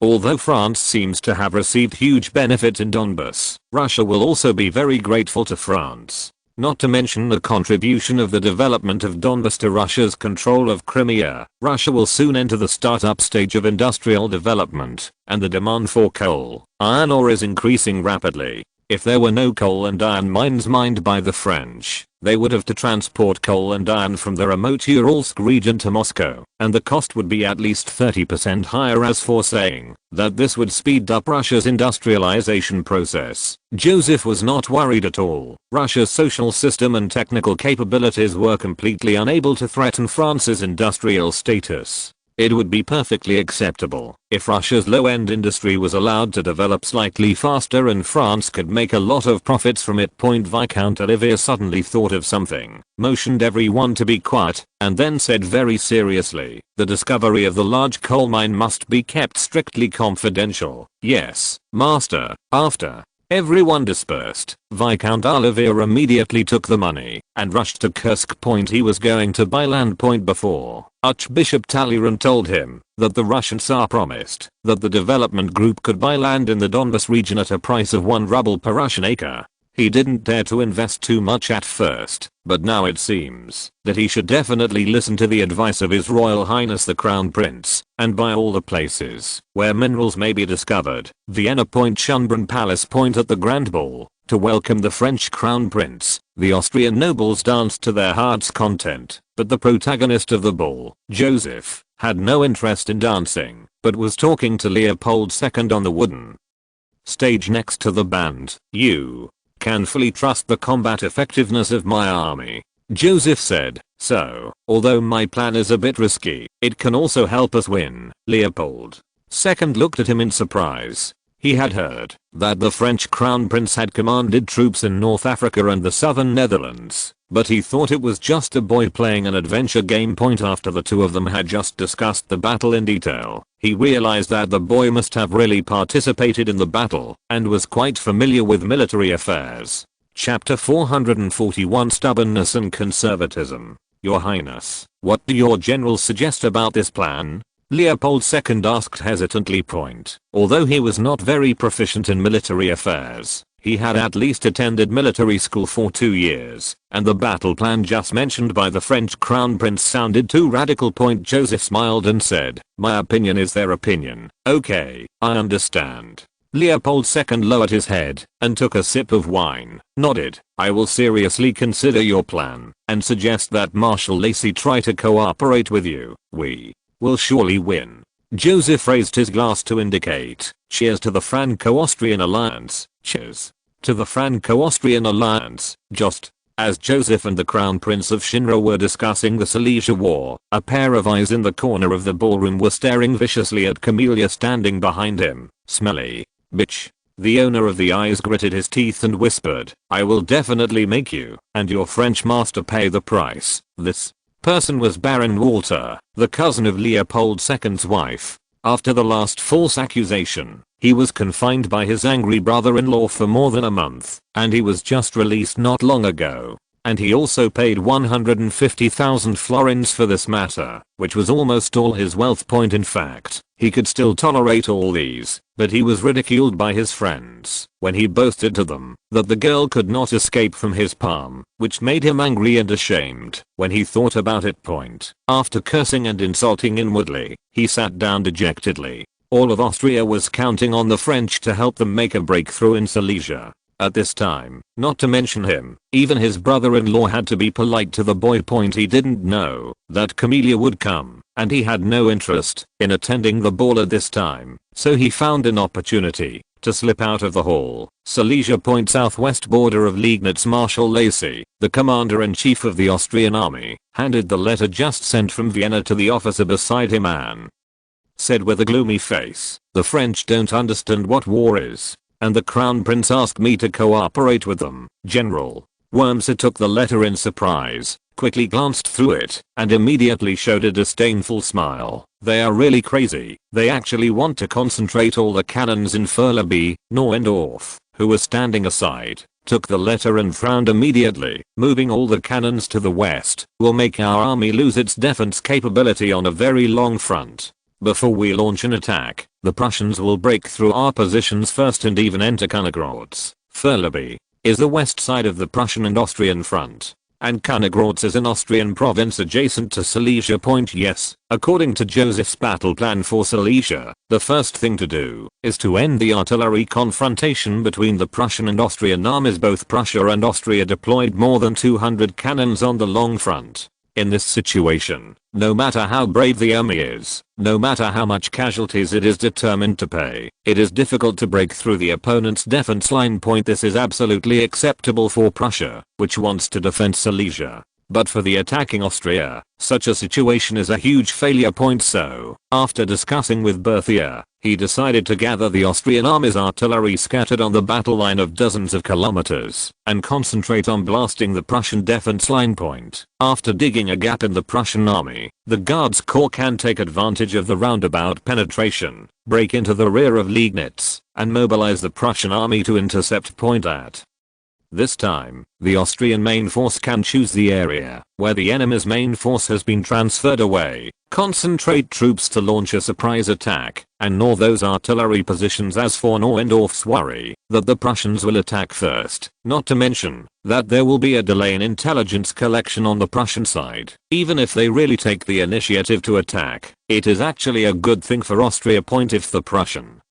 Although France seems to have received huge benefit in Donbas, Russia will also be very grateful to France. Not to mention the contribution of the development of Donbas to Russia's control of Crimea. Russia will soon enter the startup stage of industrial development, and the demand for coal, iron ore is increasing rapidly. If there were no coal and iron mines mined by the French, They would have to transport coal and iron from the remote Uralsk region to Moscow, and the cost would be at least 30% higher. As for saying that this would speed up Russia's industrialization process, Joseph was not worried at all. Russia's social system and technical capabilities were completely unable to threaten France's industrial status. It would be perfectly acceptable if Russia's low-end industry was allowed to develop slightly faster and France could make a lot of profits from it. Viscount Olivier suddenly thought of something, motioned everyone to be quiet, and then said very seriously, "The discovery of the large coal mine must be kept strictly confidential." "Yes, master." After everyone dispersed, Viscount Olivier immediately took the money and rushed to Kursk. He was going to buy land. Before Archbishop Talleyrand told him that the Russian Tsar promised that the development group could buy land in the Donbas region at a price of 1 ruble per Russian acre. He didn't dare to invest too much at first, but now it seems that he should definitely listen to the advice of His Royal Highness the Crown Prince and buy all the places where minerals may be discovered. Vienna. Schönbrunn Palace. At the Grand Ball, to welcome the French Crown Prince, the Austrian nobles danced to their heart's content, but the protagonist of the ball, Joseph, had no interest in dancing, but was talking to Leopold II on the wooden stage next to the band. "You can fully trust the combat effectiveness of my army," Joseph said. "So, although my plan is a bit risky, it can also help us win." Leopold II looked at him in surprise. He had heard that the French Crown Prince had commanded troops in North Africa and the southern Netherlands, but he thought it was just a boy playing an adventure game. After the two of them had just discussed the battle in detail, he realized that the boy must have really participated in the battle and was quite familiar with military affairs. Chapter 441. Stubbornness and Conservatism. "Your Highness, what do your generals suggest about this plan?" Leopold II asked hesitantly. Although he was not very proficient in military affairs, he had at least attended military school for 2 years, and the battle plan just mentioned by the French Crown Prince sounded too radical. Joseph smiled and said, "My opinion is their opinion." "Okay, I understand." Leopold II lowered his head and took a sip of wine, nodded. "I will seriously consider your plan and suggest that Marshal Lacy try to cooperate with you. We will surely win." Joseph raised his glass to indicate, "Cheers to the Franco-Austrian alliance." "Cheers to the Franco-Austrian alliance." Just as Joseph and the Crown Prince of Shinra were discussing the Silesia War, a pair of eyes in the corner of the ballroom were staring viciously at Camellia standing behind him. "Smelly bitch." The owner of the eyes gritted his teeth and whispered, "I will definitely make you and your French master pay the price." This person was Baron Walter, the cousin of Leopold II's wife. After the last false accusation, he was confined by his angry brother-in-law for more than a month, and he was just released not long ago. And he also paid 150,000 florins for this matter, which was almost all his wealth. In fact, he could still tolerate all these, but he was ridiculed by his friends when he boasted to them that the girl could not escape from his palm, which made him angry and ashamed when he thought about it. After cursing and insulting inwardly, he sat down dejectedly. All of Austria was counting on the French to help them make a breakthrough in Silesia. At this time, not to mention him, even his brother-in-law had to be polite to the boy. He didn't know that Camellia would come, and he had no interest in attending the ball at this time, so he found an opportunity to slip out of the hall. Silesia. Southwest border of Liegnitz. Marshal Lacy, the commander-in-chief of the Austrian army, handed the letter just sent from Vienna to the officer beside him and said with a gloomy face, "The French don't understand what war is, and the Crown Prince asked me to cooperate with them." General Wurmser took the letter in surprise, quickly glanced through it, and immediately showed a disdainful smile. "They are really crazy. They actually want to concentrate all the cannons in Furleby." Neuendorf, who was standing aside, took the letter and frowned immediately. "Moving all the cannons to the west will make our army lose its defense capability on a very long front. Before we launch an attack, the Prussians will break through our positions first and even enter Königgrätz." Furleby is the west side of the Prussian and Austrian front. and Königgrätz is an Austrian province adjacent to Silesia. Yes, according to Joseph's battle plan for Silesia, the first thing to do is to end the artillery confrontation between the Prussian and Austrian armies. Both Prussia and Austria deployed more than 200 cannons on the long front. In this situation, no matter how brave the army is, no matter how much casualties it is determined to pay, it is difficult to break through the opponent's defense line. This is absolutely acceptable for Prussia, which wants to defend Silesia. But for the attacking Austria, such a situation is a huge failure. So, after discussing with Berthier, he decided to gather the Austrian army's artillery scattered on the battle line of dozens of kilometers and concentrate on blasting the Prussian defense line. After digging a gap in the Prussian army, the Guards Corps can take advantage of the roundabout penetration, break into the rear of Liegnitz, and mobilize the Prussian army to intercept. At this time, the Austrian main force can choose the area where the enemy's main force has been transferred away, concentrate troops to launch a surprise attack, and gnaw those artillery positions. As for Neuendorf's worry that the Prussians will attack first, not to mention that there will be a delay in intelligence collection on the Prussian side. Even if they really take the initiative to attack, it is actually a good thing for Austria. If the Prussian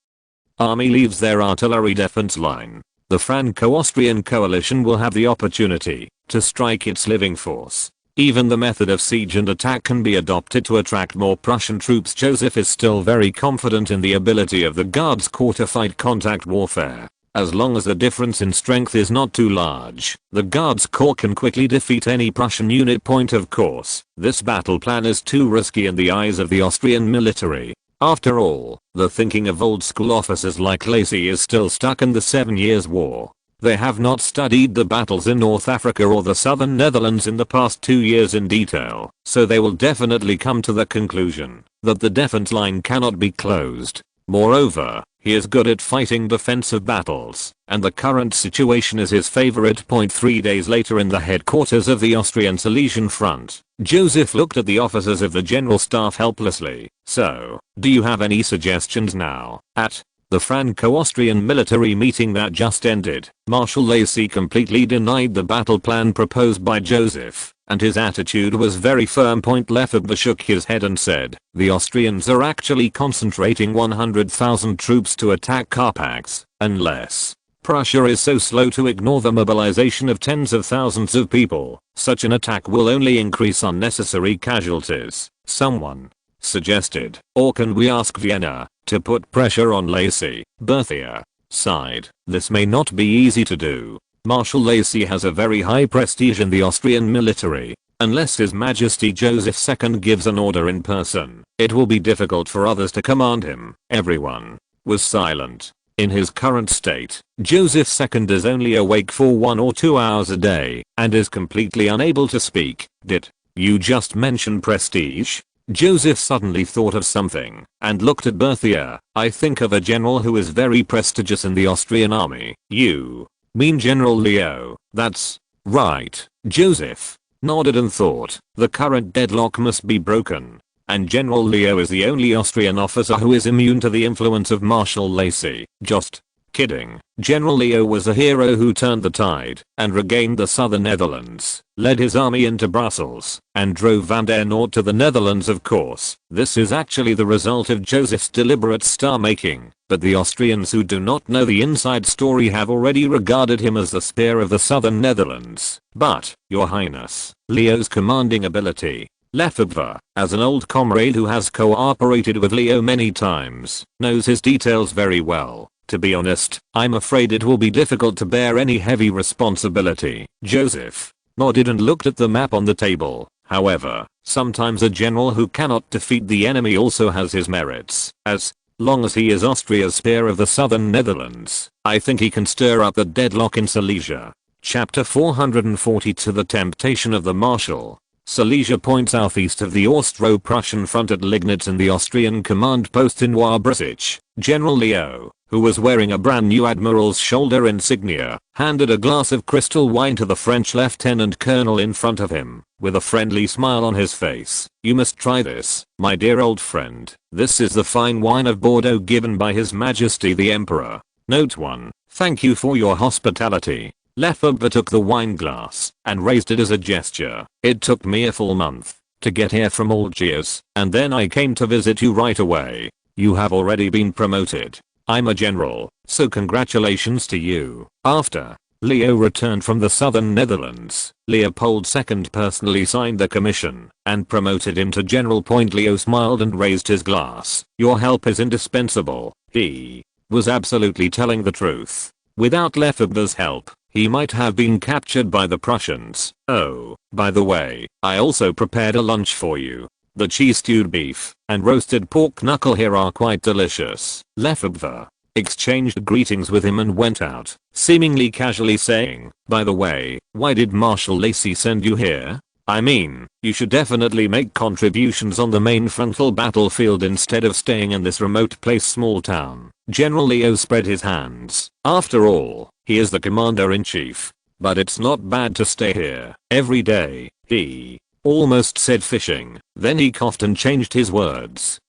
army leaves their artillery defense line, the Franco-Austrian coalition will have the opportunity to strike its living force. Even the method of siege and attack can be adopted to attract more Prussian troops. Joseph is still very confident in the ability of the Guards Corps to fight contact warfare. As long as the difference in strength is not too large, the Guards Corps can quickly defeat any Prussian unit. Of course, this battle plan is too risky in the eyes of the Austrian military. After all, the thinking of old school officers like Lacy is still stuck in the 7 Years' War. They have not studied the battles in North Africa or the southern Netherlands in the past 2 years in detail, so they will definitely come to the conclusion that the defense line cannot be closed. Moreover, he is good at fighting defensive battles, and the current situation is his favorite. 3 days later, in the headquarters of the Austrian Silesian front, Joseph looked at the officers of the general staff helplessly. So, do you have any suggestions now? At the Franco-Austrian military meeting that just ended, Marshal Lacy completely denied the battle plan proposed by Joseph, and his attitude was very firm. Lefebvre shook his head and said, the Austrians are actually concentrating 100,000 troops to attack Carpax, unless Prussia is so slow to ignore the mobilization of tens of thousands of people. Such an attack will only increase unnecessary casualties, someone suggested. Or can we ask Vienna to put pressure on Lacy? Berthier sighed. This may not be easy to do. Marshal Lacy has a very high prestige in the Austrian military. Unless His Majesty Joseph II gives an order in person, it will be difficult for others to command him. Everyone was silent. In his current state, Joseph II is only awake for 1 or 2 hours a day and is completely unable to speak. Did you just mention prestige? Joseph suddenly thought of something and looked at Berthier. I think of a general who is very prestigious in the Austrian army. You mean General Leo? That's right. Joseph nodded and thought, the current deadlock must be broken. And General Leo is the only Austrian officer who is immune to the influence of Marshal Lacy. Just kidding. General Leo was a hero who turned the tide and regained the southern Netherlands, led his army into Brussels, and drove Van der Noort to the Netherlands. Of course, this is actually the result of Joseph's deliberate star making, but the Austrians who do not know the inside story have already regarded him as the spear of the southern Netherlands. But, Your Highness, Leo's commanding ability. Lefebvre, as an old comrade who has cooperated with Leo many times, knows his details very well. To be honest, I'm afraid it will be difficult to bear any heavy responsibility. Joseph nodded and looked at the map on the table. However, sometimes a general who cannot defeat the enemy also has his merits. As long as he is Austria's spear of the southern Netherlands, I think he can stir up the deadlock in Silesia. Chapter 442. The Temptation of the Marshal. Silesia points southeast of the Austro-Prussian front at Liegnitz in the Austrian command post in Noir-Bresich. General Leo, who was wearing a brand new admiral's shoulder insignia, handed a glass of crystal wine to the French lieutenant colonel in front of him, with a friendly smile on his face. You must try this, my dear old friend. This is the fine wine of Bordeaux given by His Majesty the Emperor. Note 1. Thank you for your hospitality. Lefebvre took the wine glass and raised it as a gesture. It took me a full month to get here from Algiers, and then I came to visit you right away. You have already been promoted. I'm a general, so congratulations to you. After Leo returned from the southern Netherlands, Leopold II personally signed the commission and promoted him to general. Leo smiled and raised his glass. Your help is indispensable. He was absolutely telling the truth. Without Lefebvre's help, he might have been captured by the Prussians. Oh, by the way, I also prepared a lunch for you. The cheese stewed beef and roasted pork knuckle here are quite delicious. Lefebvre exchanged greetings with him and went out, seemingly casually saying, by the way, why did Marshal Lacy send you here? I mean, you should definitely make contributions on the main frontal battlefield instead of staying in this remote place. Small town. General Leo spread his hands. After all, he is the commander-in-chief. But it's not bad to stay here every day. He almost said fishing, then he coughed and changed his words.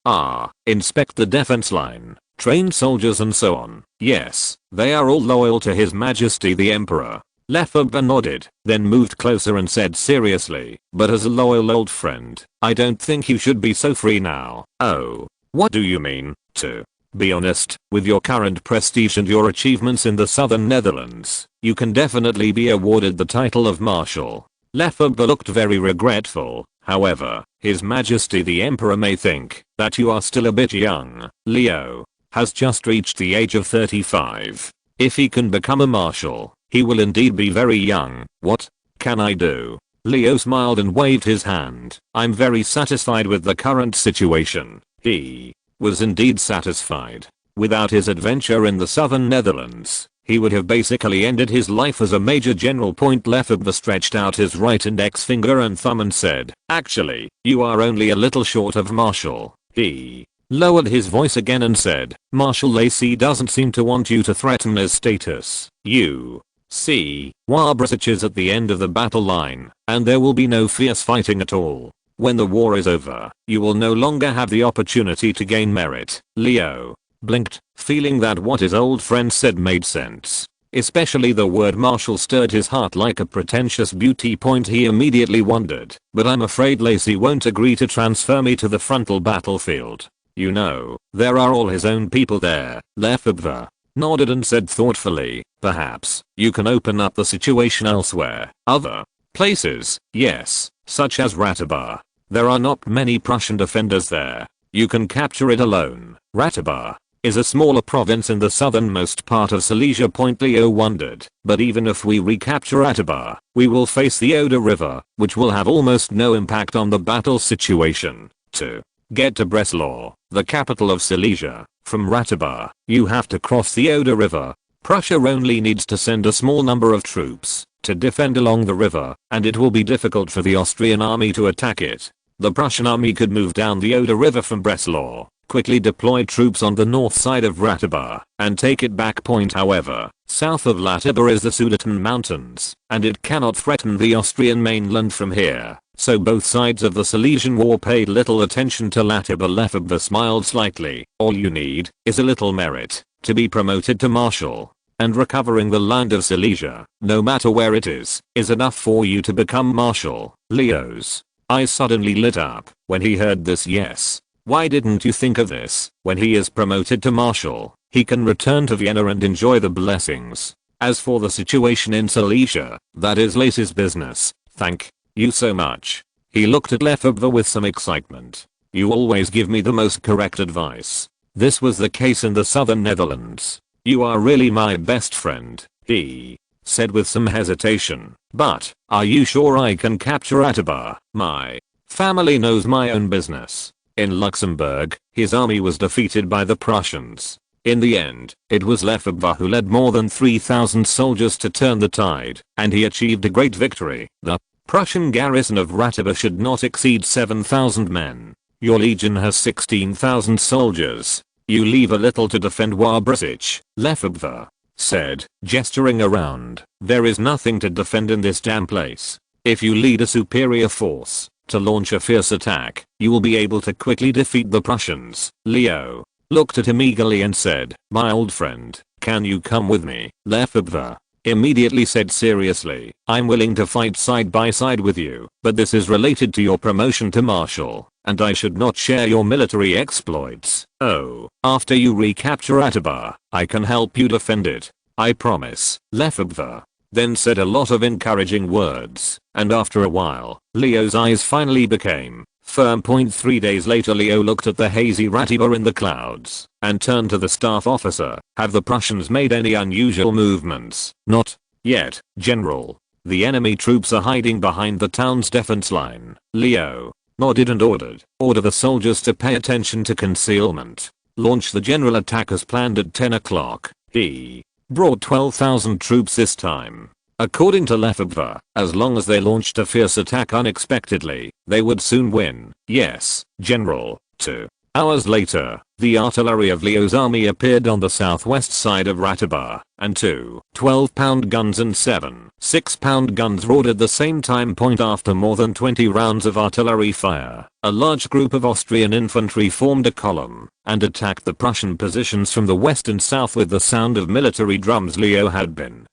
Inspect the defense line, train soldiers and so on. Yes, they are all loyal to His Majesty the Emperor. Lefebvre nodded, then moved closer and said seriously, but as a loyal old friend, I don't think you should be so free now. Oh, what do you mean? To be honest, with your current prestige and your achievements in the southern Netherlands, you can definitely be awarded the title of Marshal. Lefebvre looked very regretful. However, His Majesty the Emperor may think that you are still a bit young. Leo has just reached the age of 35. If he can become a marshal, he will indeed be very young. What can I do? Leo smiled and waved his hand. I'm very satisfied with the current situation. He was indeed satisfied. Without his adventure in the southern Netherlands, he would have basically ended his life as a major general. Lefebvre stretched out his right index finger and thumb and said, actually, you are only a little short of marshal. He lowered his voice again and said, Marshal Lacy doesn't seem to want you to threaten his status. You see, Warbrecht is at the end of the battle line, and there will be no fierce fighting at all. When the war is over, you will no longer have the opportunity to gain merit. Leo blinked, feeling that what his old friend said made sense. Especially the word marshal stirred his heart like a pretentious beauty. He immediately wondered, but I'm afraid Lacy won't agree to transfer me to the frontal battlefield. You know, there are all his own people there. Lefebvre nodded and said thoughtfully, perhaps you can open up the situation elsewhere. Other places, yes, such as Ratibar. There are not many Prussian defenders there. You can capture it alone. Ratibar is a smaller province in the southernmost part of Silesia. Leo wondered, but even if we recapture Ratibar, we will face the Oder River, which will have almost no impact on the battle situation. To get to Breslau, the capital of Silesia, from Ratibar, you have to cross the Oder River. Prussia only needs to send a small number of troops to defend along the river, and it will be difficult for the Austrian army to attack it. The Prussian army could move down the Oder River from Breslau, quickly deploy troops on the north side of Ratibar, and take it back. However, south of Ratibar is the Sudeten Mountains, and it cannot threaten the Austrian mainland from here. So both sides of the Silesian War paid little attention to Ratibar. Lefebvre smiled slightly. All you need is a little merit to be promoted to marshal, and recovering the land of Silesia, no matter where it is enough for you to become marshal. Leo's eyes suddenly lit up when he heard this. Yes. Why didn't you think of this? When he is promoted to marshal, he can return to Vienna and enjoy the blessings. As for the situation in Silesia, that is Lacy's business. Thank you so much. He looked at Lefebvre with some excitement. You always give me the most correct advice. This was the case in the southern Netherlands. You are really my best friend, he said with some hesitation. But, are you sure I can capture Ratibar? My family knows my own business. In Luxembourg, his army was defeated by the Prussians. In the end, it was Lefebvre who led more than 3,000 soldiers to turn the tide, and he achieved a great victory. The Prussian garrison of Ratibar should not exceed 7,000 men. Your legion has 16,000 soldiers. You leave a little to defend Warbrecht, Lefebvre said, gesturing around. There is nothing to defend in this damn place. If you lead a superior force to launch a fierce attack, you will be able to quickly defeat the Prussians. Leo looked at him eagerly and said, my old friend, can you come with me? Lefebvre immediately said seriously, I'm willing to fight side by side with you, but this is related to your promotion to Marshal, and I should not share your military exploits. Oh, after you recapture Atibar, I can help you defend it. I promise. Lefebvre then said a lot of encouraging words, and after a while, Leo's eyes finally became firm. 3 days later, Leo looked at the hazy Ratibar in the clouds and turned to the staff officer. Have the Prussians made any unusual movements? Not yet, General. The enemy troops are hiding behind the town's defense line. Leo nodded and ordered the soldiers to pay attention to concealment. Launch the general attack as planned at 10 o'clock. He brought 12,000 troops this time. According to Lefebvre, as long as they launched a fierce attack unexpectedly, they would soon win. Yes, General. 2 hours later, the artillery of Leo's army appeared on the southwest side of Ratibar, and two 12-pound guns and 7 6-pound guns roared at the same time. After more than 20 rounds of artillery fire, a large group of Austrian infantry formed a column and attacked the Prussian positions from the west and south with the sound of military drums. Leo had been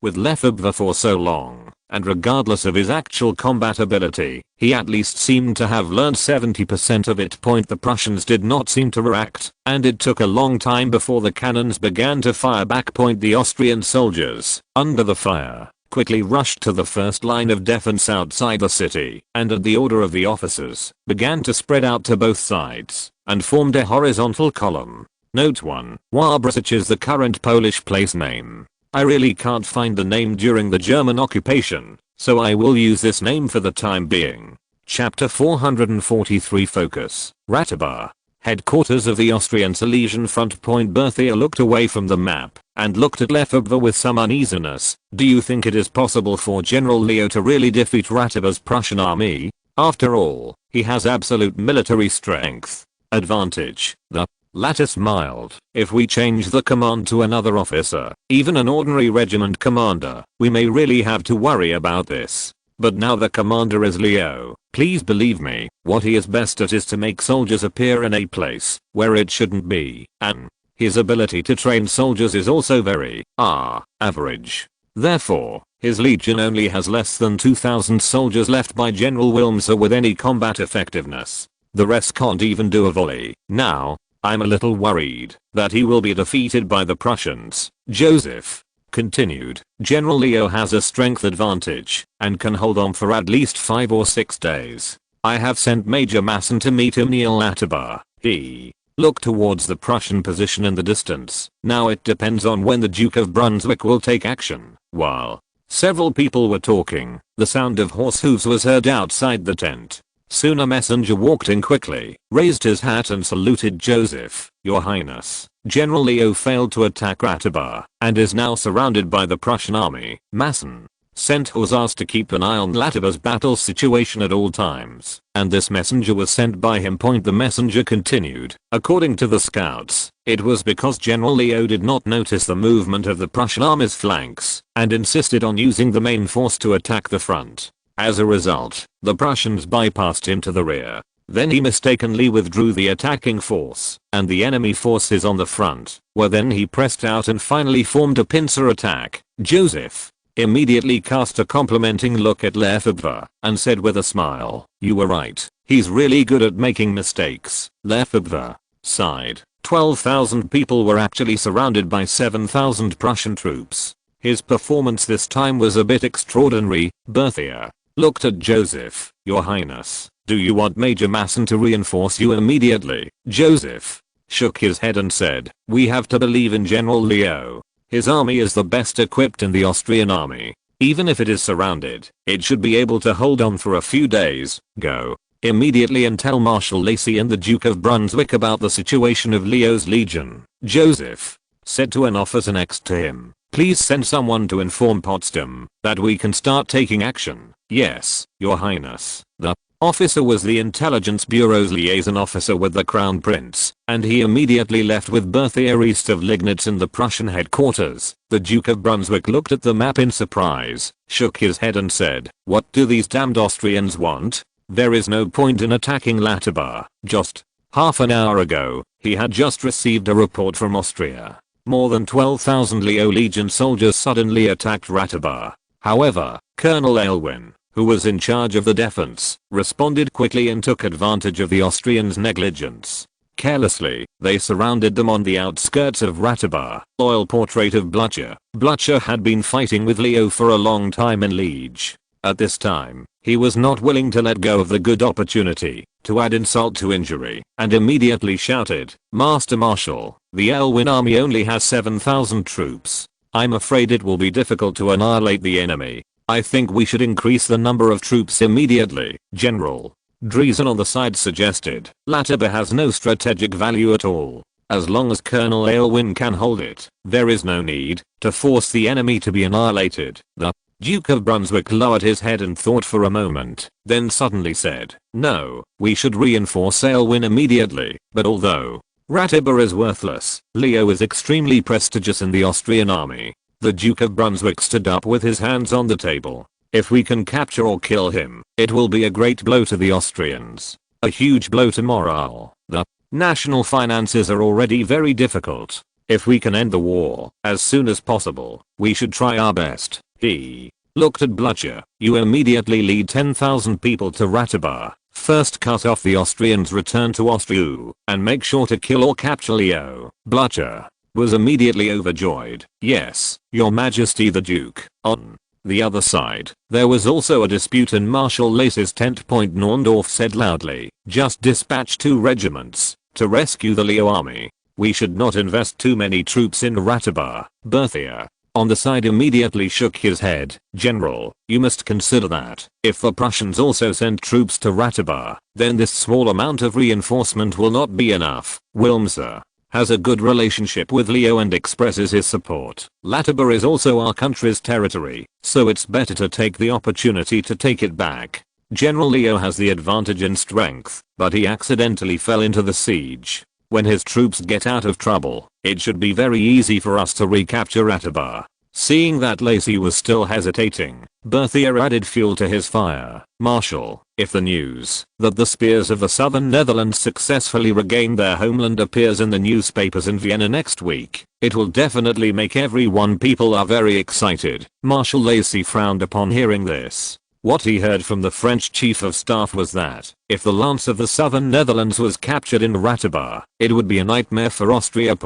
with Lefebvre for so long, and regardless of his actual combat ability, he at least seemed to have learned 70% of it. The Prussians did not seem to react, and it took a long time before the cannons began to fire back. The Austrian soldiers, under the fire, quickly rushed to the first line of defense outside the city, and at the order of the officers, began to spread out to both sides, and formed a horizontal column. Note 1. Wałbrzych is the current Polish place name. I really can't find the name during the German occupation, so I will use this name for the time being. Chapter 443 Focus. Ratibar, headquarters of the Austrian Silesian front. Berthier looked away from the map and looked at Lefebvre with some uneasiness. Do you think it is possible for General Leo to really defeat Ratibar's Prussian army? After all, he has absolute military strength advantage. The latter smiled. If we change the command to another officer, even an ordinary regiment commander, we may really have to worry about this. But now the commander is Leo. Please believe me, what he is best at is to make soldiers appear in a place where it shouldn't be, and his ability to train soldiers is also very average. Therefore, his legion only has less than 2,000 soldiers left by General Wilmser with any combat effectiveness. The rest can't even do a volley. Now, I'm a little worried that he will be defeated by the Prussians. Joseph continued. General Leo has a strength advantage and can hold on for at least 5 or 6 days. I have sent Major Masson to meet him near Atibar. He looked towards the Prussian position in the distance. Now it depends on when the Duke of Brunswick will take action. While several people were talking, the sound of horse hooves was heard outside the tent. Soon a messenger walked in quickly, raised his hat and saluted Joseph. Your Highness, General Leo failed to attack Ratibar and is now surrounded by the Prussian army. Masson sent hussars to keep an eye on Ratibar's battle situation at all times, and this messenger was sent by him. The messenger continued. According to the scouts, it was because General Leo did not notice the movement of the Prussian army's flanks and insisted on using the main force to attack the front. As a result, the Prussians bypassed him to the rear. Then he mistakenly withdrew the attacking force, and the enemy forces on the front, where then he pressed out and finally formed a pincer attack. Joseph immediately cast a complimenting look at Lefebvre and said with a smile, "You were right, he's really good at making mistakes." Lefebvre sighed. 12,000 people were actually surrounded by 7,000 Prussian troops. His performance this time was a bit extraordinary. Berthier looked at Joseph. Your Highness, do you want Major Masson to reinforce you immediately? Joseph shook his head and said, we have to believe in General Leo. His army is the best equipped in the Austrian army. Even if it is surrounded, it should be able to hold on for a few days. Go immediately and tell Marshal Lacy and the Duke of Brunswick about the situation of Leo's legion. Joseph said to an officer next to him, please send someone to inform Potsdam that we can start taking action. Yes, Your Highness. The officer was the intelligence bureau's liaison officer with the Crown Prince, and he immediately left with Berthier east of Liegnitz in the Prussian headquarters. The Duke of Brunswick looked at the map in surprise, shook his head and said, what do these damned Austrians want? There is no point in attacking Ratibar. Just half an hour ago, he had just received a report from Austria more than 12,000 Leo Legion soldiers suddenly attacked Ratibor. However, Colonel Aylwin, who was in charge of the defense, responded quickly and took advantage of the Austrians' negligence. Carelessly, they surrounded them on the outskirts of Ratibor. Loyal portrait of Blucher. Blucher had been fighting with Leo for a long time in Liege. At this time, he was not willing to let go of the good opportunity to add insult to injury, and immediately shouted, "Master Marshal, the Aylwin army only has 7,000 troops. I'm afraid it will be difficult to annihilate the enemy. I think we should increase the number of troops immediately, General." Driesen on the side suggested, Ratibor has no strategic value at all. As long as Colonel Aylwin can hold it, there is no need to force the enemy to be annihilated. The Duke of Brunswick lowered his head and thought for a moment, then suddenly said, "No, we should reinforce Aylwin immediately." But although Ratibor is worthless, Leo is extremely prestigious in the Austrian army. The Duke of Brunswick stood up with his hands on the table. "If we can capture or kill him, it will be a great blow to the Austrians. A huge blow to morale. The national finances are already very difficult. If we can end the war as soon as possible, we should try our best." He looked at Blucher. "You immediately lead 10,000 people to Ratibor. First cut off the Austrians' return to Austria, and make sure to kill or capture Leo." Blucher was immediately overjoyed. "Yes, Your Majesty the Duke." On the other side, there was also a dispute and Marshal Lacy's tent. Naundorf said loudly, "Just dispatch 2 regiments to rescue the Leo army. We should not invest too many troops in Ratibor." Berthier on the side immediately shook his head. "General, you must consider that if the Prussians also send troops to Ratibor, then this small amount of reinforcement will not be enough. Wilmser has a good relationship with Leo and expresses his support. Ratibor is also our country's territory, so it's better to take the opportunity to take it back. General Leo has the advantage in strength, but he accidentally fell into the siege. When his troops get out of trouble, it should be very easy for us to recapture Ratibor." Seeing that Lacy was still hesitating, Berthier added fuel to his fire. "Marshal, if the news that the spears of the southern Netherlands successfully regained their homeland appears in the newspapers in Vienna next week, it will definitely make everyone. People are very excited." Marshal Lacy frowned upon hearing this. What he heard from the French chief of staff was that, if the lance of the southern Netherlands was captured in Ratibor, it would be a nightmare for Austria.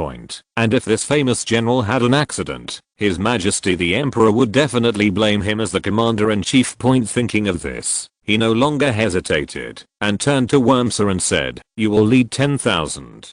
And if this famous general had an accident, His Majesty the Emperor would definitely blame him as the commander-in-chief. Thinking of this, he no longer hesitated, and turned to Wurmser and said, "You will lead 10,000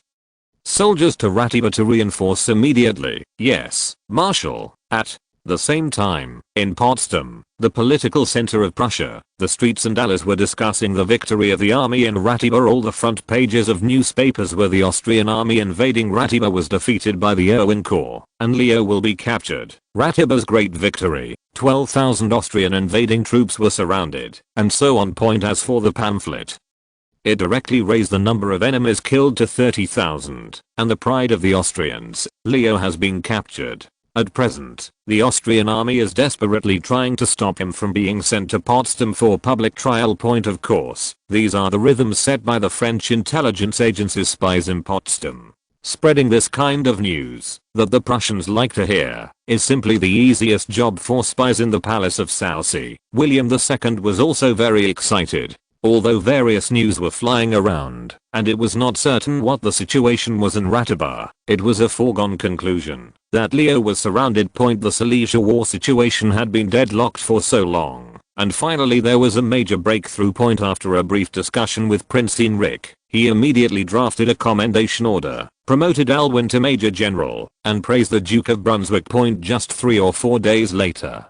soldiers to Ratibor to reinforce immediately." "Yes, Marshal." At the same time, in Potsdam, the political center of Prussia, the streets and alleys were discussing the victory of the army in Ratibor. All the front pages of newspapers were the Austrian army invading Ratibor was defeated by the Aylwin Corps, and Leo will be captured. Ratibor's great victory, 12,000 Austrian invading troops were surrounded, and so on. As for the pamphlet, it directly raised the number of enemies killed to 30,000, and the pride of the Austrians, Leo has been captured. At present, the Austrian army is desperately trying to stop him from being sent to Potsdam for public trial. Of course, these are the rhythms set by the French intelligence agency's spies in Potsdam. Spreading this kind of news, that the Prussians like to hear, is simply the easiest job for spies in the Palace of Versailles. William II was also very excited. Although various news were flying around, and it was not certain what the situation was in Ratibor, it was a foregone conclusion that Leo was surrounded. The Silesia war situation had been deadlocked for so long, and finally there was a major breakthrough. After a brief discussion with Prince Heinrich, he immediately drafted a commendation order, promoted Aylwin to Major General, and praised the Duke of Brunswick. Just 3 or 4 days later,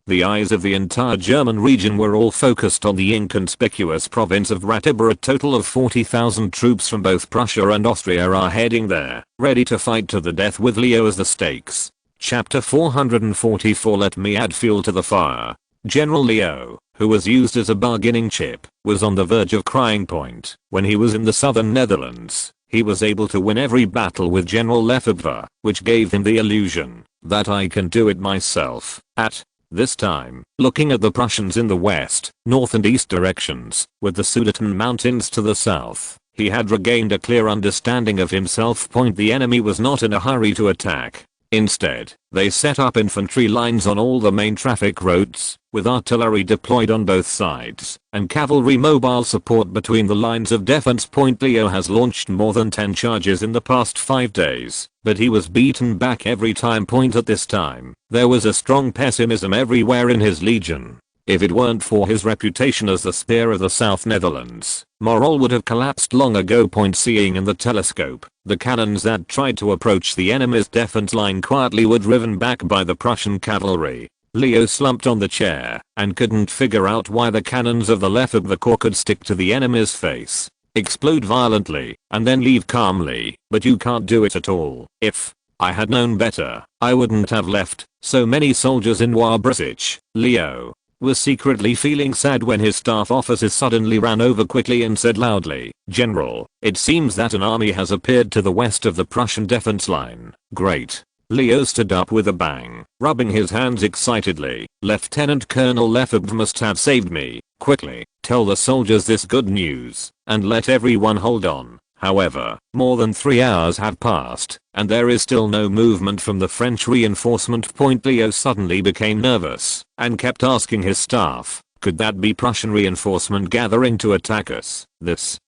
the eyes of the entire German region were all focused on the inconspicuous province of Ratibor. A total of 40,000 troops from both Prussia and Austria are heading there, ready to fight to the death with Leo as the stakes. Chapter 444. Let me add fuel to the fire. General Leo, who was used as a bargaining chip, was on the verge of crying point. When he was in the southern Netherlands, he was able to win every battle with General Lefebvre, which gave him the illusion that I can do it myself. At this time, looking at the Prussians in the west, north and east directions, with the Sudeten Mountains to the south, He had regained a clear understanding of himself. The enemy was not in a hurry to attack. Instead, they set up infantry lines on all the main traffic roads, with artillery deployed on both sides, and cavalry mobile support between the lines of defense. Leo has launched more than 10 charges in the past 5 days, but he was beaten back every time. At this time, there was a strong pessimism everywhere in his legion. If it weren't for his reputation as the spear of the South Netherlands, morale would have collapsed long ago. Seeing in the telescope, the cannons that tried to approach the enemy's defense line quietly were driven back by the Prussian cavalry. Leo slumped on the chair and couldn't figure out why the cannons of the left of the corps could stick to the enemy's face, explode violently, and then leave calmly, but you can't do it at all. If I had known better, I wouldn't have left so many soldiers in Wałbrzych. Leo was secretly feeling sad when his staff officers suddenly ran over quickly and said loudly, "General, it seems that an army has appeared to the west of the Prussian defense line." Great. Leo stood up with a bang, rubbing his hands excitedly. "Lieutenant Colonel Lefebvre must have saved me. Quickly, tell the soldiers this good news, and let everyone hold on." However, more than 3 hours had passed, and there is still no movement from the French reinforcement. Leo suddenly became nervous, and kept asking his staff, could that be Prussian reinforcement gathering to attack us?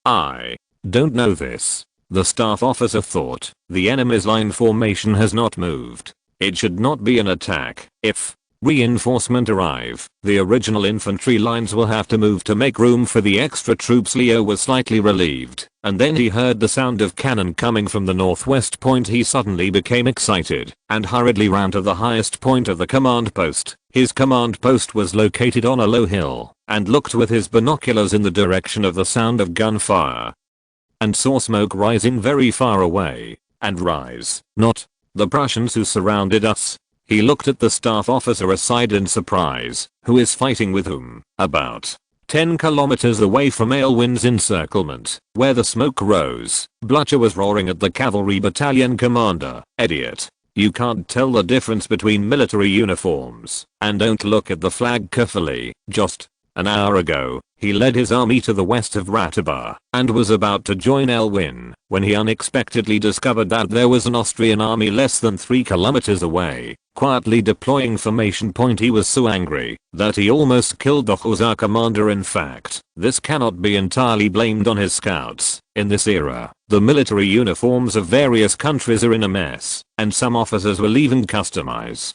I don't know this. The staff officer thought, the enemy's line formation has not moved. It should not be an attack. If reinforcement arrive, the original infantry lines will have to move to make room for the extra troops. Leo was slightly relieved, and then he heard the sound of cannon coming from the northwest. He suddenly became excited, and hurriedly ran to the highest point of the command post. His command post was located on a low hill, and looked with his binoculars in the direction of the sound of gunfire, and saw smoke rising very far away, and rise, not the Prussians who surrounded us. He looked at the staff officer aside in surprise. Who is fighting with whom? About 10 kilometers away from Aylwin's encirclement, where the smoke rose, Blücher was roaring at the cavalry battalion commander. "Idiot. You can't tell the difference between military uniforms, and don't look at the flag carefully." Just an hour ago, he led his army to the west of Ratibor, and was about to join Aylwin, when he unexpectedly discovered that there was an Austrian army less than 3 kilometers away, quietly deploying formation. He was so angry that he almost killed the hussar commander. In fact, this cannot be entirely blamed on his scouts. In this era, the military uniforms of various countries are in a mess, and some officers will even customize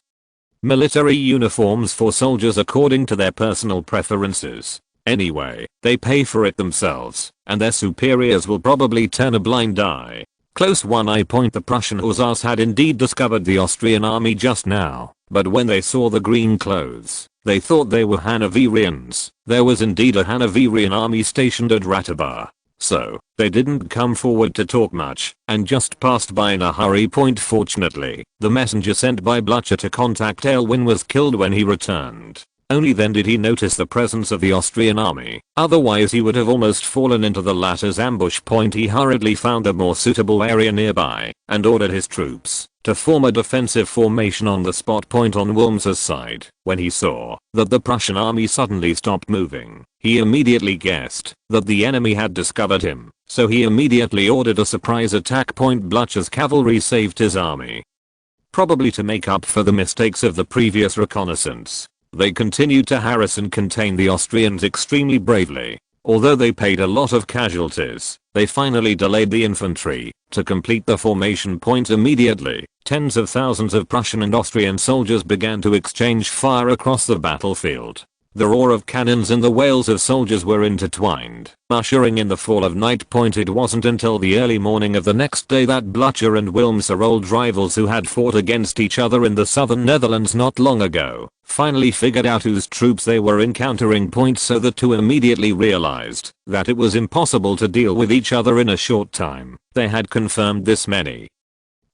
military uniforms for soldiers according to their personal preferences. Anyway, they pay for it themselves, and their superiors will probably turn a blind eye. Close one eye. The Prussian hussars had indeed discovered the Austrian army just now, but when they saw the green clothes, they thought they were Hanoverians. There was indeed a Hanoverian army stationed at Ratibor, so they didn't come forward to talk much, and just passed by in a hurry. Fortunately, the messenger sent by Blücher to contact Aylwin was killed when he returned. Only then did he notice the presence of the Austrian army, otherwise he would have almost fallen into the latter's ambush. He hurriedly found a more suitable area nearby, and ordered his troops to form a defensive formation on the spot. On Wormser's side, when he saw that the Prussian army suddenly stopped moving, he immediately guessed that the enemy had discovered him, so he immediately ordered a surprise attack. Blücher's cavalry saved his army, probably to make up for the mistakes of the previous reconnaissance. They continued to harass and contain the Austrians extremely bravely. Although they paid a lot of casualties, they finally delayed the infantry to complete the formation. Immediately, tens of thousands of Prussian and Austrian soldiers began to exchange fire across the battlefield. The roar of cannons and the wails of soldiers were intertwined, ushering in the fall of night. It wasn't until the early morning of the next day that Blücher and Wilmser, old rivals who had fought against each other in the southern Netherlands not long ago, finally figured out whose troops they were encountering. So the two immediately realized that it was impossible to deal with each other in a short time. They had confirmed this many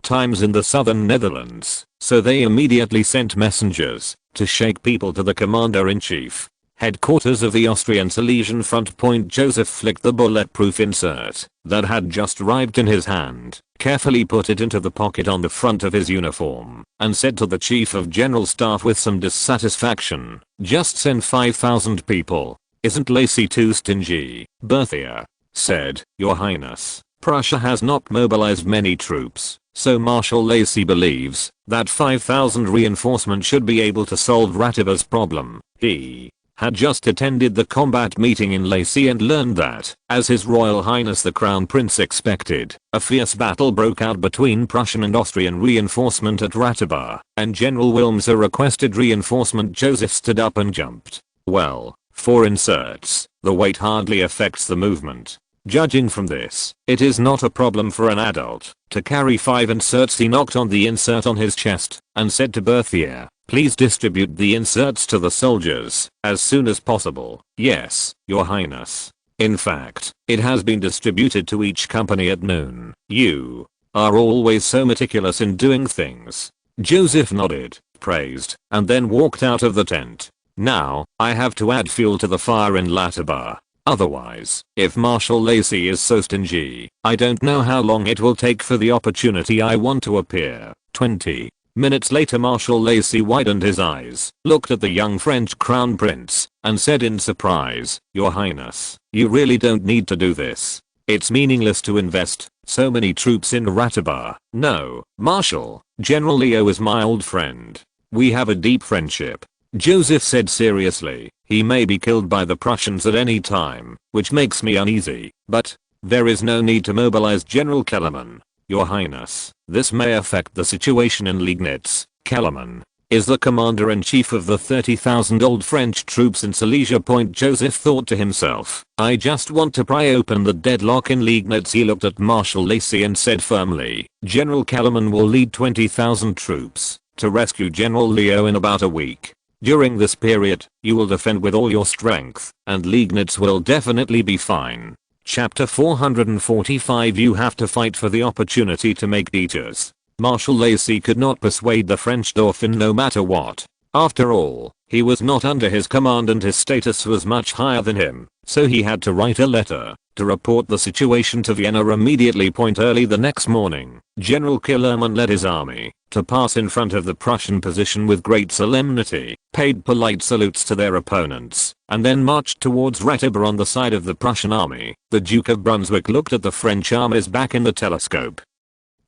times in the southern Netherlands, so they immediately sent messengers to shake people to the commander-in-chief, headquarters of the Austrian Silesian front. Joseph flicked the bulletproof insert that had just arrived in his hand, carefully put it into the pocket on the front of his uniform, and said to the chief of general staff with some dissatisfaction, "Just send 5,000 people. Isn't Lacy too stingy, Berthier?" said, "Your Highness, Prussia has not mobilized many troops, so Marshal Lacy believes that 5,000 reinforcement should be able to solve Ratibor's problem." He had just attended the combat meeting in Lacy and learned that, as His Royal Highness the Crown Prince expected, a fierce battle broke out between Prussian and Austrian reinforcement at Ratibor, and General Wilmser requested reinforcement. Joseph stood up and jumped. "Well, for inserts, the weight hardly affects the movement. Judging from this, it is not a problem for an adult to carry 5 inserts." He knocked on the insert on his chest and said to Berthier, "Please distribute the inserts to the soldiers as soon as possible." "Yes, Your Highness. In fact, it has been distributed to each company at noon." "You are always so meticulous in doing things." Joseph nodded, praised, and then walked out of the tent. "Now, I have to add fuel to the fire in Latibor. Otherwise, if Marshal Lacy is so stingy, I don't know how long it will take for the opportunity I want to appear." 20 minutes later, Marshal Lacy widened his eyes, looked at the young French crown prince, and said in surprise, "Your Highness, you really don't need to do this. It's meaningless to invest so many troops in Ratibor." "No, Marshal, General Leo is my old friend. We have a deep friendship," Joseph said seriously. "He may be killed by the Prussians at any time, which makes me uneasy, but there is no need to mobilize General Kellerman." "Your Highness, this may affect the situation in Liegnitz. Kellerman is the commander-in-chief of the 30,000 old French troops in Silesia." Joseph thought to himself, "I just want to pry open the deadlock in Liegnitz." He looked at Marshal Lacy and said firmly, "General Kellerman will lead 20,000 troops to rescue General Leo in about a week. During this period, you will defend with all your strength, and Liegnitz will definitely be fine." Chapter 445. You have to fight for the opportunity to make teachers. Marshal Lacy could not persuade the French Dauphin no matter what. After all, he was not under his command and his status was much higher than him, so he had to write a letter to report the situation to Vienna immediately. Early the next morning, General Kellerman led his army to pass in front of the Prussian position with great solemnity, paid polite salutes to their opponents, and then marched towards Ratibor on the side of the Prussian army. The Duke of Brunswick looked at the French army's back in the telescope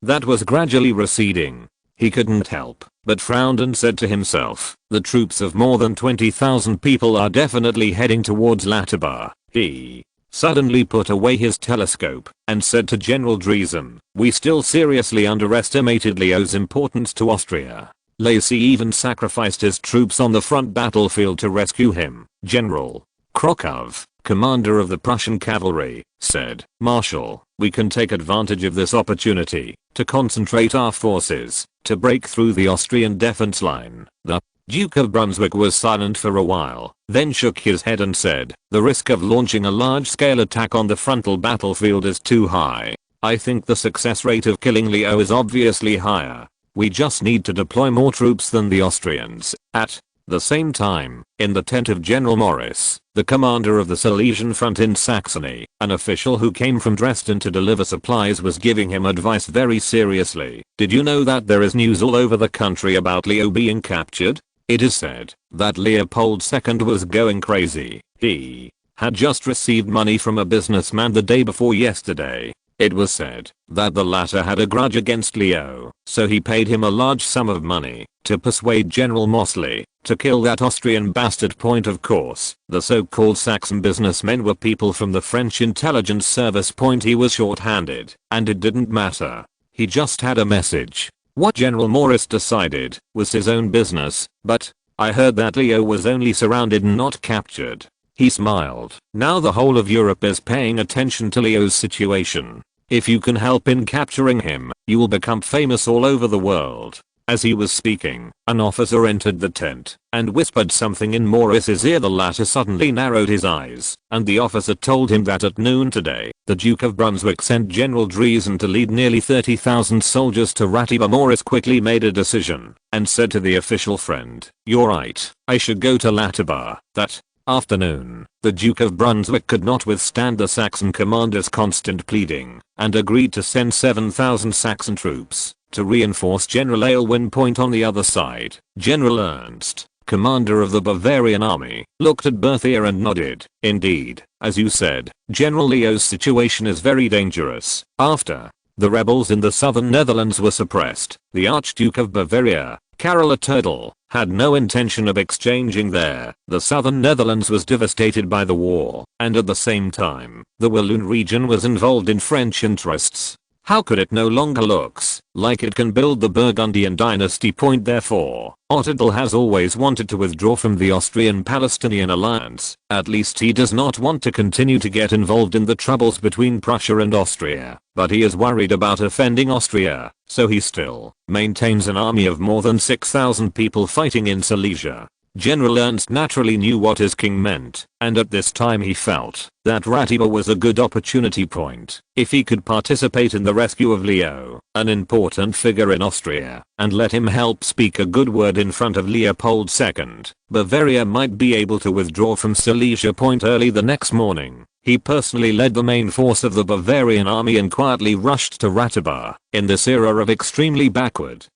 that was gradually receding. He couldn't help but frowned and said to himself, "The troops of more than 20,000 people are definitely heading towards Latibor." He suddenly put away his telescope and said to General Driesen, "We still seriously underestimated Leo's importance to Austria. Lacy even sacrificed his troops on the front battlefield to rescue him." General Krokov, commander of the Prussian cavalry, said, "Marshal, we can take advantage of this opportunity to concentrate our forces to break through the Austrian defense line." The Duke of Brunswick was silent for a while, then shook his head and said, "The risk of launching a large-scale attack on the frontal battlefield is too high. I think the success rate of killing Leo is obviously higher. We just need to deploy more troops than the Austrians." At the same time, in the tent of General Morris, the commander of the Silesian front in Saxony, an official who came from Dresden to deliver supplies was giving him advice very seriously. "Did you know that there is news all over the country about Leo being captured? It is said that Leopold II was going crazy. He had just received money from a businessman the day before yesterday. It was said that the latter had a grudge against Leo, so he paid him a large sum of money to persuade General Mosley to kill that Austrian bastard." Of course, the so-called Saxon businessmen were people from the French intelligence service. He was short-handed, and it didn't matter. He just had a message. What General Morris decided was his own business, but I heard that Leo was only surrounded and not captured. He smiled. "Now the whole of Europe is paying attention to Leo's situation. If you can help in capturing him, you will become famous all over the world." As he was speaking, an officer entered the tent and whispered something in Morris's ear. The latter suddenly narrowed his eyes, and the officer told him that at noon today, the Duke of Brunswick sent General Driesen to lead nearly 30,000 soldiers to Ratibor. Morris quickly made a decision and said to the official friend, "You're right, I should go to Latibor." That afternoon, the Duke of Brunswick could not withstand the Saxon commander's constant pleading and agreed to send 7,000 Saxon troops to reinforce General Aylwin. On the other side, General Ernst commander of the Bavarian army, looked at Berthier and nodded. Indeed, as you said, General Leo's situation is very dangerous. After the rebels in the southern Netherlands were suppressed, the Archduke of Bavaria, Karel Turtle, had no intention of exchanging there. The southern Netherlands was devastated by the war, and at the same time, the Walloon region was involved in French interests. How could it no longer looks like it can build the Burgundian dynasty? Therefore, Turtle has always wanted to withdraw from the Austrian-Palestinian alliance. At least he does not want to continue to get involved in the troubles between Prussia and Austria. But he is worried about offending Austria, so he still maintains an army of more than 6,000 people fighting in Silesia. General Ernst naturally knew what his king meant, and at this time he felt that Ratiba was a good opportunity point. If he could participate in the rescue of Leo, an important figure in Austria, and let him help speak a good word in front of Leopold II, Bavaria might be able to withdraw from Silesia. Early the next morning, he personally led the main force of the Bavarian army and quietly rushed to Ratiba. In this era of extremely backward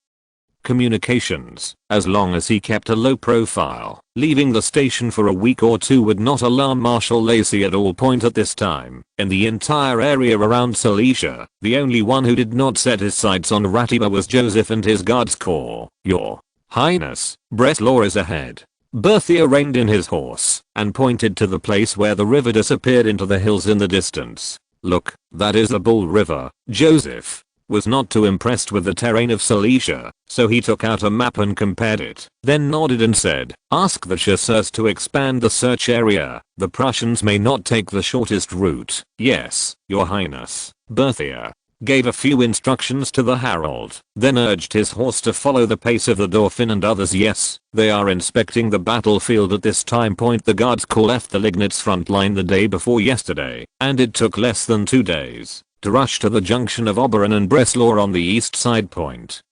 communications, as long as he kept a low profile, leaving the station for a week or two would not alarm Marshal Lacy at all. At this time, in the entire area around Silesia, the only one who did not set his sights on Ratiba was Joseph and his guards corps. Your Highness, Breslau is ahead. Berthier reined in his horse and pointed to the place where the river disappeared into the hills in the distance. Look, that is the Bull River. Joseph was not too impressed with the terrain of Silesia, so he took out a map and compared it, then nodded and said, "Ask the chasseurs to expand the search area. The Prussians may not take the shortest route." "Yes, Your Highness." Berthier gave a few instructions to the herald, then urged his horse to follow the pace of the Dauphin and others. "Yes, they are inspecting the battlefield at this time." The guards corps left the Lignitz front line the day before yesterday, and it took less than 2 days to rush to the junction of Oberon and Breslau on the east side.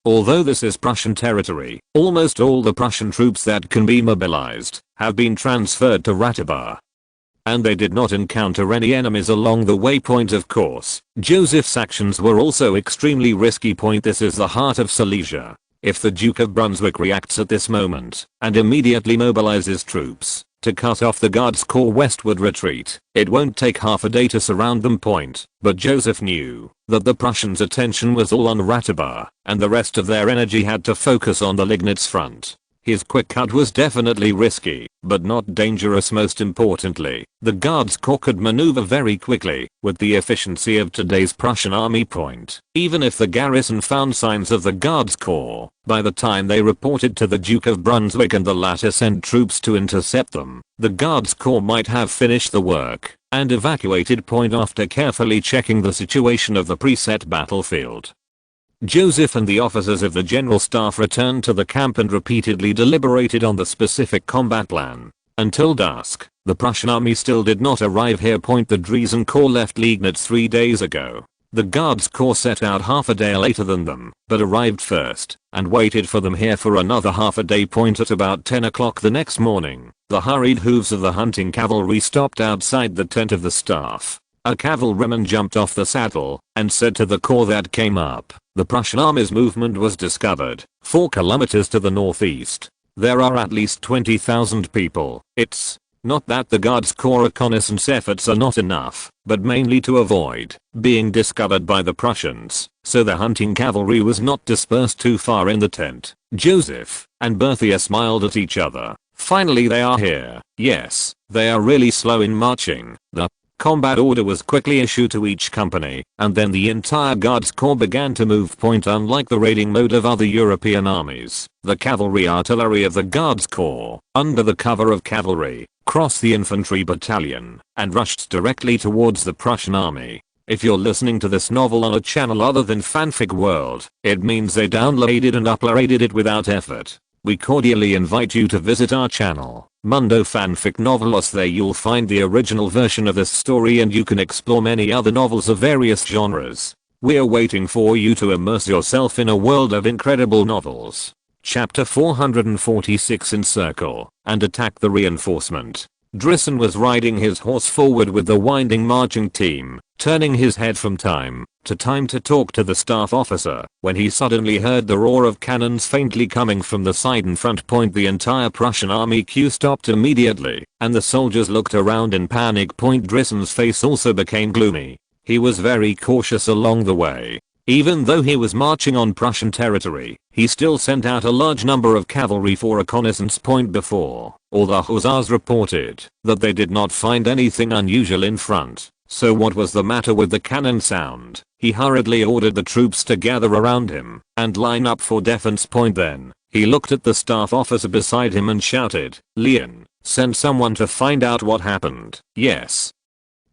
Although this is Prussian territory, almost all the Prussian troops that can be mobilized have been transferred to Ratiba, and they did not encounter any enemies along the way. Of course, Joseph's actions were also extremely risky. This is the heart of Silesia. If the Duke of Brunswick reacts at this moment and immediately mobilizes troops to cut off the guards corps westward retreat, it won't take half a day to surround them. But Joseph knew that the Prussians' attention was all on Ratiba, and the rest of their energy had to focus on the Lignitz front. His quick cut was definitely risky, but not dangerous. Most importantly, the guards corps could maneuver very quickly with the efficiency of today's Prussian army. Even if the garrison found signs of the guards corps, by the time they reported to the Duke of Brunswick and the latter sent troops to intercept them, the guards corps might have finished the work and evacuated. After carefully checking the situation of the preset battlefield, Joseph and the officers of the general staff returned to the camp and repeatedly deliberated on the specific combat plan. Until dusk, the Prussian army still did not arrive here. The Dresen corps left Liegnitz 3 days ago. The guards corps set out half a day later than them, but arrived first, and waited for them here for another half a day. At about 10 o'clock the next morning, the hurried hooves of the hunting cavalry stopped outside the tent of the staff. A cavalryman jumped off the saddle and said to the corps that came up, "The Prussian army's movement was discovered 4 kilometers to the northeast. There are at least 20,000 people. It's not that the guards corps reconnaissance efforts are not enough, but mainly to avoid being discovered by the Prussians, so the hunting cavalry was not dispersed too far in the tent." Joseph and Berthier smiled at each other. "Finally they are here. Yes, they are really slow in marching." The combat order was quickly issued to each company, and then the entire guards corps began to move. Unlike the raiding mode of other European armies, the cavalry artillery of the guards corps, under the cover of cavalry, crossed the infantry battalion and rushed directly towards the Prussian army. If you're listening to this novel on a channel other than Fanfic World, it means they downloaded and uploaded it without effort. We cordially invite you to visit our channel, Mundo Fanfic Novelos. There you'll find the original version of this story and you can explore many other novels of various genres. We're waiting for you to immerse yourself in a world of incredible novels. Chapter 446: Encircle and attack the reinforcement. Drisen was riding his horse forward with the winding marching team, turning his head from time to time to talk to the staff officer, when he suddenly heard the roar of cannons faintly coming from the side and front. The entire Prussian army queue stopped immediately, and the soldiers looked around in panic. Drisen's face also became gloomy. He was very cautious along the way. Even though he was marching on Prussian territory, he still sent out a large number of cavalry for reconnaissance. Before, all the hussars reported that they did not find anything unusual in front. So what was the matter with the cannon sound? He hurriedly ordered the troops to gather around him and line up for defense. Then, he looked at the staff officer beside him and shouted, "Leon, send someone to find out what happened." "Yes,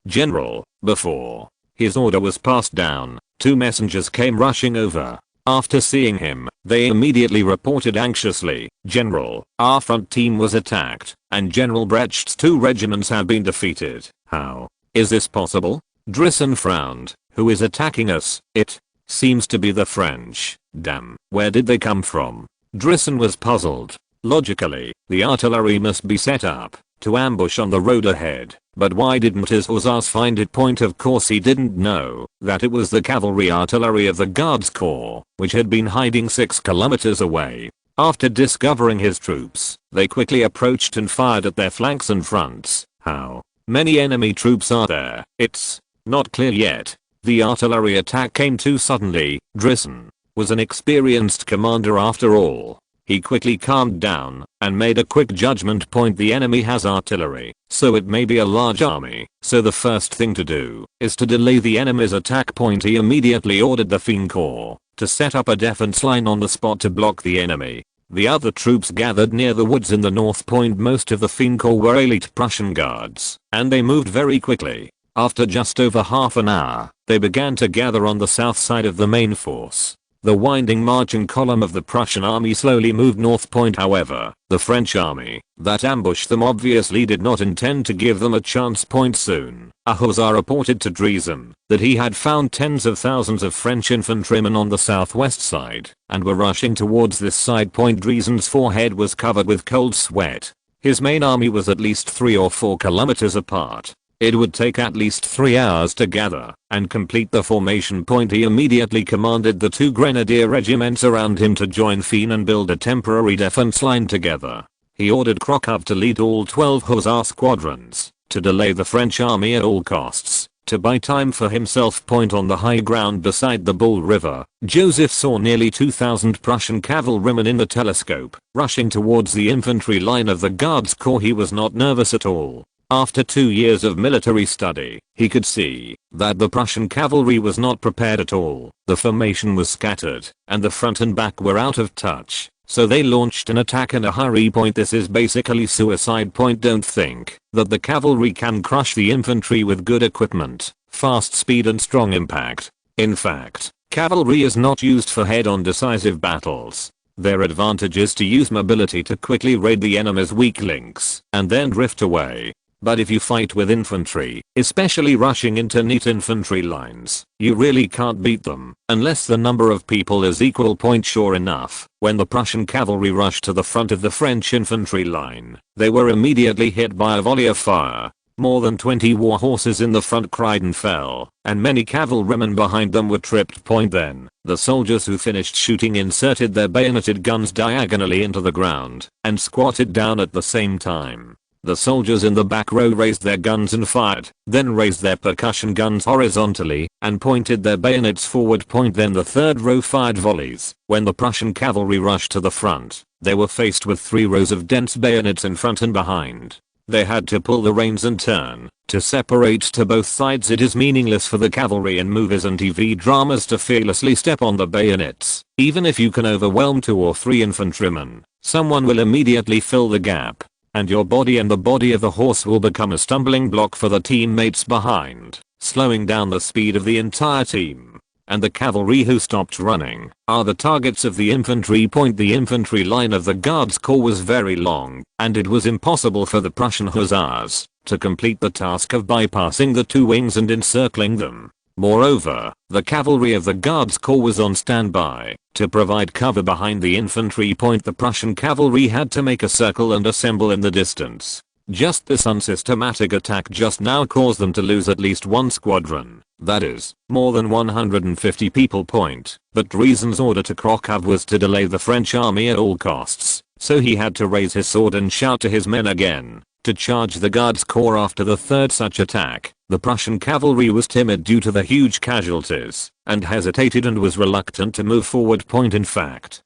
General." Before his order was passed down, 2 messengers came rushing over. After seeing him, they immediately reported anxiously, "General, our front team was attacked, and General Brecht's 2 regiments have been defeated." "How is this possible?" Drisen frowned. "Who is attacking us?" "It seems to be the French." "Damn, where did they come from?" Drisen was puzzled. Logically, the artillery must be set up to ambush on the road ahead, but why didn't his hussars find it? Of course he didn't know that it was the cavalry artillery of the Guards Corps, which had been hiding 6 kilometers away. After discovering his troops, they quickly approached and fired at their flanks and fronts. How many enemy troops are there? It's not clear yet. The artillery attack came too suddenly. Drisen was an experienced commander after all. He quickly calmed down and made a quick judgment. The enemy has artillery, so it may be a large army, so the first thing to do is to delay the enemy's attack. He immediately ordered the Fine Corps to set up a defense line on the spot to block the enemy. The other troops gathered near the woods in the north. Most of the Fine Corps were elite Prussian guards, and they moved very quickly. After just over half an hour, they began to gather on the south side of the main force. The winding marching column of the Prussian army slowly moved north. However, the French army that ambushed them obviously did not intend to give them a chance. Soon, a hussar reported to Drisen that he had found tens of thousands of French infantrymen on the southwest side and were rushing towards this side. Drisen's forehead was covered with cold sweat. His main army was at least 3 or 4 kilometers apart. It would take at least 3 hours to gather and complete the formation. He immediately commanded the 2 grenadier regiments around him to join Fine and build a temporary defense line together. He ordered Krokov to lead all 12 hussar squadrons to delay the French army at all costs, to buy time for himself. On the high ground beside the Bull River, Joseph saw nearly 2,000 Prussian cavalrymen in the telescope, rushing towards the infantry line of the Guards Corps. He was not nervous at all. After 2 years of military study, he could see that the Prussian cavalry was not prepared at all. The formation was scattered, and the front and back were out of touch, so they launched an attack in a hurry. This is basically suicide. Don't think that the cavalry can crush the infantry with good equipment, fast speed and strong impact. In fact, cavalry is not used for head-on decisive battles. Their advantage is to use mobility to quickly raid the enemy's weak links and then drift away. But if you fight with infantry, especially rushing into neat infantry lines, you really can't beat them unless the number of people is equal. Sure enough, when the Prussian cavalry rushed to the front of the French infantry line, they were immediately hit by a volley of fire. More than 20 war horses in the front cried and fell, and many cavalrymen behind them were tripped. Then, the soldiers who finished shooting inserted their bayoneted guns diagonally into the ground and squatted down at the same time. The soldiers in the back row raised their guns and fired, then raised their percussion guns horizontally and pointed their bayonets forward. Then the third row fired volleys. When the Prussian cavalry rushed to the front, they were faced with 3 rows of dense bayonets in front and behind. They had to pull the reins and turn to separate to both sides. It is meaningless for the cavalry in movies and TV dramas to fearlessly step on the bayonets. Even if you can overwhelm 2 or 3 infantrymen, someone will immediately fill the gap, and your body and the body of the horse will become a stumbling block for the teammates behind, slowing down the speed of the entire team. And the cavalry who stopped running are the targets of the infantry. The infantry line of the Guards Corps was very long, and it was impossible for the Prussian hussars to complete the task of bypassing the 2 wings and encircling them. Moreover, the cavalry of the Guards Corps was on standby to provide cover behind the infantry. The Prussian cavalry had to make a circle and assemble in the distance. Just this unsystematic attack just now caused them to lose at least one squadron, that is, more than 150 people. But Druisen's order to Krokov was to delay the French army at all costs, so he had to raise his sword and shout to his men again to charge the Guards Corps after the third such attack. The Prussian cavalry was timid due to the huge casualties, and hesitated and was reluctant to move forward. In fact,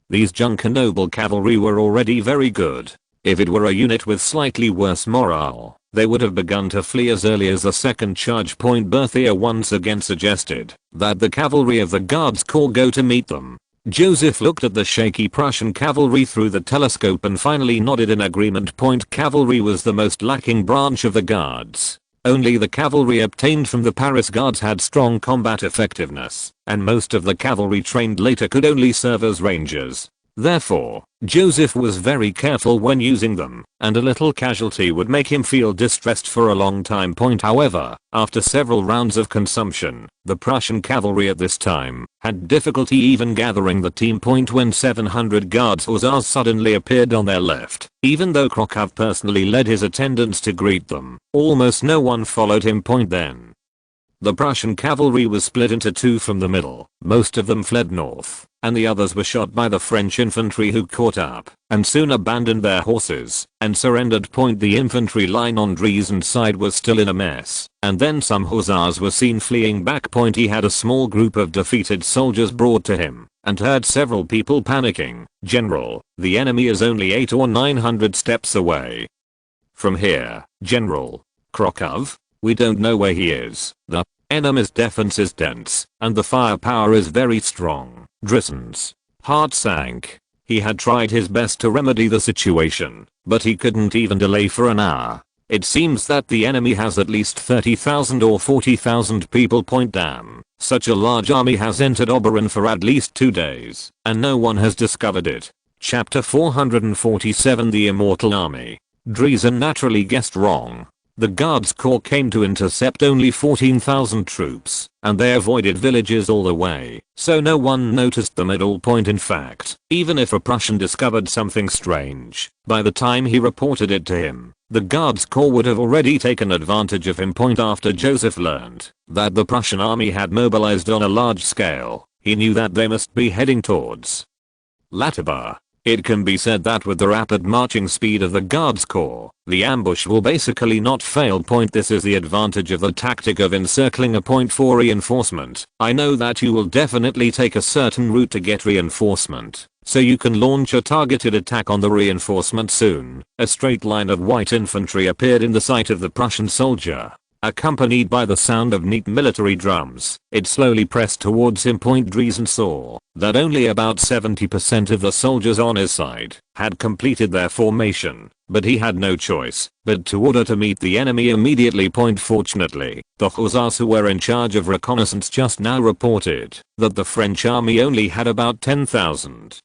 these Junker noble cavalry were already very good. If it were a unit with slightly worse morale, they would have begun to flee as early as the second charge. Berthier once again suggested that the cavalry of the Guards Corps go to meet them. Joseph looked at the shaky Prussian cavalry through the telescope and finally nodded in agreement. Cavalry was the most lacking branch of the Guards. Only the cavalry obtained from the Paris Guards had strong combat effectiveness, and most of the cavalry trained later could only serve as rangers. Therefore, Joseph was very careful when using them, and a little casualty would make him feel distressed for a long time. However, after several rounds of consumption, the Prussian cavalry at this time had difficulty even gathering the team. When 700 Guards Hussars suddenly appeared on their left, even though Krokov personally led his attendants to greet them, almost no one followed him. Then, the Prussian cavalry was split into two from the middle. Most of them fled north, and the others were shot by the French infantry, who caught up and soon abandoned their horses and surrendered. The infantry line on Druisen's side was still in a mess, and then some hussars were seen fleeing back. He had a small group of defeated soldiers brought to him and heard several people panicking. "General, the enemy is only 800 or 900 steps away from here, General. Krokov? We don't know where he is. The enemy's defense is dense, and the firepower is very strong." Druisen's heart sank. He had tried his best to remedy the situation, but he couldn't even delay for an hour. It seems that the enemy has at least 30,000 or 40,000 people. Damn, such a large army has entered Oberon for at least 2 days, and no one has discovered it. Chapter 447, The Immortal Army. Druisen naturally guessed wrong. The Guards Corps came to intercept only 14,000 troops, and they avoided villages all the way, so no one noticed them at all. In fact, even if a Prussian discovered something strange, by the time he reported it to him, the Guards Corps would have already taken advantage of him. After Joseph learned that the Prussian army had mobilized on a large scale, he knew that they must be heading towards Latibor. It can be said that with the rapid marching speed of the Guards Corps, the ambush will basically not fail. This is the advantage of the tactic of encircling a point for reinforcement. I know that you will definitely take a certain route to get reinforcement, so you can launch a targeted attack on the reinforcement soon. A straight line of white infantry appeared in the sight of the Prussian soldier, accompanied by the sound of neat military drums. It slowly pressed towards him. Druisen saw that only about 70% of the soldiers on his side had completed their formation, but he had no choice but to order to meet the enemy immediately. Fortunately, the hussars who were in charge of reconnaissance just now reported that the French army only had about 10,000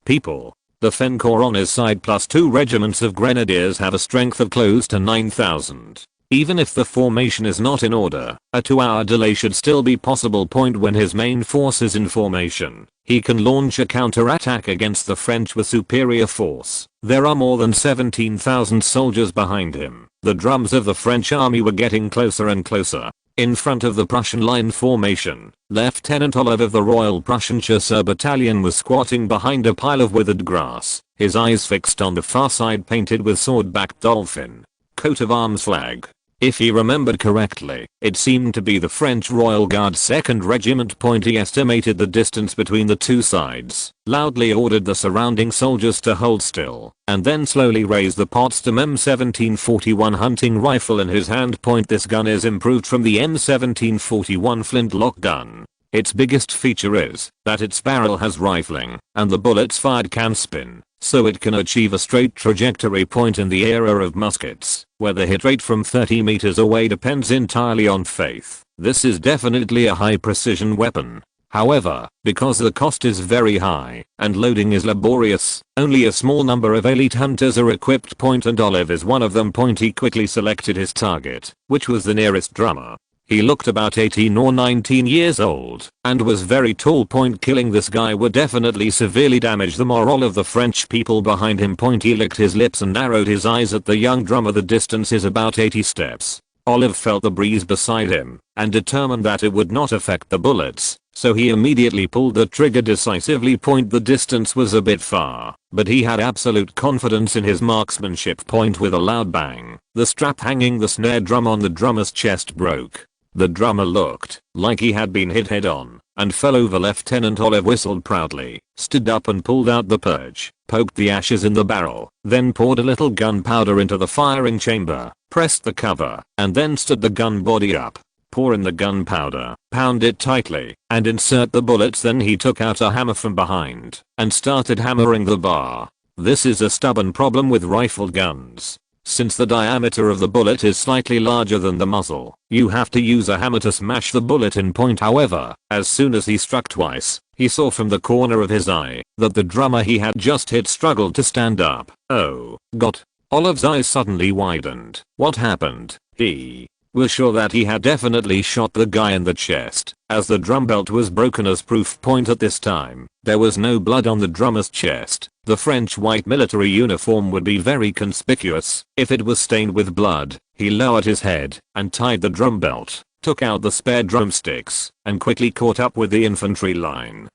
people. The Fen Corps on his side plus 2 regiments of grenadiers have a strength of close to 9,000. Even if the formation is not in order, a 2-hour delay should still be possible. When his main force is in formation, he can launch a counter-attack against the French with superior force. There are more than 17,000 soldiers behind him. The drums of the French army were getting closer and closer. In front of the Prussian line formation, Lieutenant Olive of the Royal Prussian Chasseur Battalion was squatting behind a pile of withered grass, his eyes fixed on the far side painted with sword-backed Dolphin coat of arms flag. If he remembered correctly, it seemed to be the French Royal Guard's 2nd Regiment. He estimated the distance between the two sides, loudly ordered the surrounding soldiers to hold still, and then slowly raised the Potsdam M1741 hunting rifle in his hand. This gun is improved from the M1741 flintlock gun. Its biggest feature is that its barrel has rifling, and the bullets fired can spin, so it can achieve a straight trajectory. In the era of muskets, where the hit rate from 30 meters away depends entirely on faith, this is definitely a high precision weapon. However, because the cost is very high and loading is laborious, only a small number of elite hunters are equipped. And Olive is one of them. He quickly selected his target, which was the nearest drummer. He looked about 18 or 19 years old and was very tall. Killing this guy would definitely severely damage the morale of the French people behind him. He licked his lips and narrowed his eyes at the young drummer. The distance is about 80 steps. Olive felt the breeze beside him and determined that it would not affect the bullets, so he immediately pulled the trigger decisively. The distance was a bit far, but he had absolute confidence in his marksmanship. With a loud bang, the strap hanging the snare drum on the drummer's chest broke. The drummer looked like he had been hit head on and fell over. Lieutenant Olive whistled proudly, stood up and pulled out the purge, poked the ashes in the barrel, then poured a little gunpowder into the firing chamber, pressed the cover, and then stood the gun body up. Pour in the gunpowder, pound it tightly, and insert the bullets. Then he took out a hammer from behind and started hammering the bar. This is a stubborn problem with rifled guns. Since the diameter of the bullet is slightly larger than the muzzle, you have to use a hammer to smash the bullet in. However, as soon as he struck twice, he saw from the corner of his eye that the drummer he had just hit struggled to stand up. Oh, God. Olive's eyes suddenly widened. What happened? He was sure that he had definitely shot the guy in the chest, as the drum belt was broken as proof. At this time, there was no blood on the drummer's chest. The French white military uniform would be very conspicuous if it was stained with blood. He lowered his head and tied the drum belt, took out the spare drumsticks, and quickly caught up with the infantry line.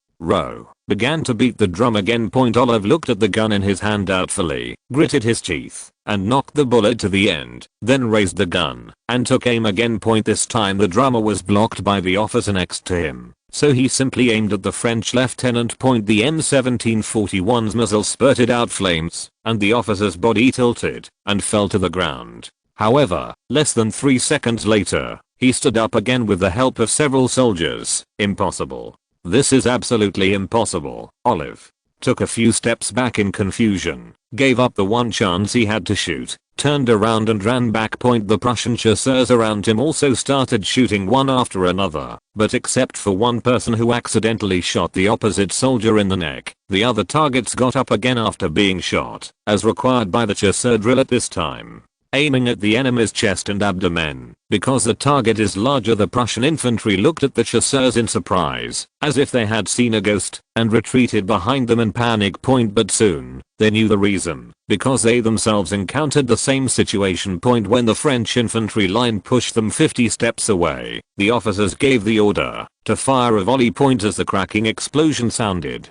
Began to beat the drum again. Olive looked at the gun in his hand doubtfully, gritted his teeth, and knocked the bullet to the end, then raised the gun and took aim again. This time the drummer was blocked by the officer next to him, so he simply aimed at the French lieutenant. The M1741's muzzle spurted out flames, and the officer's body tilted and fell to the ground. However, less than 3 seconds later, he stood up again with the help of several soldiers. Impossible. This is absolutely impossible. Olive took a few steps back in confusion, gave up the one chance he had to shoot, turned around and ran back. The Prussian chasseurs around him also started shooting one after another, but except for one person who accidentally shot the opposite soldier in the neck, the other targets got up again after being shot, as required by the chasseur drill at this time, aiming at the enemy's chest and abdomen. Because the target is larger, the Prussian infantry looked at the chasseurs in surprise, as if they had seen a ghost, and retreated behind them in panic. But soon, they knew the reason, because they themselves encountered the same situation. When the French infantry line pushed them 50 steps away, the officers gave the order to fire a volley. As the cracking explosion sounded,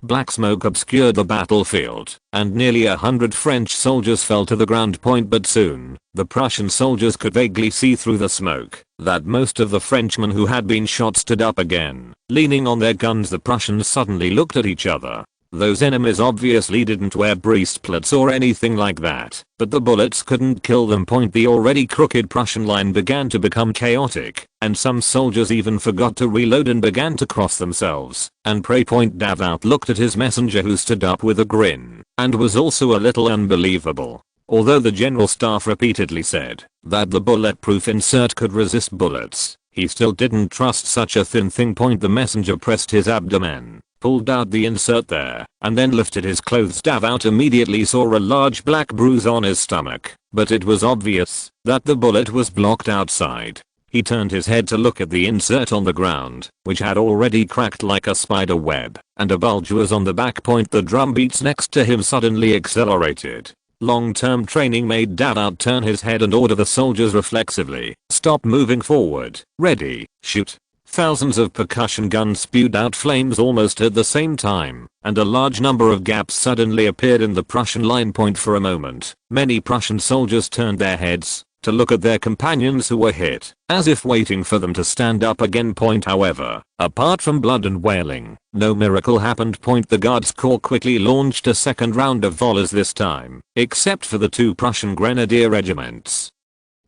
black smoke obscured the battlefield, and nearly 100 French soldiers fell to the ground. But soon, the Prussian soldiers could vaguely see through the smoke that most of the Frenchmen who had been shot stood up again, leaning on their guns. The Prussians suddenly looked at each other. Those enemies obviously didn't wear breastplates or anything like that, but the bullets couldn't kill them. The already crooked Prussian line began to become chaotic, and some soldiers even forgot to reload and began to cross themselves and pray. Davout looked at his messenger, who stood up with a grin and was also a little unbelievable. Although the general staff repeatedly said that the bulletproof insert could resist bullets, he still didn't trust such a thin thing. The messenger pressed his abdomen, pulled out the insert there, and then lifted his clothes. Davout immediately saw a large black bruise on his stomach, but it was obvious that the bullet was blocked outside. He turned his head to look at the insert on the ground, which had already cracked like a spider web, and a bulge was on the back. The drum beats next to him suddenly accelerated. Long-term training made Davout turn his head and order the soldiers reflexively, "Stop moving forward, ready, shoot." Thousands of percussion guns spewed out flames almost at the same time, and a large number of gaps suddenly appeared in the Prussian line. For a moment, many Prussian soldiers turned their heads to look at their companions who were hit, as if waiting for them to stand up again. However, apart from blood and wailing, no miracle happened. The Guards Corps quickly launched a second round of volleys this time, except for the 2 Prussian grenadier regiments.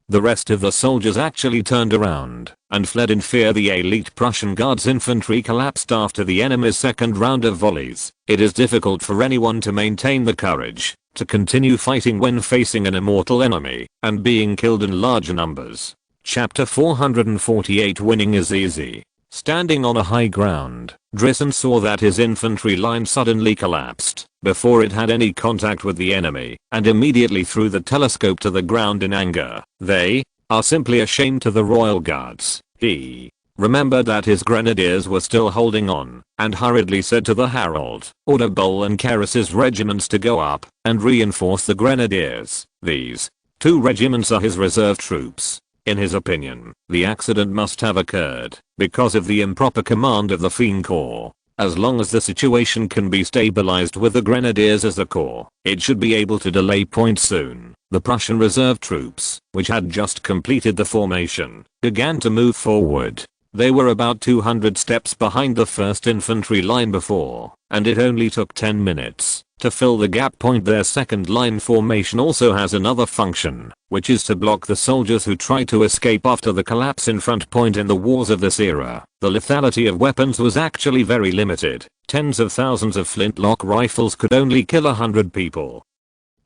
The rest of the soldiers actually turned around and fled in fear. The elite Prussian Guards infantry collapsed after the enemy's second round of volleys. It is difficult for anyone to maintain the courage to continue fighting when facing an immortal enemy and being killed in large numbers. Chapter 448. Winning is easy. Standing on a high ground, Drisson saw that his infantry line suddenly collapsed before it had any contact with the enemy, and immediately threw the telescope to the ground in anger. They are simply a shame to the royal guards. He remembered that his grenadiers were still holding on, and hurriedly said to the herald, "Order Bull and Carus's regiments to go up and reinforce the grenadiers. These two regiments are his reserve troops." In his opinion, the accident must have occurred because of the improper command of the Fiend Corps. As long as the situation can be stabilized with the grenadiers as the core, it should be able to delay point soon. The Prussian reserve troops, which had just completed the formation, began to move forward. They were about 200 steps behind the 1st Infantry line before, and it only took 10 minutes to fill the gap point. Their second line formation also has another function, which is to block the soldiers who try to escape after the collapse in front point. In the wars of this era, the lethality of weapons was actually very limited. Tens of thousands of flintlock rifles could only kill 100 people.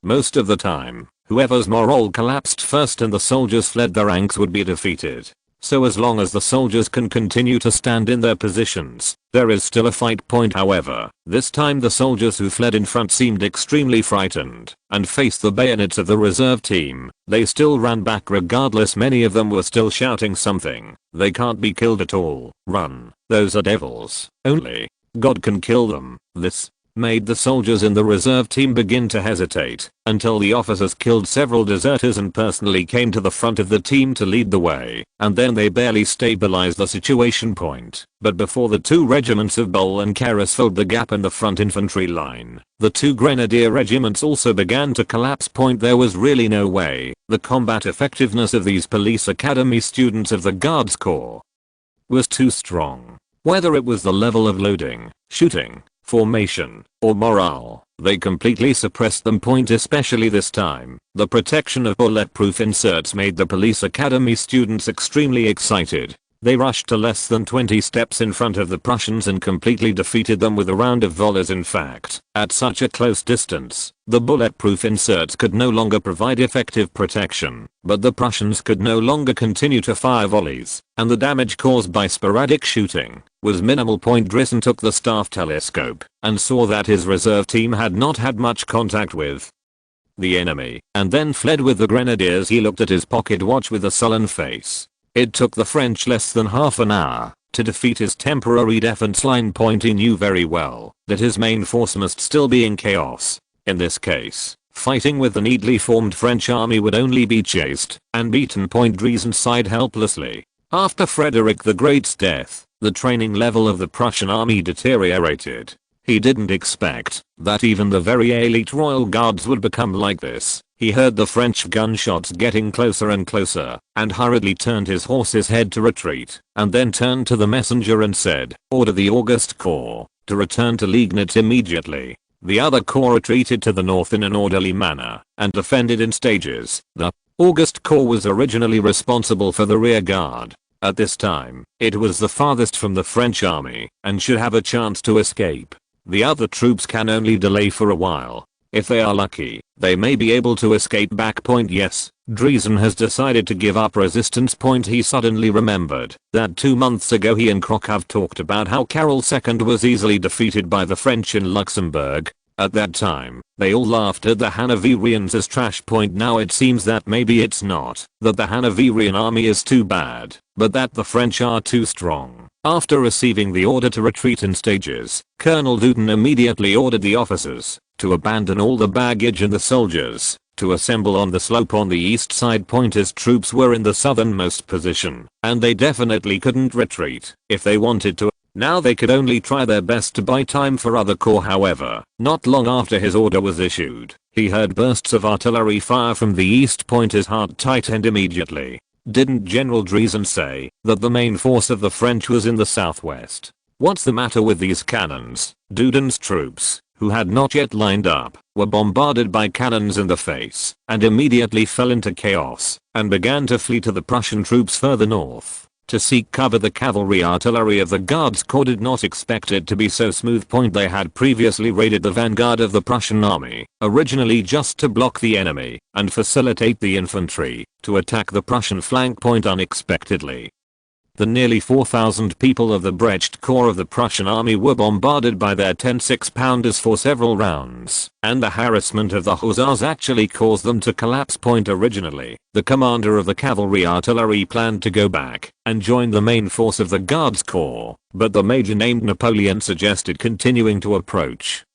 Most of the time, whoever's morale collapsed first and the soldiers fled their ranks would be defeated. So as long as the soldiers can continue to stand in their positions, there is still a fight point. However, this time the soldiers who fled in front seemed extremely frightened and faced the bayonets of the reserve team. They still ran back regardless. Many of them were still shouting something. "They can't be killed at all. Run. Those are devils. Only God can kill them." This made the soldiers in the reserve team begin to hesitate, until the officers killed several deserters and personally came to the front of the team to lead the way, and then they barely stabilized the situation point. But before the two regiments of Bull and Carus filled the gap in the front infantry line, the two grenadier regiments also began to collapse. There was really no way. The combat effectiveness of these police academy students of the Guards Corps was too strong. Whether it was the level of loading, shooting, formation, or morale, they completely suppressed them. Especially this time, the protection of bulletproof inserts made the police academy students extremely excited. They rushed to less than 20 steps in front of the Prussians and completely defeated them with a round of volleys. In fact, at such a close distance, the bulletproof inserts could no longer provide effective protection, but the Prussians could no longer continue to fire volleys, and the damage caused by sporadic shooting was minimal. Drisen took the staff telescope and saw that his reserve team had not had much contact with the enemy, and then fled with the grenadiers. He looked at his pocket watch with a sullen face. It took the French less than half an hour to defeat his temporary defense line. He knew very well that his main force must still be in chaos. In this case, fighting with the neatly formed French army would only be chased and beaten. Dresen sighed helplessly. After Frederick the Great's death, the training level of the Prussian army deteriorated. He didn't expect that even the very elite royal guards would become like this. He heard the French gunshots getting closer and closer, and hurriedly turned his horse's head to retreat, and then turned to the messenger and said, "Order the August Corps to return to Liegnitz immediately." The other corps retreated to the north in an orderly manner, and defended in stages. The August Corps was originally responsible for the rear guard. At this time, it was the farthest from the French army, and should have a chance to escape. The other troops can only delay for a while. If they are lucky, they may be able to escape back. Yes, Dresen has decided to give up resistance. He suddenly remembered that 2 months ago he and Krokov talked about how Carol II was easily defeated by the French in Luxembourg. At that time, they all laughed at the Hanoverians as trash. Now it seems that maybe it's not that the Hanoverian army is too bad, but that the French are too strong. After receiving the order to retreat in stages, Colonel Duden immediately ordered the officers to abandon all the baggage and the soldiers to assemble on the slope on the east side. His troops were in the southernmost position, and they definitely couldn't retreat if they wanted to. Now they could only try their best to buy time for other corps. However, not long after his order was issued, he heard bursts of artillery fire from the east. His heart tightened immediately. Didn't General Dresen say that the main force of the French was in the southwest? What's the matter with these cannons? Duden's troops, who had not yet lined up, were bombarded by cannons in the face, and immediately fell into chaos, and began to flee to the Prussian troops further north to seek cover. The cavalry artillery of the Guards Corps did not expect it to be so smooth. They had previously raided the vanguard of the Prussian army, originally just to block the enemy and facilitate the infantry to attack the Prussian flank. Unexpectedly, The nearly 4,000 people of the Brecht Corps of the Prussian army were bombarded by their 10 6-pounders for several rounds, and the harassment of the hussars actually caused them to collapse. Originally, the commander of the cavalry artillery planned to go back and join the main force of the Guards Corps, but the major named Napoleon suggested continuing to approach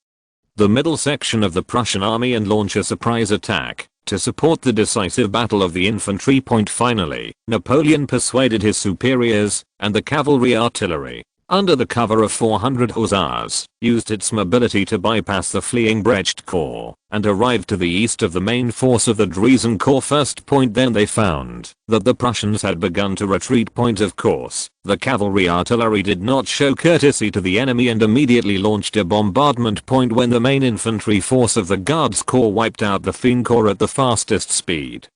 the middle section of the Prussian army and launch a surprise attack to support the decisive battle of the infantry. Finally, Napoleon persuaded his superiors, and the cavalry artillery, under the cover of 400 hussars, used its mobility to bypass the fleeing Brecht Corps and arrived to the east of the main force of the Dresen Corps. Then they found that the Prussians had begun to retreat. Of course, the cavalry artillery did not show courtesy to the enemy and immediately launched a bombardment. When the main infantry force of the Guards Corps wiped out the Fin Corps at the fastest speed.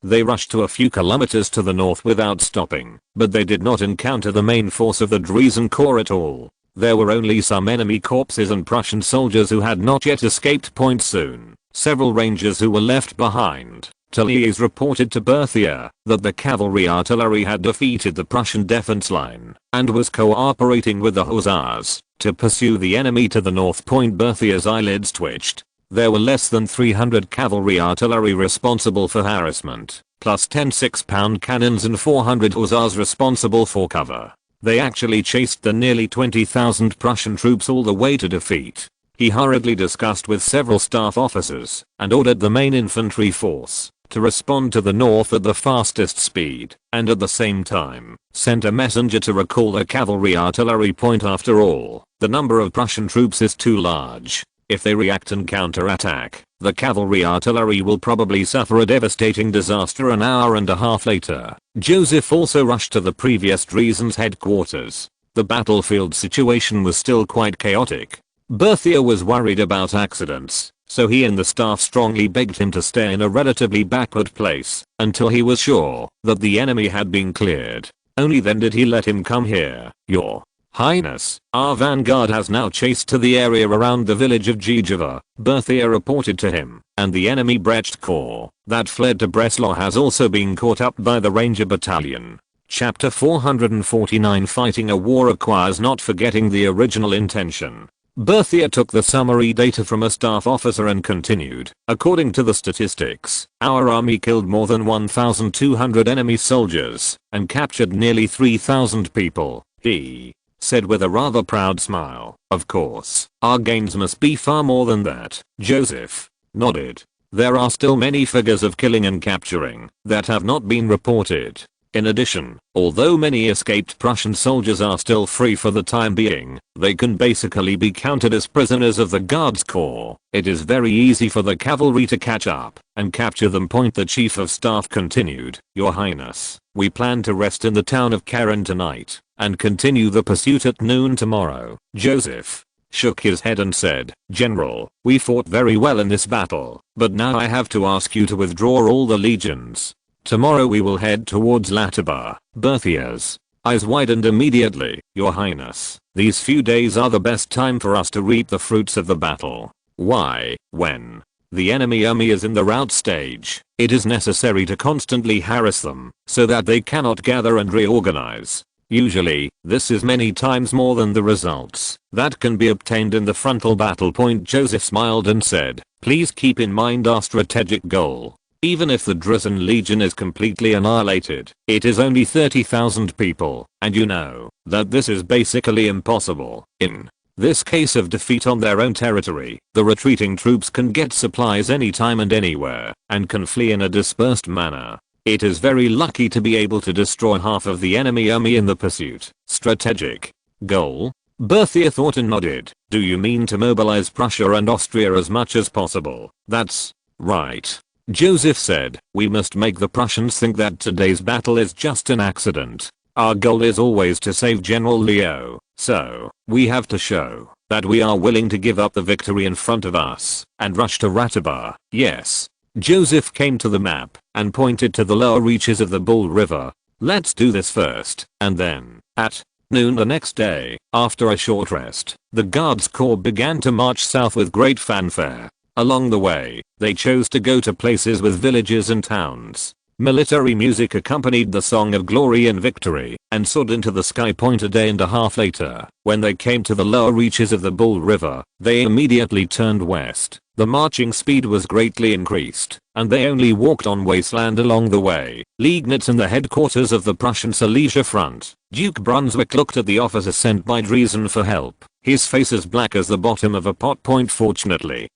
They rushed to a few kilometers to the north without stopping, but they did not encounter the main force of the Dresen Corps at all. There were only some enemy corpses and Prussian soldiers who had not yet escaped. Soon, several rangers who were left behind. Tillies reported to Berthier that the cavalry artillery had defeated the Prussian defense line and was cooperating with the hussars to pursue the enemy to the north. Berthier's eyelids twitched. There were less than 300 cavalry artillery responsible for harassment, plus 10 6-pound cannons and 400 hussars responsible for cover. They actually chased the nearly 20,000 Prussian troops all the way to defeat. He hurriedly discussed with several staff officers and ordered the main infantry force to respond to the north at the fastest speed, and at the same time, sent a messenger to recall the cavalry artillery. After all, the number of Prussian troops is too large. If they react and counterattack, the cavalry artillery will probably suffer a devastating disaster. An hour and a half later, Joseph also rushed to the previous Dresen's headquarters. The battlefield situation was still quite chaotic. Berthier was worried about accidents, so he and the staff strongly begged him to stay in a relatively backward place until he was sure that the enemy had been cleared. Only then did he let him come here. Your Highness, our vanguard has now chased to the area around the village of Gijeva, Berthier reported to him, and the enemy Brecht Corps that fled to Breslau has also been caught up by the Ranger Battalion. Chapter 449 Fighting a war requires not forgetting the original intention. Berthier took the summary data from a staff officer and continued, according to the statistics, our army killed more than 1,200 enemy soldiers and captured nearly 3,000 people. He said with a rather proud smile. Of course, our gains must be far more than that. Joseph nodded. There are still many figures of killing and capturing that have not been reported. In addition, although many escaped Prussian soldiers are still free for the time being, they can basically be counted as prisoners of the Guards Corps. It is very easy for the cavalry to catch up and capture them. The Chief of Staff continued, Your Highness, we plan to rest in the town of Karen tonight and continue the pursuit at noon tomorrow. Joseph shook his head and said, General, we fought very well in this battle, but now I have to ask you to withdraw all the legions. Tomorrow we will head towards Lataba. Berthier's eyes widened immediately. Your Highness, these few days are the best time for us to reap the fruits of the battle. Why, when the enemy army is in the rout stage, it is necessary to constantly harass them so that they cannot gather and reorganize. Usually, this is many times more than the results that can be obtained in the frontal battle. Joseph smiled and said, please keep in mind our strategic goal. Even if the Dresen Legion is completely annihilated, it is only 30,000 people, and you know that this is basically impossible. In this case of defeat on their own territory, the retreating troops can get supplies anytime and anywhere, and can flee in a dispersed manner. It is very lucky to be able to destroy half of the enemy army in the pursuit. Strategic goal? Berthier thought and nodded. Do you mean to mobilize Prussia and Austria as much as possible? That's right. Joseph said, we must make the Prussians think that today's battle is just an accident. Our goal is always to save General Leo, so we have to show that we are willing to give up the victory in front of us and rush to Rataba. Yes. Joseph came to the map and pointed to the lower reaches of the Bull River. Let's do this first, and then, at noon the next day, after a short rest, the Guards Corps began to march south with great fanfare. Along the way, they chose to go to places with villages and towns Military music accompanied the song of glory and victory, and soared into the sky. A day and a half later, when they came to the lower reaches of the Bull River, they immediately turned west. The marching speed was greatly increased, and they only walked on wasteland along the way. Liegnitz and the headquarters of the Prussian Silesia front. Duke Brunswick looked at the officer sent by Driesen for help, his face as black as the bottom of a pot. Fortunately,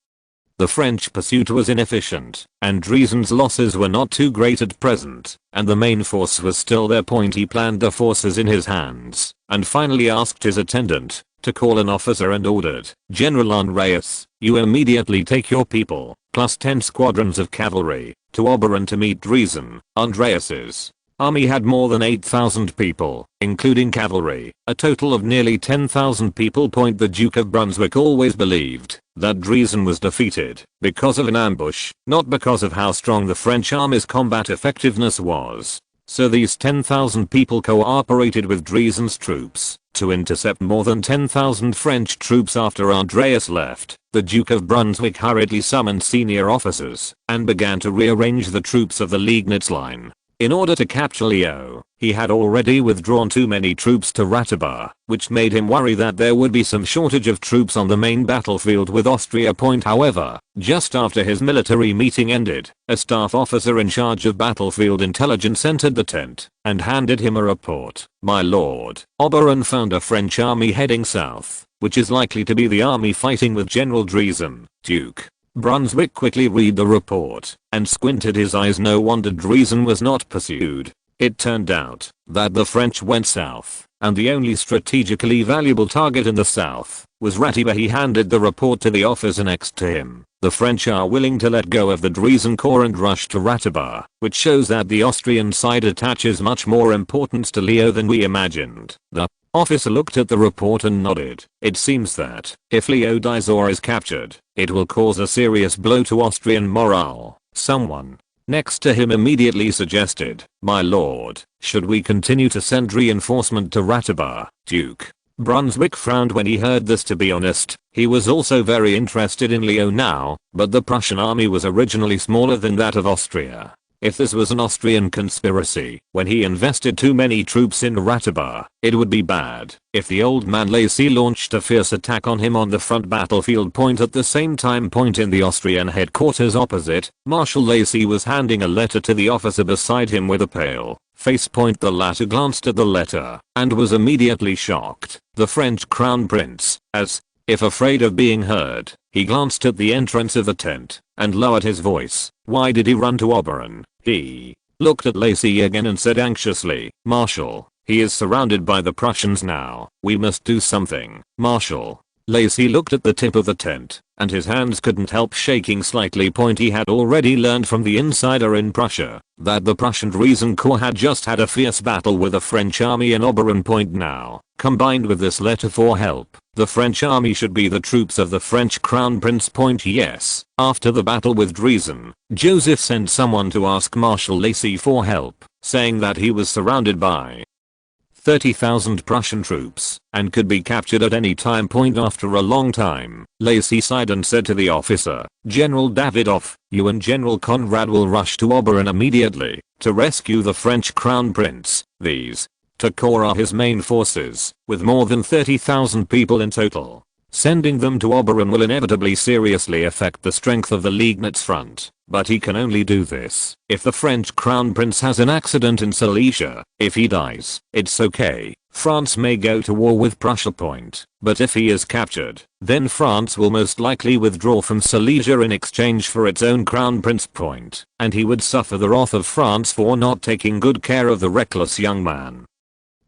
the French pursuit was inefficient, and Driesen's losses were not too great at present, and the main force was still there. He planned the forces in his hands, and finally asked his attendant to call an officer and ordered, "General Andreas, you immediately take your people, plus 10 squadrons of cavalry, to Oberon to meet Driesen." Andreas's army had more than 8,000 people, including cavalry, a total of nearly 10,000 people. The Duke of Brunswick always believed that Driesen was defeated because of an ambush, not because of how strong the French army's combat effectiveness was. So these 10,000 people cooperated with Driesen's troops to intercept more than 10,000 French troops. After Andreas left, the Duke of Brunswick hurriedly summoned senior officers and began to rearrange the troops of the Liegnitz line. In order to capture Leo, he had already withdrawn too many troops to Ratibor, which made him worry that there would be some shortage of troops on the main battlefield with Austria. However, just after his military meeting ended, a staff officer in charge of battlefield intelligence entered the tent and handed him a report. "My lord, Oberon found a French army heading south, which is likely to be the army fighting with General Driesen." Duke Brunswick quickly read the report and squinted his eyes. No wonder Driesen was not pursued. It turned out that the French went south, and the only strategically valuable target in the south was Ratibor. He handed the report to the officer next to him. "The French are willing to let go of the Driesen corps and rush to Ratibor, which shows that the Austrian side attaches much more importance to Leo than we imagined." The officer looked at the report and nodded. "It seems that, if Leo dies or is captured, it will cause a serious blow to Austrian morale." Someone next to him immediately suggested, "My lord, should we continue to send reinforcement to Ratibor?" Duke Brunswick frowned when he heard this. To be honest, he was also very interested in Leo now, but the Prussian army was originally smaller than that of Austria. If this was an Austrian conspiracy, when he invested too many troops in Ratibor, it would be bad. If the old man Lacy launched a fierce attack on him on the front battlefield. At the same time, in the Austrian headquarters opposite, Marshal Lacy was handing a letter to the officer beside him with a pale face. The latter glanced at the letter and was immediately shocked. The French crown prince, as if afraid of being heard, he glanced at the entrance of the tent and lowered his voice. Why did he run to Oberon? He looked at Lacy again and said anxiously, "Marshal, he is surrounded by the Prussians now. We must do something, Marshal." Lacy looked at the tip of the tent, and his hands couldn't help shaking slightly. He had already learned from the insider in Prussia that the Prussian Driesen corps had just had a fierce battle with the French army in Oberon. Now, combined with this letter for help, the French army should be the troops of the French crown prince. Yes, after the battle with Driesen, Joseph sent someone to ask Marshal Lacy for help, saying that he was surrounded by 30,000 Prussian troops and could be captured at any time. After a long time, Lacy sighed and said to the officer, "General Davidoff, you and General Conrad will rush to Oberon immediately to rescue the French crown prince." These corps are his main forces, with more than 30,000 people in total. Sending them to Oberon will inevitably seriously affect the strength of the Liegnitz front, but he can only do this if the French crown prince has an accident in Silesia. If he dies, it's okay. France may go to war with Prussia. But if he is captured, then France will most likely withdraw from Silesia in exchange for its own crown prince. And he would suffer the wrath of France for not taking good care of the reckless young man,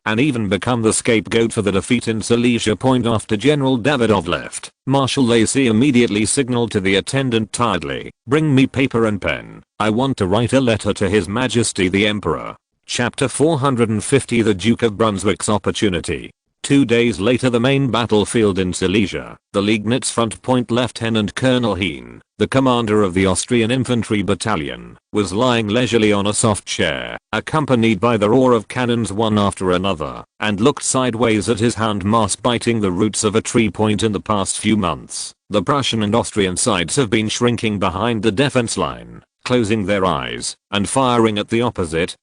and even become the scapegoat for the defeat in Silesia. After General Davidoff left, Marshal Lacy immediately signaled to the attendant tiredly, "Bring me paper and pen. I want to write a letter to His Majesty the Emperor." Chapter 450 The Duke of Brunswick's Opportunity. 2 days later, the main battlefield in Silesia, the Liegnitz front. Lieutenant Colonel Heen, the commander of the Austrian infantry battalion, was lying leisurely on a soft chair, accompanied by the roar of cannons one after another, and looked sideways at his hand mass biting the roots of a tree. In the past few months, the Prussian and Austrian sides have been shrinking behind the defense line, closing their eyes and firing at the opposite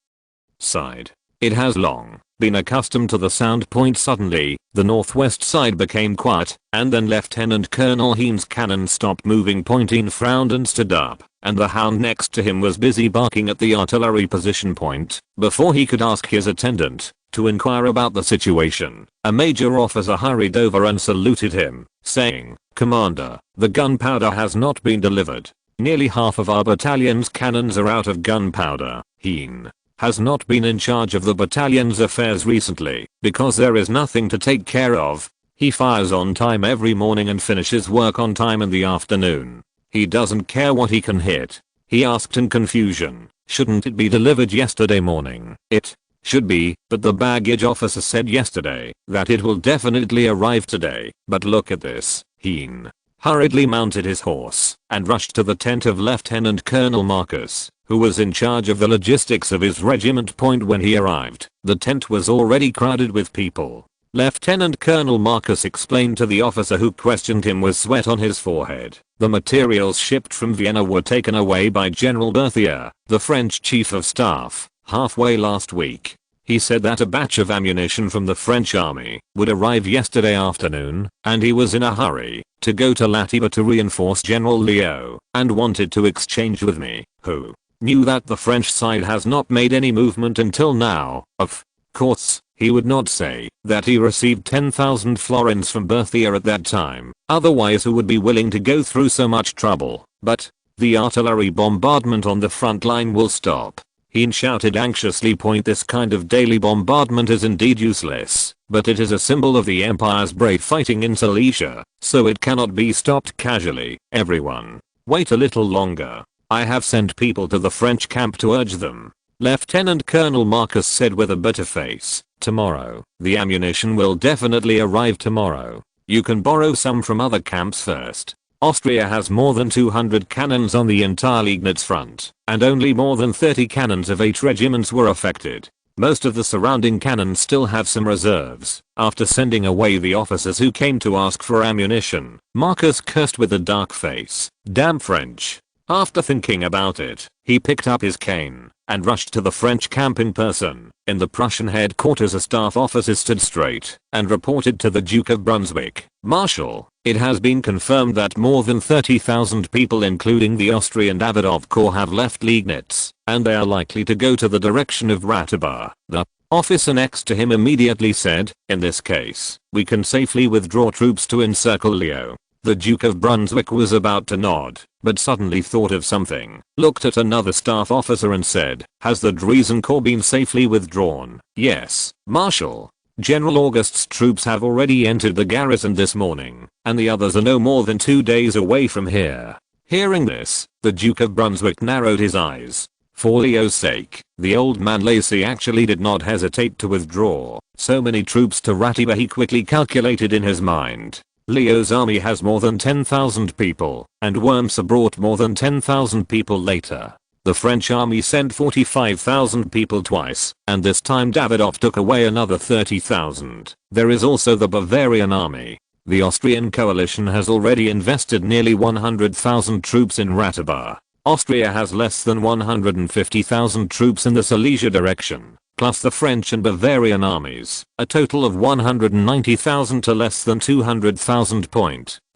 side. It has long been accustomed to the sound point. Suddenly, the northwest side became quiet, and then Lieutenant Colonel Heen's cannon stopped moving. Pointeen frowned and stood up, and the hound next to him was busy barking at the artillery position point. Before he could ask his attendant to inquire about the situation, a major officer hurried over and saluted him, saying, "Commander, the gunpowder has not been delivered. Nearly half of our battalion's cannons are out of gunpowder." Heen has not been in charge of the battalion's affairs recently because there is nothing to take care of. He fires on time every morning and finishes work on time in the afternoon. He doesn't care what he can hit. He asked in confusion, "Shouldn't it be delivered yesterday morning?" "It should be, but the baggage officer said yesterday that it will definitely arrive today." "But look at this." Heen hurriedly mounted his horse and rushed to the tent of Lieutenant Colonel Marcus, who was in charge of the logistics of his regiment. When he arrived, the tent was already crowded with people. Lieutenant Colonel Marcus explained to the officer who questioned him with sweat on his forehead. The materials shipped from Vienna were taken away by General Berthier, the French chief of staff, halfway last week. He said that a batch of ammunition from the French army would arrive yesterday afternoon, and he was in a hurry to go to Latiba to reinforce General Leo, and wanted to exchange with me, who knew that the French side has not made any movement until now. Of course, he would not say that he received 10,000 florins from Berthier at that time, otherwise who would be willing to go through so much trouble? But the artillery bombardment on the front line will stop. Heen shouted anxiously. This kind of daily bombardment is indeed useless, but it is a symbol of the Empire's brave fighting in Silesia, so it cannot be stopped casually. Everyone, wait a little longer. I have sent people to the French camp to urge them. Lieutenant Colonel Marcus said with a bitter face. Tomorrow, the ammunition will definitely arrive tomorrow. You can borrow some from other camps first. Austria has more than 200 cannons on the entire Liegnitz front, and only more than 30 cannons of 8 regiments were affected. Most of the surrounding cannons still have some reserves. After sending away the officers who came to ask for ammunition, Marcus cursed with a dark face. Damn French. After thinking about it, he picked up his cane and rushed to the French camp in person. In the Prussian headquarters, a staff officer stood straight and reported to the Duke of Brunswick. "Marshal, it has been confirmed that more than 30,000 people including the Austrian Davidoff Corps have left Liegnitz, and they are likely to go to the direction of Ratiba." The officer next to him immediately said, "In this case, we can safely withdraw troops to encircle Leo." The Duke of Brunswick was about to nod, but suddenly thought of something, looked at another staff officer and said, "Has the Dresen Corps been safely withdrawn?" "Yes, Marshal. General August's troops have already entered the garrison this morning, and the others are no more than 2 days away from here." Hearing this, the Duke of Brunswick narrowed his eyes. For Leo's sake, the old man Lacy actually did not hesitate to withdraw so many troops to Ratiba. He quickly calculated in his mind. Leo's army has more than 10,000 people, and Wormser brought more than 10,000 people later. The French army sent 45,000 people twice, and this time Davidoff took away another 30,000. There is also the Bavarian army. The Austrian coalition has already invested nearly 100,000 troops in Ratiba. Austria has less than 150,000 troops in the Silesia direction, plus the French and Bavarian armies, a total of 190,000 to less than 200,000.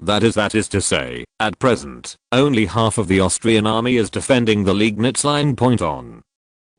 That is to say, at present, only half of the Austrian army is defending the Liegnitz line. On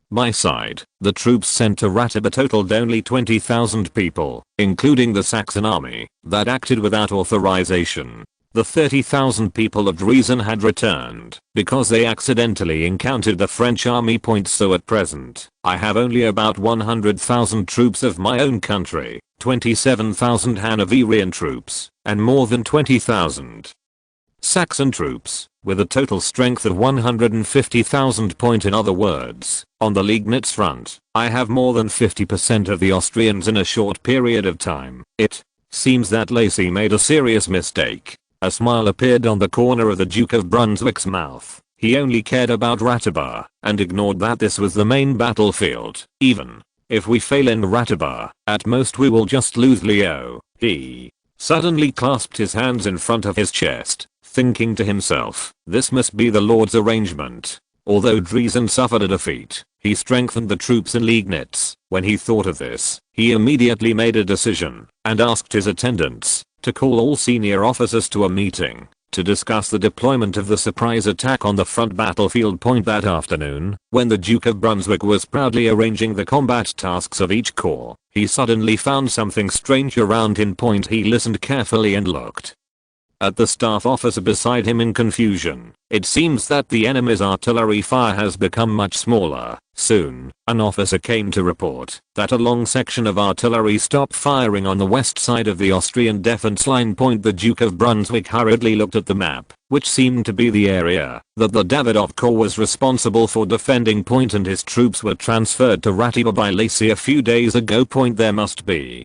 my side, the troops sent to Ratiba totaled only 20,000 people, including the Saxon army, that acted without authorization. The 30,000 people of Dresen had returned because they accidentally encountered the French army. So at present, I have only about 100,000 troops of my own country, 27,000 Hanoverian troops, and more than 20,000 Saxon troops, with a total strength of 150,000. In other words, on the Liegnitz front, I have more than 50% of the Austrians in a short period of time. It seems that Lacy made a serious mistake. A smile appeared on the corner of the Duke of Brunswick's mouth. He only cared about Ratiba, and ignored that this was the main battlefield. Even if we fail in Ratiba, at most we will just lose Leo. He suddenly clasped his hands in front of his chest, thinking to himself, this must be the Lord's arrangement. Although Driesen suffered a defeat, he strengthened the troops in Liegnitz. When he thought of this, he immediately made a decision and asked his attendants to call all senior officers to a meeting to discuss the deployment of the surprise attack on the front battlefield point that afternoon. When the Duke of Brunswick was proudly arranging the combat tasks of each corps, he suddenly found something strange around him. He listened carefully and looked at the staff officer beside him in confusion. It seems that the enemy's artillery fire has become much smaller. Soon, an officer came to report that a long section of artillery stopped firing on the west side of the Austrian defense line. The Duke of Brunswick hurriedly looked at the map, which seemed to be the area that the Davidoff Corps was responsible for defending. And his troops were transferred to Ratiba by Lacy a few days ago. There must be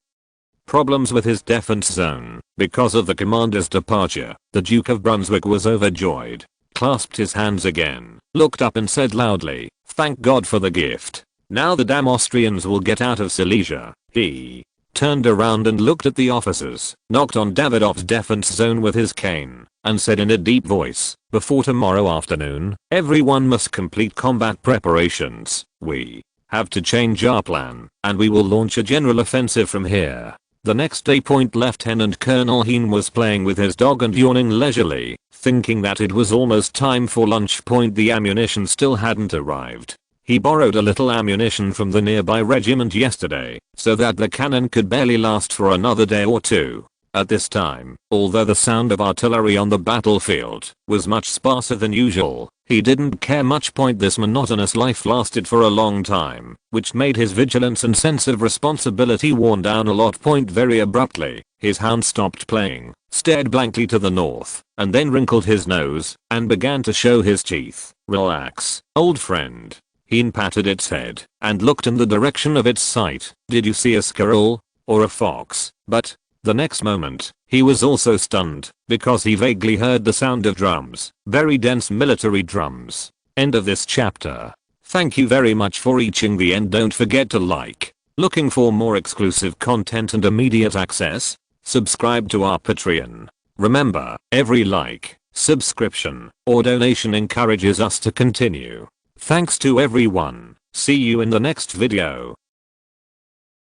problems with his defense zone because of the commander's departure. The Duke of Brunswick was overjoyed, clasped his hands again, looked up and said loudly, "Thank God for the gift. Now the damn Austrians will get out of Silesia." He turned around and looked at the officers, knocked on Davidoff's defense zone with his cane, and said in a deep voice, "Before tomorrow afternoon, everyone must complete combat preparations. We have to change our plan, and we will launch a general offensive from here." The next day, Lieutenant Colonel Heen was playing with his dog and yawning leisurely, thinking that it was almost time for lunch. The ammunition still hadn't arrived. He borrowed a little ammunition from the nearby regiment yesterday, so that the cannon could barely last for another day or two. At this time, although the sound of artillery on the battlefield was much sparser than usual, he didn't care much. This monotonous life lasted for a long time, which made his vigilance and sense of responsibility worn down a lot. Very abruptly, his hound stopped playing, stared blankly to the north, and then wrinkled his nose and began to show his teeth. "Relax, old friend." Heen patted its head and looked in the direction of its sight. "Did you see a squirrel? Or a fox?" But the next moment, he was also stunned because he vaguely heard the sound of drums, very dense military drums. End of this chapter. Thank you very much for reaching the end. Don't forget to like. Looking for more exclusive content and immediate access? Subscribe to our Patreon. Remember, every like, subscription, or donation encourages us to continue. Thanks to everyone. See you in the next video.